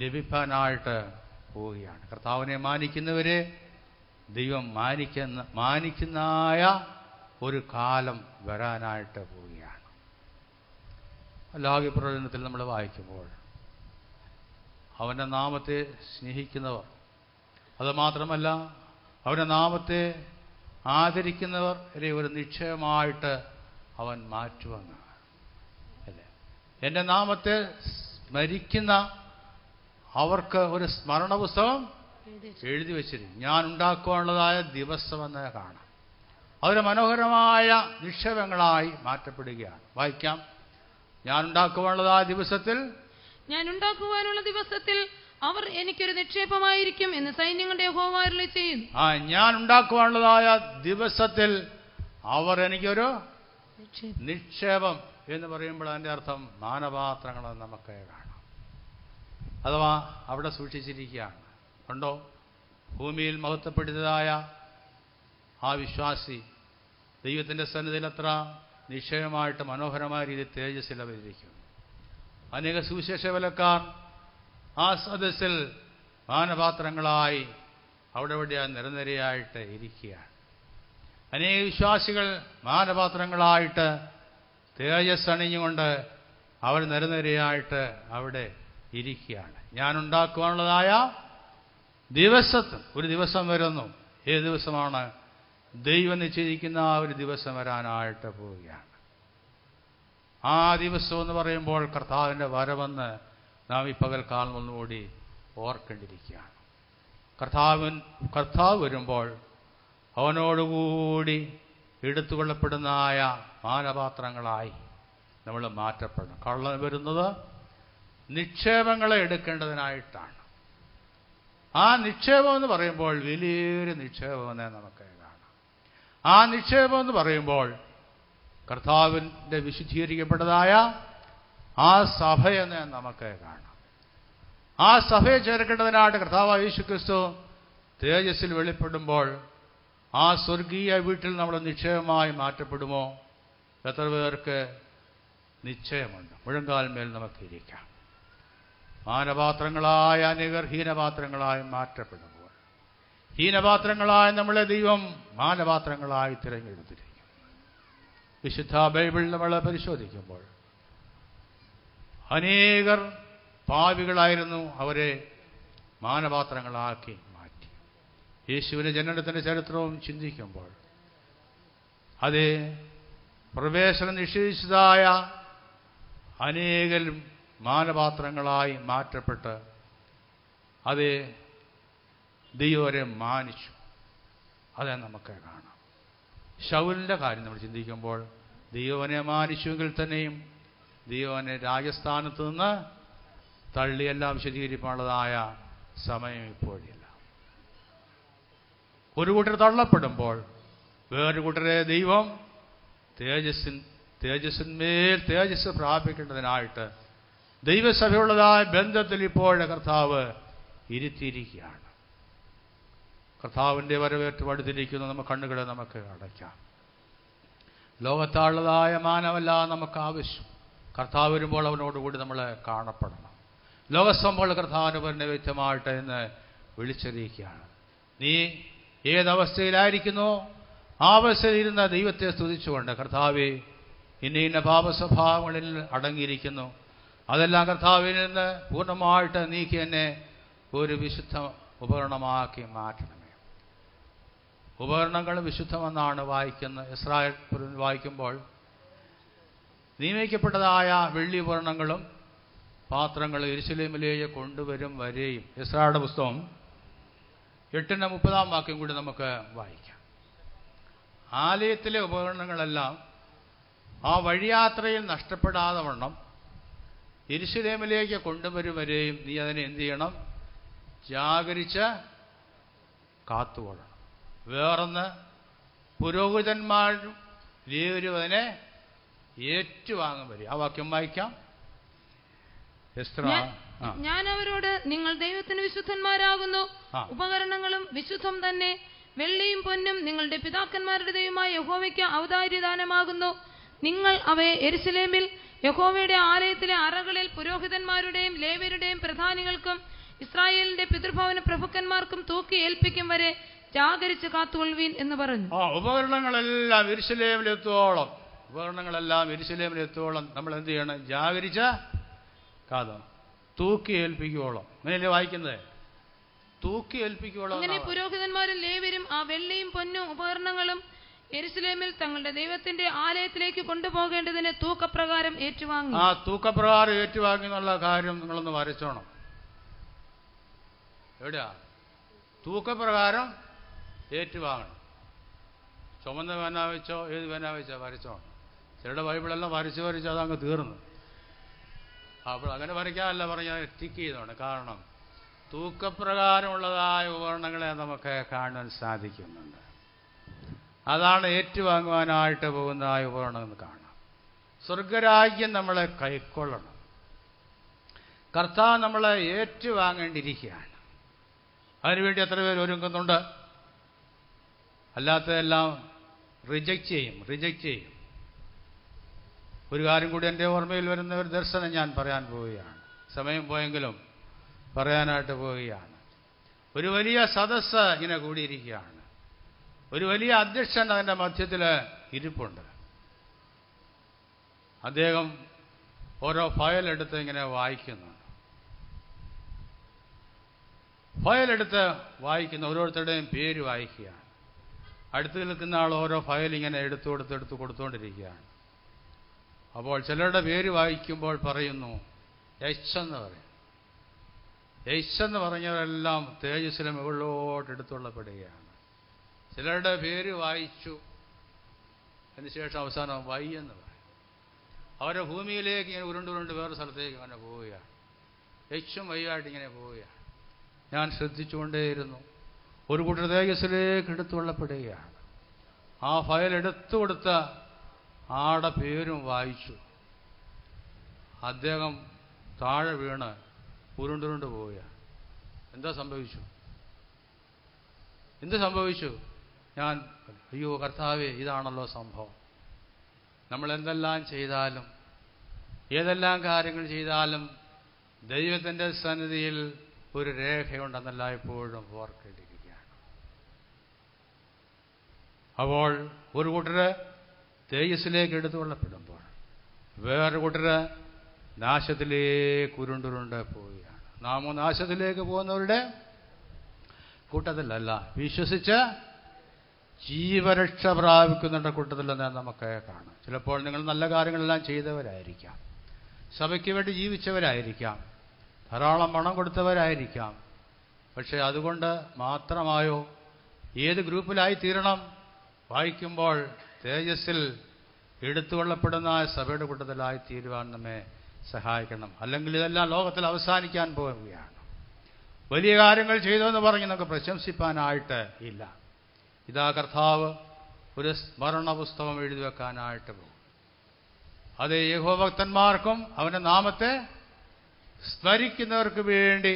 ലഭിക്കാനായിട്ട് പോവുകയാണ്. കർത്താവിനെ മാനിക്കുന്നവരെ ദൈവം മാനിക്കുന്നതായ ഒരു കാലം വരാനായിട്ട് പോവുകയാണ്. ലാവ്യ പ്രവചനത്തിൽ നമ്മൾ വായിക്കുമ്പോൾ അവൻ്റെ നാമത്തെ സ്നേഹിക്കുന്നവർ, അതുമാത്രമല്ല അവൻ്റെ നാമത്തെ ആദരിക്കുന്നവരെ ഒരു നിശ്ചയമായിട്ട് അവൻ മാറ്റുമെന്ന് അല്ലേ? എൻ്റെ നാമത്തെ സ്മരിക്കുന്ന അവർക്ക് ഒരു സ്മരണ പുസ്തകം എഴുതി വെച്ചിരിക്കും. ഞാൻ ഉണ്ടാക്കുവാനുള്ളതായ ദിവസമെന്ന് കാണാം. അതൊരു മനോഹരമായ നിക്ഷേപങ്ങളായി മാറ്റപ്പെടുകയാണ്. വായിക്കാം. ഞാൻ ഉണ്ടാക്കുവാനുള്ളതായ ദിവസത്തിൽ അവർ എനിക്കൊരു നിക്ഷേപമായിരിക്കും എന്ന് സൈന്യങ്ങളുടെ യഹോവ അരുളിച്ചെയ്യുന്നു. ഞാൻ ഉണ്ടാക്കുവാനുള്ളതായ ദിവസത്തിൽ അവർ എനിക്കൊരു നിക്ഷേപം എന്ന് പറയുമ്പോൾ അതിൻ്റെ അർത്ഥം മാനപാത്രങ്ങൾ നമുക്ക് കാണാം. അഥവാ അവിടെ സൂക്ഷിച്ചിരിക്കുകയാണ്. കണ്ടോ, ഭൂമിയിൽ മഹത്വപ്പെടുത്തിയതായ ആ വിശ്വാസി ദൈവത്തിൻ്റെ സന്നിധിയിൽ എത്ര നിശ്ചയമായിട്ട് മനോഹരമായ രീതിയിൽ തേജസ്സിൽ അവതരിക്കും. അനേക സുവിശേഷ വിലക്കാർ ആ സദസ്സിൽ പാനപാത്രങ്ങളായി അവിടെ നിരനിരയായിട്ട് ഇരിക്കുകയാണ്. അനേക വിശ്വാസികൾ പാനപാത്രങ്ങളായിട്ട് തേജസ് അണിഞ്ഞുകൊണ്ട് അവർ നിരനിരയായിട്ട് അവിടെ ഇരിക്കുകയാണ്. ഞാൻ ഉണ്ടാക്കുവാനുള്ളതായ ദിവസത്തിൽ ഒരു ദിവസം വരുന്നു. ഏത് ദിവസമാണ്? ദൈവം നിശ്ചയിക്കുന്ന ആ ഒരു ദിവസം വരാനായിട്ട് പോവുകയാണ്. ആ ദിവസം എന്ന് പറയുമ്പോൾ കർത്താവിൻ്റെ വരവെന്ന് നാം ഈ പകൽക്കാലം ഒന്നുകൂടി ഓർക്കേണ്ടിയിരിക്കുകയാണ്. കർത്താവ് വരുമ്പോൾ അവനോടുകൂടി എടുത്തുകൊള്ളപ്പെടുന്നതായ പാനപാത്രങ്ങളായി നമ്മൾ മാറ്റപ്പെടണം. കള്ളൻ വരുന്നത് നിക്ഷേപങ്ങളെ എടുക്കേണ്ടതിനായിട്ടാണ്. ആ നിക്ഷേപം എന്ന് പറയുമ്പോൾ വലിയൊരു നിക്ഷേപമെന്നേ നമുക്ക് കാണാം. ആ നിക്ഷേപം എന്ന് പറയുമ്പോൾ കർത്താവിൻ്റെ വിശുദ്ധീകരിക്കപ്പെട്ടതായ ആ സഭയെന്ന് നമുക്ക് കാണാം. ആ സഭയെ ചേർക്കേണ്ടതിനായിട്ട് കർത്താവായ യേശുക്രിസ്തു തേജസ്സിൽ വെളിപ്പെടുമ്പോൾ ആ സ്വർഗീയ വീട്ടിൽ നമ്മൾ നിശ്ചയമായി മാറ്റപ്പെടുമോ? എത്ര പേർക്ക് നിശ്ചയമുണ്ട്? മുഴങ്കാൽമേൽ നമുക്ക് ഇരിക്കാം. മാനപാത്രങ്ങളായ അനേകർ ഹീനപാത്രങ്ങളായി മാറ്റപ്പെടുമ്പോൾ ഹീനപാത്രങ്ങളായ നമ്മളെ ദൈവം മാനപാത്രങ്ങളായി തിരഞ്ഞെടുത്തിരിക്കും. വിശുദ്ധ ബൈബിൾ നമ്മൾ പരിശോധിക്കുമ്പോൾ അനേകർ പാപികളായിരുന്നു, അവരെ മാനപാത്രങ്ങളാക്കി മാറ്റി. യേശുവിൻ്റെ ജനനത്തിൻ്റെ ചരിത്രവും ചിന്തിക്കുമ്പോൾ അത് പ്രവേശനം നിഷേധിച്ചതായ അനേകം മാനപാത്രങ്ങളായി മാറ്റപ്പെട്ട് അത് ദൈവരെ മാനിച്ചു. അത് നമുക്ക് കാണാം. ശൗലിൻ്റെ കാര്യം നമ്മൾ ചിന്തിക്കുമ്പോൾ ദൈവനെ മാനിച്ചുവെങ്കിൽ തന്നെയും ദൈവനെ രാജസ്ഥാനത്ത് നിന്ന് തള്ളിയെല്ലാം വിശദീകരിക്കാനുള്ളതായ സമയം ഇപ്പോഴില്ല. ഒരു കൂട്ടർ തള്ളപ്പെടുമ്പോൾ വേറൊരു കൂട്ടരെ ദൈവം തേജസ്സിന്മേൽ തേജസ് പ്രാപിക്കേണ്ടതിനായിട്ട് ദൈവസഭയുള്ളതായ ബന്ധത്തിൽ ഇപ്പോഴെ കർത്താവ് ഇരുത്തിയിരിക്കുകയാണ്. കർത്താവിൻ്റെ വരവേറ്റ് അടുത്തിരിക്കുന്ന നമുക്ക് കണ്ണുകളെ നമുക്ക് അടയ്ക്കാം. ലോകത്താളുള്ളതായ മാനമല്ല നമുക്ക് ആവശ്യം. കർത്താവ് വരുമ്പോൾ അവനോടുകൂടി നമ്മൾ കാണപ്പെടണം. ലോകസംഭവങ്ങൾ കർത്താവിന് പറഞ്ഞ വ്യക്തമായിട്ട് എന്ന് വിളിച്ചറിയിക്കുകയാണ്. നീ ഏതവസ്ഥയിലായിരിക്കുന്നോ ആ അവസ്ഥയിലിരുന്ന ദൈവത്തെ സ്തുതിച്ചുകൊണ്ട് കർത്താവെ ഇന്ന പാപസ്വഭാവങ്ങളിൽ അടങ്ങിയിരിക്കുന്നു, അതെല്ലാം കർത്താവിൽ നിന്ന് പൂർണ്ണമായിട്ട് നീക്കി എന്നെ ഒരു വിശുദ്ധ ഉപകരണമാക്കി മാറ്റണമേ. ഉപകരണങ്ങൾ വിശുദ്ധമെന്നാണ് വായിക്കുന്നത്. ഇസ്രായേൽ വായിക്കുമ്പോൾ നിയമിക്കപ്പെട്ടതായ വെള്ളി ഉപകരണങ്ങളും പാത്രങ്ങളും യെരൂശലേമിലേക്ക് കൊണ്ടുവരും വരെയും. എസ്രായുടെ പുസ്തകം 8:30 വാക്യം കൂടി നമുക്ക് വായിക്കാം. ആലയത്തിലെ ഉപകരണങ്ങളെല്ലാം ആ വഴിയാത്രയിൽ നഷ്ടപ്പെടാതെ വണ്ണം യെരൂശലേമിലേക്ക് കൊണ്ടുവരും വരെയും നീ അതിനെ എന്ത് ചെയ്യണം? ജാഗരിച്ച് കാത്തുകൊള്ളണം. വേറൊന്ന്, പുരോഹിതന്മാരും ലേവ്യരും അതിനെ ഏറ്റുവാങ്ങും വരെ. ആ വാക്യം വായിക്കാം. ഞാൻ അവരോട്, നിങ്ങൾ ദൈവത്തിന് വിശുദ്ധന്മാരാകുന്നു, ഉപകരണങ്ങളും വിശുദ്ധം തന്നെ. വെള്ളിയും പൊന്നും നിങ്ങളുടെ പിതാക്കന്മാരുടെ ദൈവമായ യഹോവയ്ക്ക് ഔദാര്യദാനമാകുന്നു. നിങ്ങൾ അവയെ യെരൂശലേമിൽ യഹോവയുടെ ആലയത്തിലെ അറകളിൽ പുരോഹിതന്മാരുടെയും ലേവ്യരുടെയും പ്രധാനികൾക്കും ഇസ്രായേലിന്റെ പിതൃഭവന പ്രഭുക്കന്മാർക്കും തൂക്കി ഏൽപ്പിക്കും വരെ ജാഗരിച്ച് കാത്തുകൊള്ളുവീൻ എന്ന് പറഞ്ഞു. ഉപകരണങ്ങളെല്ലാം യെരൂശലേമിലെത്തോളം നമ്മൾ എന്ത് ചെയ്യണം? ജാഗരിച്ച കാതോ തൂക്കി ഏൽപ്പിക്കുവോളം. അങ്ങനെയല്ലേ വായിക്കുന്നത്? തൂക്കി ഏൽപ്പിക്കുവോളം. അങ്ങനെ പുരോഹിതന്മാരും ലേവ്യരും ആ വെള്ളിയും പൊന്നും ഉപകരണങ്ങളും യെരൂശലേമിൽ തങ്ങളുടെ ദൈവത്തിന്റെ ആലയത്തിലേക്ക് കൊണ്ടുപോകേണ്ടതിന് തൂക്കപ്രകാരം ഏറ്റുവാങ്ങി. ആ തൂക്കപ്രകാരം ഏറ്റുവാങ്ങി എന്നുള്ള കാര്യം നിങ്ങളൊന്ന് വരച്ചോണം. എവിടെയാ? തൂക്കപ്രകാരം ഏറ്റുവാങ്ങണം. ചുമന്ന പേന വെച്ചോ ഏത് പേന വെച്ചോ വരച്ചോ. ചിലരുടെ ബൈബിളെല്ലാം വരച്ച് അതങ്ങ് തീർന്നു. അപ്പോൾ അങ്ങനെ വരയ്ക്കാനല്ല പറഞ്ഞാൽ ടിക്ക് ചെയ്തോണ്ട്. കാരണം തൂക്കപ്രകാരമുള്ളതായ ഉപകരണങ്ങളെ നമുക്ക് കാണാൻ സാധിക്കുന്നുണ്ട്. അതാണ് ഏറ്റുവാങ്ങുവാനായിട്ട് പോകുന്നതായ ഉപകരണം എന്ന് കാണാം. സ്വർഗരാജ്യം നമ്മളെ കൈക്കൊള്ളണം. കർത്താവ് നമ്മളെ ഏറ്റുവാങ്ങേണ്ടിയിരിക്കുകയാണ്. അതിനുവേണ്ടി എത്ര പേര് ഒരുങ്ങുന്നുണ്ട്? അല്ലാത്തതെല്ലാം റിജക്റ്റ് ചെയ്യും. ഒരു കാര്യം കൂടി എൻ്റെ ഓർമ്മയിൽ വരുന്ന ഒരു ദർശനം ഞാൻ പറയാൻ പോവുകയാണ്. സമയം പോയെങ്കിലും പറയാനായിട്ട് പോവുകയാണ്. ഒരു വലിയ സദസ്സ് ഇങ്ങനെ കൂടിയിരിക്കുകയാണ്. ഒരു വലിയ അധ്യക്ഷൻ അതിൻ്റെ മധ്യത്തിൽ ഇരിപ്പുണ്ട്. അദ്ദേഹം ഓരോ ഫയലെടുത്ത് ഇങ്ങനെ വായിക്കുന്നുണ്ട്. ഫയലെടുത്ത് വായിക്കുന്ന ഓരോരുത്തരുടെയും പേര് വായിക്കുകയാണ്. അടുത്ത് നിൽക്കുന്ന ആൾ ഓരോ ഫയൽ ഇങ്ങനെ എടുത്തു കൊടുത്തുകൊണ്ടിരിക്കുകയാണ്. അപ്പോൾ ചിലരുടെ പേര് വായിക്കുമ്പോൾ പറയുന്നു എച്ച് എന്ന് പറയും. എച്ച് എന്ന് പറഞ്ഞവരെല്ലാം തേജസ്സിലെ മുകളിലോട്ട് എടുത്തുകൊള്ളപ്പെടുകയാണ്. ചിലരുടെ പേര് വായിച്ചു അതിനുശേഷം അവസാനം വൈ എന്ന് പറയും. അവരെ ഭൂമിയിലേക്ക് ഇങ്ങനെ ഉരുണ്ടുരുണ്ട് വേറെ സ്ഥലത്തേക്ക് അങ്ങനെ പോവുകയാണ്. എച്ചും വൈയായിട്ട് ഇങ്ങനെ പോവുകയാണ്. ഞാൻ ശ്രദ്ധിച്ചുകൊണ്ടേയിരുന്നു. ഒരു കൂട്ടർ തേജസ്സിലേക്ക് എടുത്തുകൊള്ളപ്പെടുകയാണ്. ആ ഫയൽ എടുത്തു കൊടുത്ത ആടെ പേരും വായിച്ചു. അദ്ദേഹം താഴെ വീണ് ഉരുണ്ടുരുണ്ട് പോവുകയാണ്. എന്ത് സംഭവിച്ചു? ഞാൻ അയ്യോ കർത്താവേ, ഇതാണല്ലോ സംഭവം. നമ്മൾ എന്തെല്ലാം ചെയ്താലും ഏതെല്ലാം കാര്യങ്ങൾ ചെയ്താലും ദൈവത്തിൻ്റെ സന്നിധിയിൽ ഒരു രേഖയുണ്ടെന്നല്ല എപ്പോഴും ഓർക്കേണ്ടിയിരിക്കുകയാണ്. അപ്പോൾ ഒരു കൂട്ടര് തേജസ്സിലേക്ക് എടുത്തുകൊള്ളപ്പെടുമ്പോൾ വേറെ കൂട്ടര് നാശത്തിലേക്ക് ഉരുണ്ടുരുണ്ട് പോവുകയാണ്. നാമോ നാശത്തിലേക്ക് പോകുന്നവരുടെ കൂട്ടത്തിലല്ല, വിശ്വസിച്ച് ജീവരക്ഷ പ്രാപിക്കുന്നവരുടെ കൂട്ടത്തിലെന്ന് നമുക്ക് കാണാം. ചിലപ്പോൾ നിങ്ങൾ നല്ല കാര്യങ്ങളെല്ലാം ചെയ്തവരായിരിക്കാം, സഭയ്ക്ക് വേണ്ടി ജീവിച്ചവരായിരിക്കാം, ധാരാളം പണം കൊടുത്തവരായിരിക്കാം. പക്ഷേ അതുകൊണ്ട് മാത്രമായോ ഏത് ഗ്രൂപ്പിലായി തീരണം? വായിക്കുമ്പോൾ തേജസ്സിൽ എടുത്തുകൊള്ളപ്പെടുന്ന സഭയുടെ കൂട്ടത്തിലായി തീരുവാൻ നമ്മെ സഹായിക്കണം. അല്ലെങ്കിൽ ഇതെല്ലാം ലോകത്തിൽ അവസാനിക്കാൻ പോവുകയാണ്. വലിയ കാര്യങ്ങൾ ചെയ്തെന്ന് പറഞ്ഞ് നമുക്ക് പ്രശംസിപ്പാനായിട്ട് ഇല്ല. ഇതാ കർത്താവ് ഒരു സ്മരണ പുസ്തകം എഴുതി വെക്കാനായിട്ട് പോകും. അത് യഹോവഭക്തന്മാർക്കും അവൻ്റെ നാമത്തെ സ്മരിക്കുന്നവർക്ക് വേണ്ടി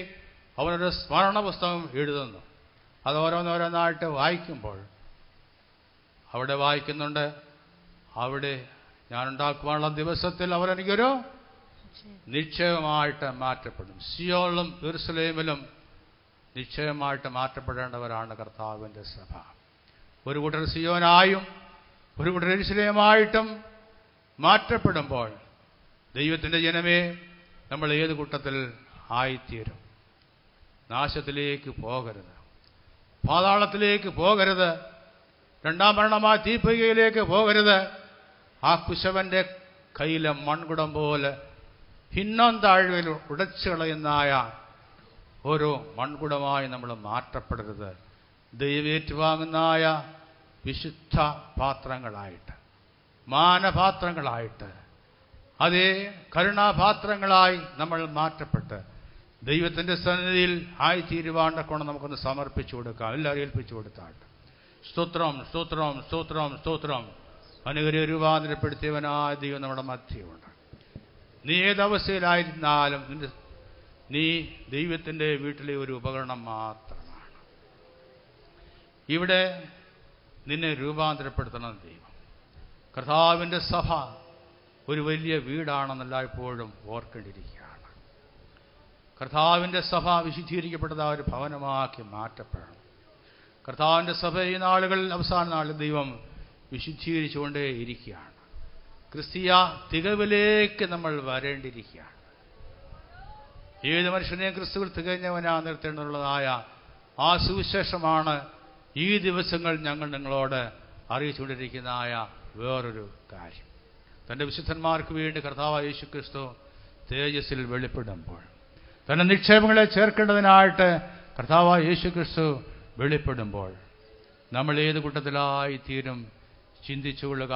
അവനൊരു സ്മരണ പുസ്തകം എഴുതുന്നു. അത് ഓരോന്നോരോന്നായിട്ട് വായിക്കുമ്പോൾ അവിടെ വായിക്കുന്നുണ്ട്, അവിടെ ഞാനുണ്ടാക്കുവാനുള്ള ദിവസത്തിൽ അവരെനിക്കൊരു നിശ്ചയമായിട്ട് മാറ്റപ്പെടും. സിയോനിലും യെരൂശലേമിലും നിശ്ചയമായിട്ട് മാറ്റപ്പെടേണ്ടവരാണ് കർത്താവിൻ്റെ സഭ. ഒരു കൂട്ടർ സിയോനായും ഒരു കൂട്ടർ യെരൂശലേമായിട്ടും മാറ്റപ്പെടുമ്പോൾ ദൈവത്തിൻ്റെ ജനമേ, നമ്മൾ ഏത് കൂട്ടത്തിൽ ആയിത്തീരും? നാശത്തിലേക്ക് പോകരുത്, പാതാളത്തിലേക്ക് പോകരുത്, രണ്ടാം മരണമായ തീപ്പൊയ്കയിലേക്ക് പോകരുത്. ആ കുശവന്റെ കയ്യിലെ മൺകുടം പോലെ ഭിന്നം താഴ്വയിൽ ഉടച്ചു കളയുന്നായ ഓരോ മൺകുടമായി നമ്മൾ മാറ്റപ്പെടരുത്. ദൈവമേറ്റുവാങ്ങുന്നായ വിശുദ്ധ പാത്രങ്ങളായിട്ട്, മാനപാത്രങ്ങളായിട്ട്, അതേ കരുണാപാത്രങ്ങളായി നമ്മൾ മാറ്റപ്പെട്ട് ദൈവത്തിൻ്റെ സന്നിധിയിൽ ആയിത്തീരുവാണ്ട കൊണ്ട് നമുക്കൊന്ന് സമർപ്പിച്ചു കൊടുക്കാം. എല്ലാവരും ഏൽപ്പിച്ചു കൊടുത്താട്ട് സ്തോത്രം സ്തോത്രം സ്തോത്രം സ്തോത്രം. അനുഗ്രഹ രൂപാന്തരപ്പെടുത്തിയവനായ ദൈവം നമ്മുടെ മധ്യമുണ്ട്. നീ ഏതവസ്ഥയിലായിരുന്നാലും നീ ദൈവത്തിൻ്റെ വീട്ടിലെ ഒരു ഉപകരണം മാത്രമാണ്. ഇവിടെ നിന്നെ രൂപാന്തരപ്പെടുത്തണം ദൈവം. കർത്താവിൻ്റെ സഭ ഒരു വലിയ വീടാണെന്നല്ല എപ്പോഴും ഓർക്കേണ്ടിയിരിക്കുകയാണ്. കർത്താവിൻ്റെ സഭ വിശുദ്ധീകരിക്കപ്പെട്ടതായ ഒരു ഭവനമാക്കി മാറ്റപ്പെടണം. കർത്താവിൻ്റെ സഭ ഈ നാളുകളിൽ അവസാന നാളിൽ ദൈവം വിശുദ്ധീകരിച്ചുകൊണ്ടേ ഇരിക്കുകയാണ്. ക്രിസ്തീയ തികവിലേക്ക് നമ്മൾ വരേണ്ടിയിരിക്കുകയാണ്. ഏത് മനുഷ്യനെയും ക്രിസ്തുവിൽ തികഞ്ഞവനാ നിർത്തേണ്ടതുള്ളതായ ആ സുവിശേഷമാണ് ഈ ദിവസങ്ങൾ ഞങ്ങൾ നിങ്ങളോട് അറിയിച്ചുകൊണ്ടിരിക്കുന്നതായ വേറൊരു കാര്യം. തൻ്റെ വിശുദ്ധന്മാർക്ക് വേണ്ടി കർത്താവായ യേശുക്രിസ്തു തേജസ്സിൽ വെളിപ്പെടുമ്പോൾ, തൻ്റെ നിക്ഷേപങ്ങളെ ചേർക്കേണ്ടതിനായിട്ട് കർത്താവായ യേശുക്രിസ്തു വെളിപ്പെടുമ്പോൾ, നമ്മൾ ഏത് കൂട്ടത്തിലായി തീരും ചിന്തിച്ചുകൊള്ളുക.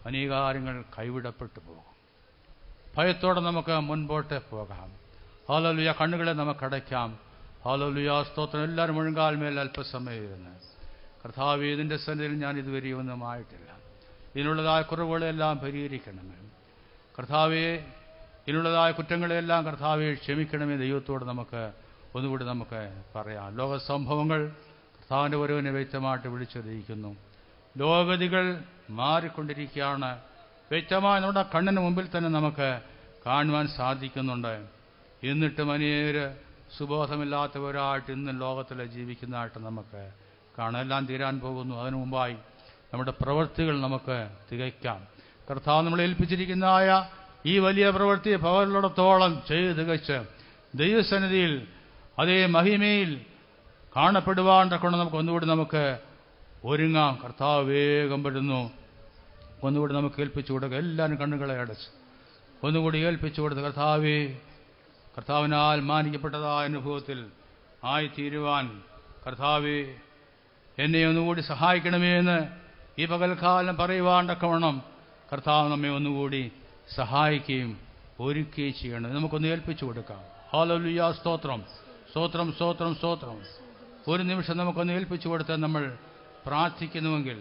അനേകാര്യങ്ങൾ കൈവിടപ്പെട്ടു പോകും. ഭയത്തോടെ നമുക്ക് മുൻപോട്ട് പോകാം. ഹല്ലേലൂയ. കണ്ണുകളെ നമുക്കടയ്ക്കാം. ഹല്ലേലൂയ. സ്തോത്രം. എല്ലാവരും മുഴങ്കാൽമേൽ അല്പസമയം ഇരുന്ന് കർത്താവേ, ഇതിൻ്റെ സന്നിധിയിൽ ഞാൻ ഇതുവരെ ഒന്നും ആയിട്ടില്ല. ഇതിനുള്ളതായ കുറവുകളെല്ലാം പരിഹരിക്കണമേ കർത്താവേ. ഇതിനുള്ളതായ കുറ്റങ്ങളെല്ലാം കർത്താവെ ക്ഷമിക്കണമേ. ദൈവത്തോട് നമുക്ക് ഒന്നുകൂടി നമുക്ക് പറയാം. ലോക സംഭവങ്ങൾ കർത്താവിൻ്റെ വരവിനെ വ്യക്തമായിട്ട് വിളിച്ചറിയിക്കുന്നു. ലോകഗതികൾ മാറിക്കൊണ്ടിരിക്കുകയാണ്. വ്യക്തമായി നമ്മുടെ കണ്ണിന് മുമ്പിൽ തന്നെ നമുക്ക് കാണുവാൻ സാധിക്കുന്നുണ്ട്. എന്നിട്ടും അനേകർ സുബോധമില്ലാത്തവരായിട്ട് ഇന്നും ലോകത്തിൽ ജീവിക്കുന്നതായിട്ട് നമുക്ക് കാണാം. എല്ലാം തീരാൻ പോകുന്നു. അതിനു മുമ്പായി നമ്മുടെ പ്രവൃത്തികൾ നമുക്ക് തികയ്ക്കാം. കർത്താവ് നമ്മളെ ഏൽപ്പിച്ചിരിക്കുന്നതായ ഈ വലിയ പ്രവൃത്തി പകലുള്ളിടത്തോളം ചെയ്ത് തികച്ച് ദൈവസന്നിധിയിൽ അതേ മഹിമയിൽ കാണപ്പെടുവാൻ കൊണ്ട് നമുക്ക് ഒന്നുകൂടി നമുക്ക് ഒരുങ്ങാം. കർത്താവ് വേഗം വരുന്നു. ഒന്നുകൂടി നമുക്ക് ഏൽപ്പിച്ചു കൊടുക്കുക. എല്ലാവരും കണ്ണുകളെ അടച്ച് ഒന്നുകൂടി ഏൽപ്പിച്ചു കൊടുത്ത് കർത്താവേ, കർത്താവിനാൽ മാനിക്കപ്പെട്ടതായ അനുഭവത്തിൽ ആയിത്തീരുവാൻ കർത്താവേ എന്നെ ഒന്നുകൂടി സഹായിക്കണമേ എന്ന് ഈ പകൽക്കാലം പറയുവാൻ തക്കവണ്ണം കർത്താവ് നമ്മെ ഒന്നുകൂടി സഹായിക്കുകയും ഒരുക്കുകയും ചെയ്യണം. നമുക്കൊന്ന് ഏൽപ്പിച്ചു കൊടുക്കാം. ഹല്ലേലൂയ. സ്തോത്രം, സ്തോത്രം, സ്തോത്രം, സ്തോത്രം. ഒരു നിമിഷം നമുക്കൊന്ന് ഏൽപ്പിച്ചു കൊടുത്ത് നമ്മൾ പ്രാർത്ഥിക്കുന്നുവെങ്കിൽ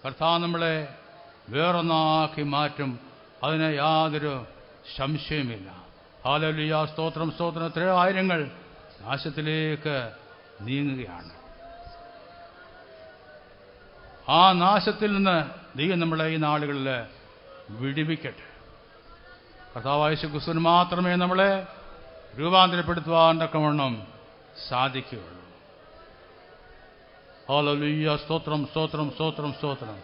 കർത്താവ് നമ്മളെ വേറൊന്നാക്കി മാറ്റും. അതിന് യാതൊരു സംശയമില്ല. ഹല്ലേലൂയ. സ്തോത്രം, സ്തോത്രം. എത്രയോ ആയിരങ്ങൾ നാശത്തിലേക്ക് നീങ്ങുകയാണ്. ആ നാശത്തിൽ നിന്ന് ദൈവം നമ്മളെ ഈ നാളുകളിൽ വിടുവിക്കട്ടെ. കർത്താവായ യേശുക്രിസ്തുവിന് മാത്രമേ നമ്മളെ രൂപാന്തരപ്പെടുത്തുവാൻ തക്കവണ്ണം സാധിക്കുകയുള്ളൂ. ഹല്ലേലൂയ. സ്തോത്രം, സ്തോത്രം, സ്തോത്രം, സ്തോത്രം.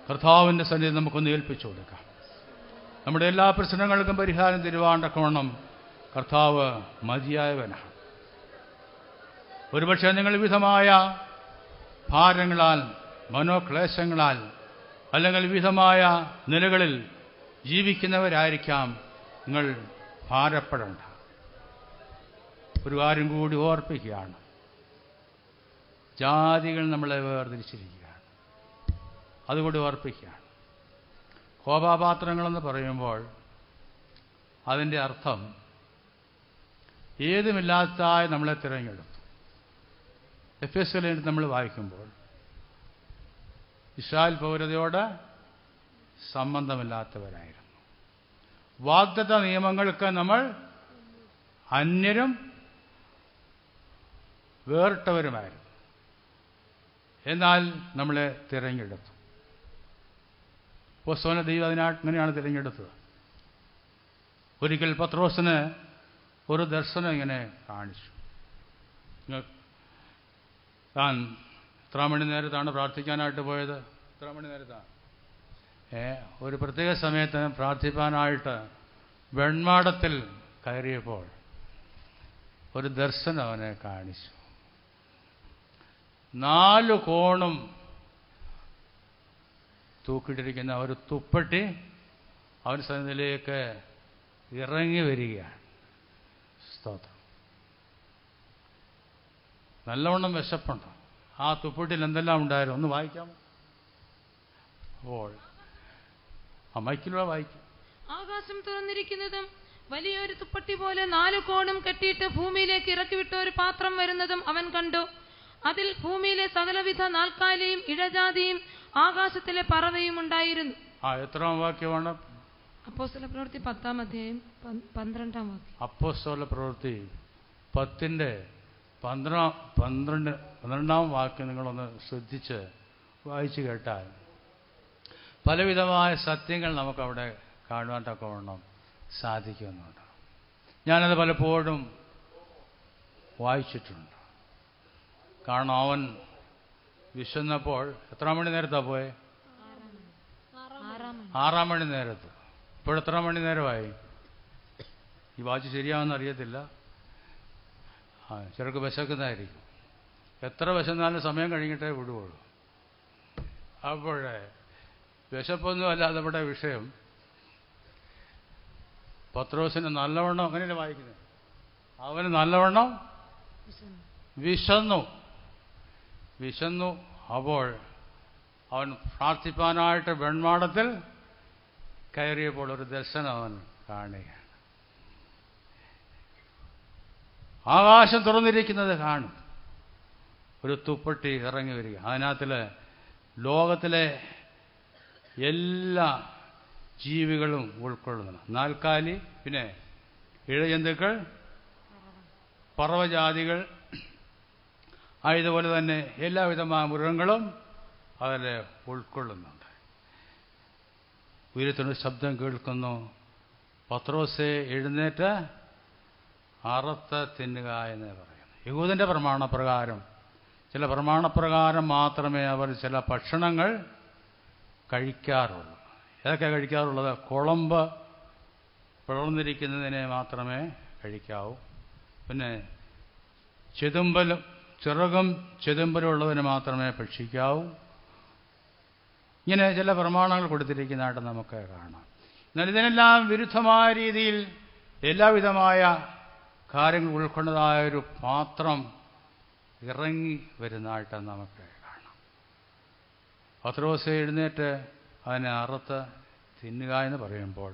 കർത്താവിൻ്റെ സന്നിധി നമുക്കൊന്ന് ഏൽപ്പിച്ചു കൊടുക്കാം. നമ്മുടെ എല്ലാ പ്രശ്നങ്ങൾക്കും പരിഹാരം തരുവാൻ തക്കവണ്ണം കർത്താവ് മതിയായവനാണ്. ഒരുപക്ഷെ നിങ്ങൾ വിവിധമായ ഭാരങ്ങളാൽ, മനോക്ലേശങ്ങളാൽ അല്ലെങ്കിൽ വിവിധമായ നിലകളിൽ ജീവിക്കുന്നവരായിരിക്കാം. നിങ്ങൾ ഭാരപ്പെടേണ്ട. ഒരു കാര്യം കൂടി ഓർപ്പിക്കുകയാണ്. ജാതികൾ നമ്മളെ വേർതിരിച്ചിരിക്കുകയാണ്. അതുകൂടി ഓർപ്പിക്കുകയാണ്. കോപാപാത്രങ്ങളെന്ന് പറയുമ്പോൾ അതിൻ്റെ അർത്ഥം ഏതുമില്ലാത്തതായ നമ്മളെ തിരഞ്ഞെടുത്തു. എഫെസ്യരിൽ നമ്മൾ വായിക്കുമ്പോൾ ഇസ്രായേൽ പൗരതയോട് സംബന്ധമില്ലാത്തവരായിരുന്നു. വാഗ്ദത്ത നിയമങ്ങൾക്ക് നമ്മൾ അന്യരും വേറിട്ടവരുമായിരുന്നു. എന്നാൽ നമ്മളെ തിരഞ്ഞെടുത്തു. അപ്പോസ്തലനെ ദൈവം അങ്ങനെയാണ് തിരഞ്ഞെടുത്തത്. ഒരിക്കൽ പത്രോസിന് ഒരു ദർശനം ഇങ്ങനെ കാണിച്ചു. താൻ എത്ര മണി നേരത്താണ് പ്രാർത്ഥിക്കാനായിട്ട് പോയത്? എത്ര മണി നേരത്താണ്? ഒരു പ്രത്യേക സമയത്ത് പ്രാർത്ഥിപ്പാനായിട്ട് വെൺമാടത്തിൽ കയറിയപ്പോൾ ഒരു ദർശനം അവനെ കാണിച്ചു. 4 കോണും തൂക്കിയിട്ടിരിക്കുന്ന ഒരു തുപ്പട്ടി അവൻ സന്നിധിയിലേക്ക് ഇറങ്ങി വരികയാണ്. സ്തോത്രം. നല്ലവണ്ണം വിശപ്പുണ്ട്. ആ തുപ്പട്ടിയിൽ എന്തെല്ലാം ഉണ്ടായിരുന്നു ഒന്ന് വായിക്കാം. അപ്പോൾ ആ മൈക്കിലൂടെ വായിക്കും. ആകാശം തുറന്നിരിക്കുന്നതും വലിയൊരു തുപ്പട്ടി പോലെ 4 കോണും കെട്ടിയിട്ട് ഭൂമിയിലേക്ക് ഇറക്കിവിട്ട ഒരു പാത്രം വരുന്നതും അവൻ കണ്ടു. അതിൽ ഭൂമിയിലെ സകലവിധ നാൽക്കാലിയും ഇഴജാതിയും ആകാശത്തിലെ പറവയും ഉണ്ടായിരുന്നു. എത്രാം വാക്യമാണ്? അപ്പോസ്തല പ്രവൃത്തി 10-ാം അധ്യായം 12-ാം വാക്യം. അപ്പോസ്തല പ്രവൃത്തി 10-ന്റെ 12-ാം വാക്യം നിങ്ങളൊന്ന് ശ്രദ്ധിച്ച് വായിച്ചു കേട്ടാൽ പലവിധമായ സത്യങ്ങൾ നമുക്കവിടെ കാണുവാൻ തക്കവണ്ണം സാധിക്കുന്നുണ്ട്. ഞാനത് പലപ്പോഴും വായിച്ചിട്ടുണ്ട്. കാരണം അവൻ വിശന്നപ്പോൾ എത്ര മണി നേരത്താണ് പോയെ? 6 മണി നേരത്ത്. ഇപ്പോഴെത്ര മണി നേരമായി? ഈ വാച്ച് ശരിയാണെന്ന് അറിയത്തില്ല. ചിലർക്ക് വിശക്കുന്നതായിരിക്കും. എത്ര വിശന്നാലും സമയം കഴിഞ്ഞിട്ടേ വിടുകയുള്ളൂ. അപ്പോഴേ വിശപ്പൊന്നും അല്ലാതെ ഇവിടെ വിഷയം പത്രോസിന് നല്ലവണ്ണം അങ്ങനെയല്ലേ വായിക്കുന്നത്? അവന് നല്ലവണ്ണം വിശന്നു. അപ്പോൾ അവൻ പ്രാർത്ഥിപ്പാനായിട്ട് വെൺമാടത്തിൽ കയറിയപ്പോൾ ഒരു ദർശനം അവൻ കാണുകയാണ്. ആകാശം തുറന്നിരിക്കുന്നത് കാണും. ഒരു തുപ്പട്ടി ഇറങ്ങി വരിക. അതിനകത്തിൽ ലോകത്തിലെ എല്ലാ ജീവികളും ഉൾക്കൊള്ളുന്നു. നാൽക്കാലി, പിന്നെ ഇഴജന്തുക്കൾ, പറവജാതികൾ, ഇതുപോലെ തന്നെ എല്ലാവിധമായ മൃഗങ്ങളും അതിൽ ഉൾക്കൊള്ളുന്നുണ്ട്. ഉയരത്തിനൊരു ശബ്ദം കേൾക്കുന്നു, പത്രോസേ എഴുന്നേറ്റ് അറുത്ത് തിന്നുക എന്ന് പറയുന്നു. യഹൂദന്റെ പ്രമാണപ്രകാരം, ചില പ്രമാണപ്രകാരം മാത്രമേ അവർ ചില ഭക്ഷണങ്ങൾ കഴിക്കാറുള്ളൂ. ഏതൊക്കെ കഴിക്കാറുള്ളത്? കുളമ്പ് പിളർന്നിരിക്കുന്നതിനെ മാത്രമേ കഴിക്കാവൂ. പിന്നെ ചെതുമ്പലും ചിറകും ചെതുമ്പലും ഉള്ളതിന് മാത്രമേ ഭക്ഷിക്കാവൂ. ഇങ്ങനെ ചില പ്രമാണങ്ങൾ കൊടുത്തിരിക്കുന്നതായിട്ട് നമുക്ക് കാണാം. എന്നാൽ ഇതിനെല്ലാം വിരുദ്ധമായ രീതിയിൽ എല്ലാവിധമായ കാര്യങ്ങൾ ഉൾക്കൊണ്ടതായൊരു പാത്രം ഇറങ്ങി വരുന്നതായിട്ട് നമുക്ക് കാണാം. പത്രോസ് എഴുന്നേറ്റ് അതിനെ അറുത്ത് തിന്നുക എന്ന് പറയുമ്പോൾ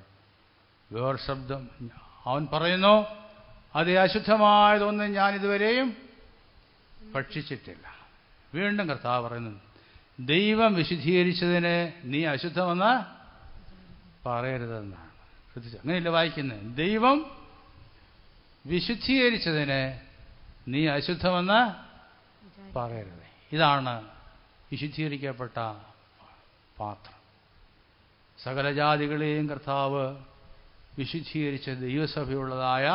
വേറെ ശബ്ദം, അവൻ പറയുന്നു, അത് അശുദ്ധമായതൊന്നും ഞാൻ ഇതുവരെയും ഭക്ഷിച്ചിട്ടില്ല. വീണ്ടും കർത്താവ് പറയുന്നു, ദൈവം വിശുദ്ധീകരിച്ചതിനെ നീ അശുദ്ധമെന്ന് പറയരുതെന്നാണ്. ശ്രദ്ധിച്ചു, അങ്ങനെയല്ല വായിക്കുന്നത്. ദൈവം വിശുദ്ധീകരിച്ചതിനെ നീ അശുദ്ധമെന്ന് പറയരുത്. ഇതാണ് വിശുദ്ധീകരിക്കപ്പെട്ട പാത്രം. സകല ജാതികളെയും കർത്താവ് വിശുദ്ധീകരിച്ച ദൈവസഭയുള്ളതായ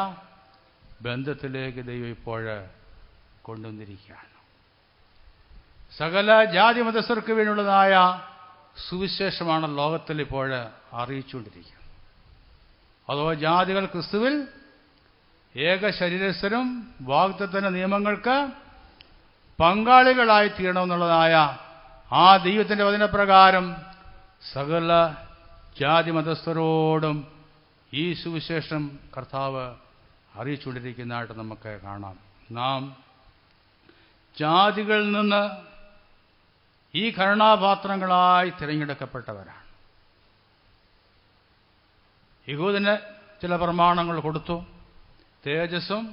ബന്ധത്തിലേക്ക് ദൈവം ഇപ്പോൾ കൊണ്ടുവന്നിരിക്കുകയാണ്. സകല ജാതി മതസ്ഥർക്ക് വേണ്ടിയുള്ളതായ സുവിശേഷമാണ് ലോകത്തിൽ ഇപ്പോൾ അറിയിച്ചുകൊണ്ടിരിക്കുന്നത്. അതോ ജാതികൾ ക്രിസ്തുവിൽ ഏക ശരീരസ്ഥരും വാഗ്ദത്തത്തിന്റെ നിയമങ്ങൾക്ക് പങ്കാളികളായി തീരണമെന്നുള്ളതായ ആ ദൈവത്തിന്റെ വചനപ്രകാരം സകല ജാതി മതസ്ഥരോടും ഈ സുവിശേഷം കർത്താവ് അറിയിച്ചുകൊണ്ടിരിക്കുന്നതായിട്ട് നമുക്ക് കാണാം. നാം ജാതികളിൽ നിന്ന് ഈ കരുണാപാത്രങ്ങളായി തിരഞ്ഞെടുക്കപ്പെട്ടവരാണ്. യഹൂദന് ചില പ്രമാണങ്ങൾ കൊടുത്തു. തേജസ്സും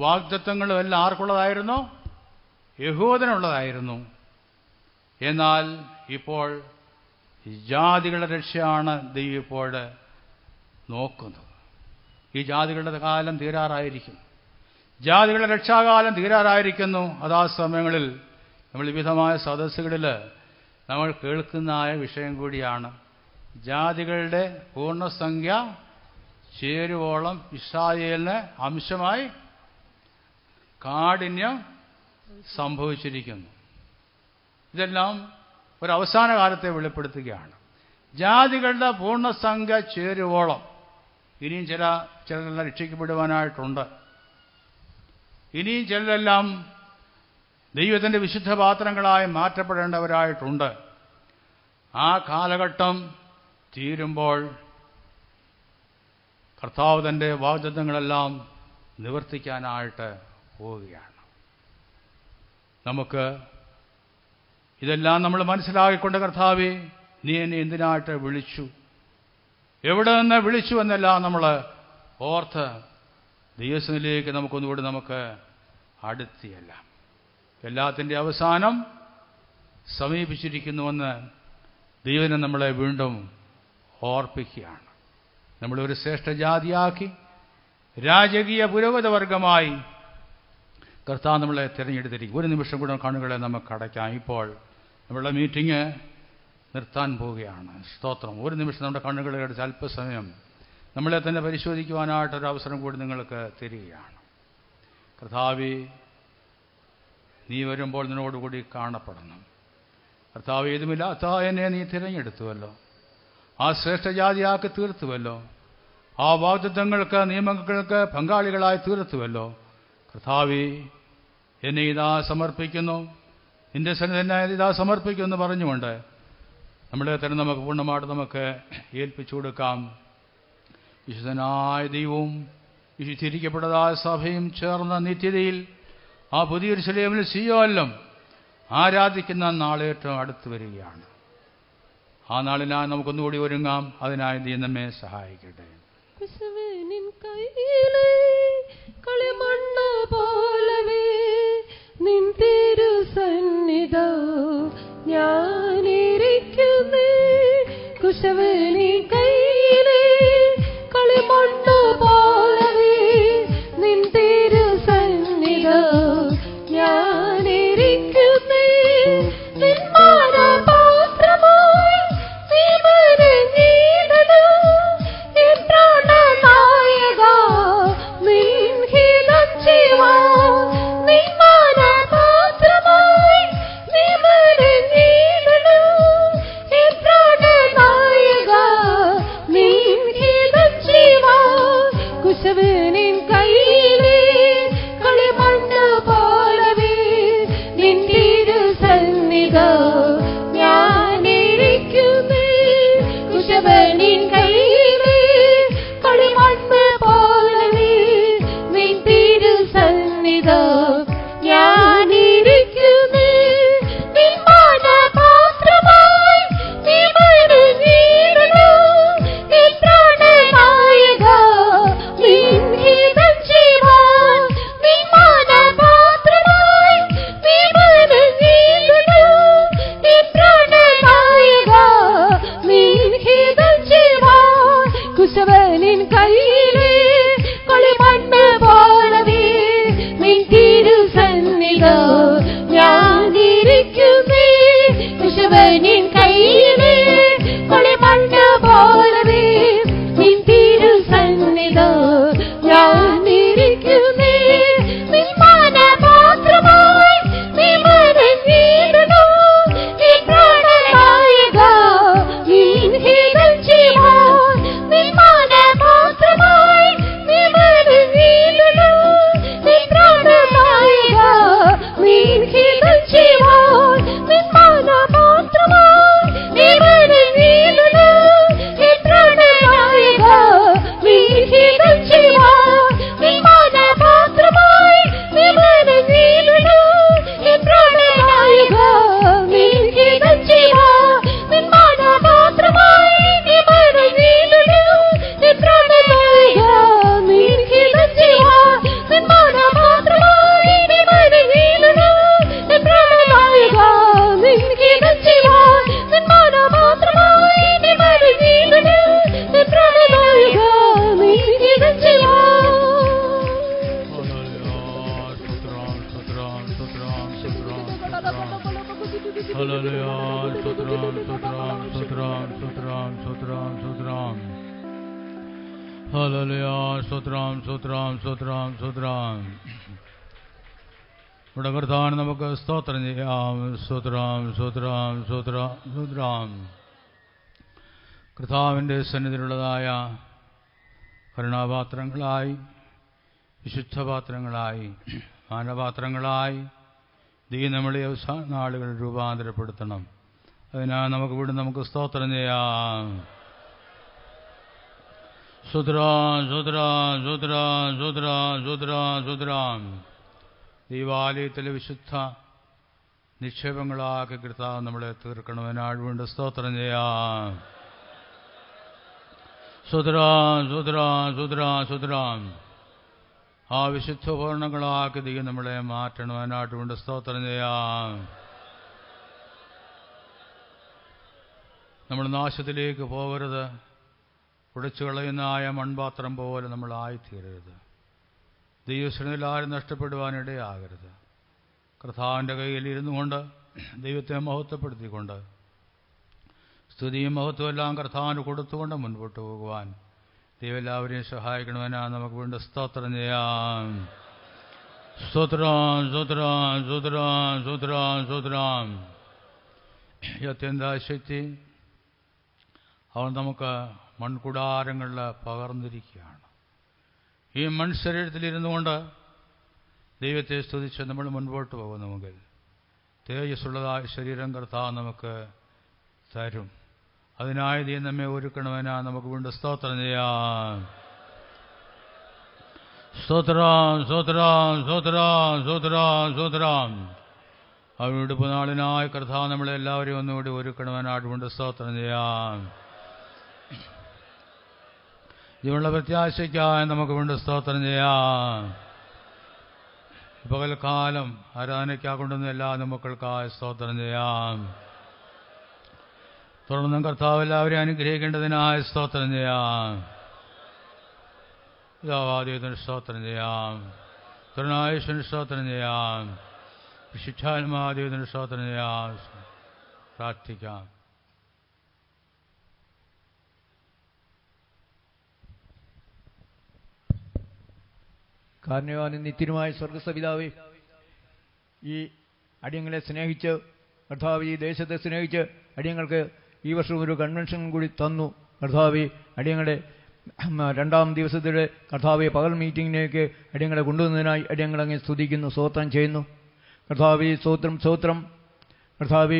വാഗ്ദത്തങ്ങളും എല്ലാം ആർക്കുള്ളതായിരുന്നു? യഹൂദനുള്ളതായിരുന്നു. എന്നാൽ ഇപ്പോൾ ജാതികളുടെ രക്ഷയാണ് ദൈവം ഇപ്പോൾ നോക്കുന്നത്. ഈ ജാതികളുടെ കാലം തീരാറായിരിക്കും. ജാതികളുടെ രക്ഷാകാലം തീരാറായിരിക്കുന്നു. അതാ സമയങ്ങളിൽ നമ്മൾ വിവിധമായ സദസ്സുകളിൽ നമ്മൾ കേൾക്കുന്നതായ വിഷയം കൂടിയാണ്. ജാതികളുടെ പൂർണ്ണസംഖ്യ ചേരുവോളം ഇസ്രായേലിന് അംശമായി കാഠിന്യം സംഭവിച്ചിരിക്കുന്നു. ഇതെല്ലാം ഒരു അവസാന കാലത്തെ വെളിപ്പെടുത്തുകയാണ്. ജാതികളുടെ പൂർണ്ണസംഖ്യ ചേരുവോളം ഇനിയും ചിലരെല്ലാം രക്ഷിക്കപ്പെടുവാനായിട്ടുണ്ട്. ഇനിയും ചിലരെല്ലാം ദൈവത്തിൻ്റെ വിശുദ്ധ പാത്രങ്ങളായി മാറ്റപ്പെടേണ്ടവരായിട്ടുണ്ട്. ആ കാലഘട്ടം തീരുമ്പോൾ കർത്താവ് തൻ്റെ വാഗ്ദത്തങ്ങളെല്ലാം നിവർത്തിക്കാനായിട്ട് പോവുകയാണ്. നമുക്ക് ഇതെല്ലാം നമ്മൾ മനസ്സിലാക്കിക്കൊണ്ട്, കർത്താവേ, നീ എന്നെ എന്തിനായിട്ട് വിളിച്ചു, എവിടെ നിന്ന് വിളിച്ചു എന്നെല്ലാം നമ്മൾ ഓർത്ത് ദൈവത്തിലേക്ക് നമുക്കൊന്നുകൂടി നമുക്ക് അടുത്തിയല്ല. എല്ലാത്തിൻ്റെ അവസാനം സമീപിച്ചിരിക്കുന്നുവെന്ന് ദൈവനെ നമ്മളെ വീണ്ടും ഓർപ്പിക്കുകയാണ്. നമ്മളൊരു ശ്രേഷ്ഠ ജാതിയാക്കി രാജകീയ പുരോഗതവർഗമായി കർത്താവ് നമ്മളെ തിരഞ്ഞെടുത്തിരിക്കും. ഒരു നിമിഷം കൂടെ കണ്ണുകളെ നമുക്ക് അടയ്ക്കാം. ഇപ്പോൾ നമ്മളുടെ മീറ്റിംഗ് നിർത്താൻ പോവുകയാണ്. സ്തോത്രം. ഒരു നിമിഷം നമ്മുടെ കണ്ണുകളെ അടച്ച് അല്പസമയം നമ്മളെ തന്നെ പരിശോധിക്കുവാനായിട്ടൊരു അവസരം കൂടി നിങ്ങൾക്ക് തരികയാണ്. കർത്താവേ, നീ വരുമ്പോൾ നിന്നോടുകൂടി കാണപ്പെടണം. കർത്താവ്, ഏതുമില്ലാത്ത എന്നെ നീ തിരഞ്ഞെടുത്തുവല്ലോ, ആ ശ്രേഷ്ഠജാതിയാക്കി തീർത്തുവല്ലോ, ആ വാഗ്ദത്തങ്ങൾക്ക് നിയമങ്ങൾക്ക് പങ്കാളികളായി തീർത്തുവല്ലോ. കർത്താവേ, എന്നെ ഇതാ സമർപ്പിക്കുന്നു, നിന്റെ സന്നിധി എന്നെ ഇതാ സമർപ്പിക്കുമെന്ന് പറഞ്ഞുകൊണ്ട് നമ്മളെ തന്നെ നമുക്ക് പൂർണ്ണമായിട്ട് നമുക്ക് ഏൽപ്പിച്ചു കൊടുക്കാം. വിശുദ്ധനായ ദൈവവും വിശുദ്ധീകരിക്കപ്പെട്ടതായ സഭയും ചേർന്ന നിത്യതയിൽ ആ പുതിയ യെരൂശലേമിൽ സിയോനിലും ആരാധിക്കുന്ന നാൾ ഏറ്റവും അടുത്ത് വരികയാണ്. ആ നാളിനായി നമുക്കൊന്നുകൂടി ഒരുങ്ങാം. അതിനായി നീ നമ്മെ സഹായിക്കട്ടെ. കുശവനിൻ കൈയിലെ കളിമണ്ണ് പോലവേ നിൻ തിരുസന്നിധിയിൽ ഞാനിരിക്കുന്നേ. കുശവനിൻ കൈയിലെ കളിമണ്ണ് പോലവേ നിൻ തിരുസന്നിധിയിൽ ഞാനിരിക്കുന്നേ. നിൻ മാനപാത്രമായി നീ മരഞ്ഞിടണോ എൻ പ്രാണനായക നിൻ ഹിതം ചെയ്യുവാൻ. നിൻ മാനപാത്രമായി നീ മരഞ്ഞിടണോ എൻ പ്രാണനായക നിൻ ഹിതം ചെയ്യുവാൻ. കുശവനിൻ കൈയിലെ കളിമണ്ണ് പോലവേ നിൻ തിരുസന്നിധിയിൽ ഞാനിരിക്കുന്നേ. കുശവനിൻ കൈയിലെ കളിമണ്ണ് പോലവേ നിൻ തിരുസന്നിധിയിൽ ഞാനിരിക്കുന്നേ. നിൻ മാനപാത്രമായി നീ മരഞ്ഞിടണോ എൻ പ്രാണനായക നിൻ ഹിതം ചെയ്യുവാൻ. നിൻ മാനപാത്രമായി നീ മരഞ്ഞിടണോ എൻ പ്രാണനായക നിൻ ഹിതം ചെയ്യുവാൻ. കുശവനിൻ കൈയിലെ കളിമണ്ണ് പോലവേ നിൻ തിരുസന്നിധിയിൽ ഞാനിരിക്കുന്നേ. കുശവനിൻ കൈയിലെ കളിമണ്ണ് പോലവേ നിൻ തിരുസന്നിധിയിൽ ഞാനിരിക്കുന്നേ. നിൻ മാനപാത്രമായി നീ മരഞ്ഞിടണോ എൻ പ്രാണനായക നിൻ ഹിതം ചെയ്യുവാൻ. നിൻ മാനപാത്രമായി നീ മരഞ്ഞിടണോ എൻ പ്രാണനായക നിൻ ഹിതം ചെയ്യുവാൻ. നിൻ മാനപാത്രമായി നീ മരഞ്ഞിടണോ എൻ പ്രാണനായക നിൻ ഹിതം ചെയ്യുവാൻ. നിൻ മാനപാത്രമായി നീ മരഞ്ഞിടണോ എൻ പ്രാണനായക നിൻ ഹിതം ചെയ്യുവാൻ. നിൻ മാനപാത്രമായി നീ മരഞ്ഞിടണോ എൻ പ്രാണനായക നിൻ ഹിതം ചെയ്യുവാൻ. നിൻ മാനപാത്രമായി നീ മരഞ്ഞിടണോ എൻ പ്രാണനായക നിൻ ഹിതം ചെയ്യുവാൻ. നിൻ മാനപാത്രമായി നീ മരഞ്ഞിടണോ എൻ പ്രാണനായക നിൻ ഹിതം ചെയ്യുവാൻ. ഇവിടെ കർത്താവിന് നമുക്ക് സ്തോത്രം ചെയ്യാം. സ്തോത്രം. കർത്താവിൻ്റെ സന്നിധിയിലുള്ളതായ കരുണാപാത്രങ്ങളായി, വിശുദ്ധപാത്രങ്ങളായി, മാനപാത്രങ്ങളായി നീ നമ്മളെ അവസാന നാളുകൾ രൂപാന്തരപ്പെടുത്തണം. അതിനാൽ നമുക്ക് ഇവിടെ നമുക്ക് സ്തോത്രം ചെയ്യാം. സുദ്രാം ദൈവാലയത്തിലെ വിശുദ്ധ നിക്ഷേപങ്ങളാക്കി കർത്താവ് നമ്മളെ തീർക്കണമെന്നാൽ വീണ്ടും സ്തോത്രം ചെയ്യാം. സുദ്രാം ആ വിശുദ്ധ പൂർണ്ണങ്ങളാക്കി ദൈവം നമ്മളെ മാറ്റണമെന്നായിട്ട് കൊണ്ട് സ്തോത്രം ചെയ്യാം. നമ്മൾ നാശത്തിലേക്ക് പോകരുത്. ഉടച്ചു കളയുന്നായ മൺപാത്രം പോലെ നമ്മൾ ആയിത്തീരരുത്. ദൈവസന്നിധിയിൽ ആരും നഷ്ടപ്പെടുവാനിടയാകരുത്. കർത്താവിൻ്റെ കയ്യിൽ ഇരുന്നു കൊണ്ട് ദൈവത്തെ മഹത്വപ്പെടുത്തിക്കൊണ്ട് സ്തുതിയും മഹത്വമെല്ലാം കർത്താവിന് കൊടുത്തുകൊണ്ട് മുൻപോട്ട് പോകുവാൻ ദൈവം എല്ലാവരെയും സഹായിക്കണമെന്നാ നമുക്ക് വീണ്ടും സ്തോത്രം ചെയ്യാം. സ്തോത്രം. ഈ അത്യന്താശക്തി അവൻ നമുക്ക് മൺകുടാരങ്ങളിൽ പകർന്നിരിക്കുകയാണ്. ഈ മൺശരീരത്തിലിരുന്നു കൊണ്ട് ദൈവത്തെ സ്തുതിച്ച് നമ്മൾ മുൻപോട്ട് പോകുന്നുവെങ്കിൽ തേജസ്സുള്ളതായ ശരീരം കർത്താവ് നമുക്ക് തരും. അതിനായി ദൈവം നമ്മെ ഒരുക്കണമെന്നാ നമുക്ക് വീണ്ടും സ്തോത്രം ചെയ്യാം. സ്തോത്രം. അവരുടെ പുനാളിനായി കർത്താവ് നമ്മളെല്ലാവരെയും ഒന്നുകൂടി ഒരുക്കണമെന്നാടുകൊണ്ട് സ്തോത്രം ചെയ്യാം. ജീവനുള്ള പ്രത്യാശയ്ക്കായി നമുക്ക് കൊണ്ട് സ്തോത്രം ചെയ്യാം. പകൽക്കാലം ആരാധനയ്ക്കാ കൊണ്ടുവന്ന എല്ലാ മക്കൾക്കായി സ്തോത്രം ചെയ്യാം. തുടർന്നും കർത്താവ് എല്ലാവരെയും അനുഗ്രഹിക്കേണ്ടതിനായി സ്തോത്രം ചെയ്യാം. പിതാവാദീയത്തിന് സ്തോത്രം ചെയ്യാം. കരുണായേശ്വരന് സ്തോത്രം ചെയ്യാം. വിശുദ്ധാത്മാദീയത്തിന് സ്തോത്രം ചെയ്യാം. പ്രാർത്ഥിക്കാം. കാരുണ്യവാനും നിത്യനുമായ സ്വർഗസ്ഥപിതാവേ, ഈ അടിയങ്ങളെ സ്നേഹിച്ച് കർത്താവ് ഈ ദേശത്തെ സ്നേഹിച്ച് അടിയങ്ങൾക്ക് ഈ വർഷം ഒരു കൺവെൻഷൻ കൂടി തന്നു. കർത്താവ് അടിയങ്ങളുടെ രണ്ടാം ദിവസത്തിലെ കർത്താവ് പകൽ മീറ്റിങ്ങിലേക്ക് അടിയങ്ങളെ കൊണ്ടുവന്നതിനായി അടിയങ്ങളങ്ങെ സ്തുതിക്കുന്നു, സ്തോത്രം ചെയ്യുന്നു. കർത്താവ് സ്തോത്രം. കർത്താവ്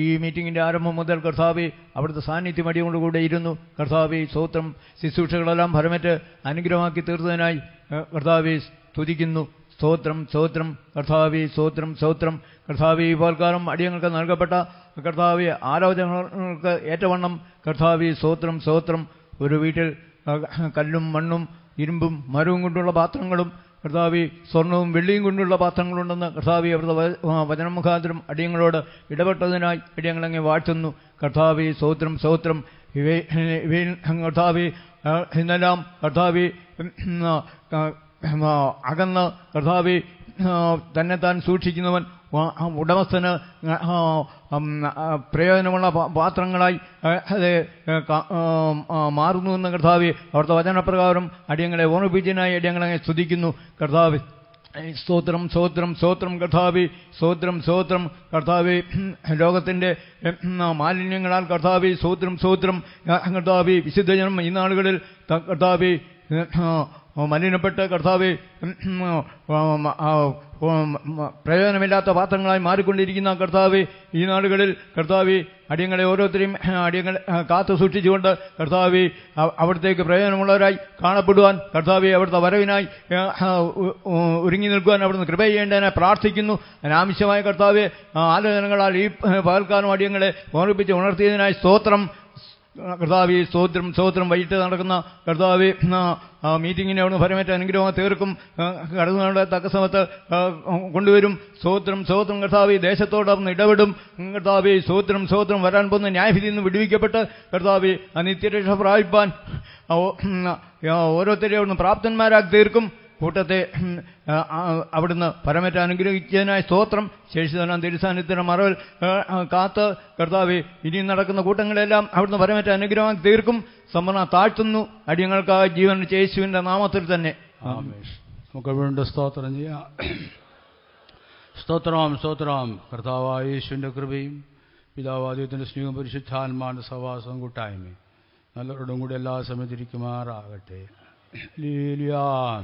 ഈ മീറ്റിങ്ങിൻ്റെ ആരംഭം മുതൽ കർത്താവ് അവിടുത്തെ സാന്നിധ്യം അടിയോട് കൂടെ ഇരുന്നു. കർത്താവ് സ്തോത്രം. ശുശ്രൂഷകളെല്ലാം ഫലമേറ്റ് അനുഗ്രഹമാക്കി തീർത്തതിനായി കർത്താവ് സ്തുതിക്കുന്നു, സ്തോത്രം. കർത്താവ് സ്തോത്രം. കർത്താവ് ഈ പോൽക്കാലം അടിയങ്ങൾക്ക് നൽകപ്പെട്ട കർത്താവ് ആലോചനകൾക്ക് ഏറ്റവണ്ണം കർത്താവ് സ്തോത്രം. ഒരു വീട്ടിൽ കല്ലും മണ്ണും ഇരുമ്പും മരവും കൊണ്ടുള്ള പാത്രങ്ങളും കർത്താവ് സ്വർണവും വെള്ളിയും കൊണ്ടുള്ള പാത്രങ്ങളുണ്ടെന്ന് കർത്താവ് അവിടുത്തെ വചനം മുഖാന്തരം അടിയങ്ങളോട് ഇടപെട്ടതിനായി അടിയങ്ങളങ്ങെ വാഴ്ത്തുന്നു. കർത്താവ് സ്തോത്രം. ഇവയിൽ കർത്താവ് ഇന്നെല്ലാം കർത്താവ് അകന്ന് കർത്താവ് തന്നെത്താൻ സൂക്ഷിക്കുന്നവൻ ഉടമസ്ഥന് പ്രയോജനമുള്ള പാത്രങ്ങളായി അത് മാറുന്നുവെന്ന് കർത്താവ് അവിടുത്തെ വചനപ്രകാരം അടിയങ്ങളെ ഓർമ്മിപ്പിച്ചതിനായി അടിയങ്ങളെ സ്തുതിക്കുന്നു. കർത്താവ് സ്തോത്രം. കർത്താവ് സ്തോത്രം. കർത്താവ് ലോകത്തിൻ്റെ മാലിന്യങ്ങളാൽ കർത്താവ് സ്തോത്രം. കർത്താവ് വിശുദ്ധജനം ഈ നാളുകളിൽ കർത്താവ് മലിനപ്പെട്ട് കർത്താവ് പ്രയോജനമില്ലാത്ത പാത്രങ്ങളായി മാറിക്കൊണ്ടിരിക്കുന്ന കർത്താവ് ഈ നാടുകളിൽ കർത്താവ് അടിയങ്ങളെ ഓരോരുത്തരെയും അടിയങ്ങളെ കാത്തു സൂക്ഷിച്ചുകൊണ്ട് കർത്താവ് അവിടത്തേക്ക് പ്രയോജനമുള്ളവരായി കാണപ്പെടുവാൻ കർത്താവ് അവിടുത്തെ വരവിനായി ഒരുങ്ങി നിൽക്കുവാൻ അവിടുന്ന് കൃപ ചെയ്യേണ്ടതിനായി പ്രാർത്ഥിക്കുന്നു. അതിനാവശ്യമായ കർത്താവ് ആലോചനകളാൽ ഈ പകൽക്കാലം അടിയങ്ങളെ ഓർമ്മിപ്പിച്ച് ഉണർത്തിയതിനായി സ്തോത്രം. കർത്താവ് സ്തോത്രം. വൈകിട്ട് നടക്കുന്ന കർത്താവ് മീറ്റിങ്ങിനെ അവിടുന്ന് ഫലമേറ്റ അനുഗ്രഹം തീർക്കും. കടന്നുകൊണ്ട് തക്ക സമയത്ത് കൊണ്ടുവരും. സ്തോത്രം. കർത്താവ് ദേശത്തോട് അവിടുന്ന് ഇടപെടും. കർത്താവ് സ്തോത്രം. വരാൻ പോകുന്ന ന്യായവിധിയിൽ നിന്ന് വിടുവിക്കപ്പെട്ട് കർത്താവ് നിത്യരക്ഷ പ്രാപിപ്പാൻ ഓരോരുത്തരെയും അവിടുന്ന് പ്രാപ്തന്മാരാക്കി തീർക്കും. കൂട്ടത്തെ അവിടുന്ന് പരമേറ്റ അനുഗ്രഹിച്ചതിനായി സ്തോത്രം. ശേഷിതനാം തിരുസാന്നിധ്യത്തിന്റെ മറവിൽ കാത്ത് കർത്താവ് ഇനി നടക്കുന്ന കൂട്ടങ്ങളെല്ലാം അവിടുന്ന് പരമേറ്റ അനുഗ്രഹമാക്കി തീർക്കും. സമ്പന്ന താഴ്ത്തുന്നു അടിയങ്ങൾക്ക് ജീവൻ യേശുവിന്റെ നാമത്തിൽ തന്നെ. നമുക്ക് വീണ്ടും സ്തോത്രം ചെയ്യാം. സ്തോത്രം. കർത്താവായ യേശുവിന്റെ കൃപയും പിതാവാദ്യത്തിന്റെ സ്നേഹം പരിശുദ്ധാത്മാവിന്റെ സഹവാസവും കൂട്ടായ്മയും നല്ലവരോടും കൂടി എല്ലാ സമയത്തിരിക്കുമാറാകട്ടെ. ലീലിയാൻ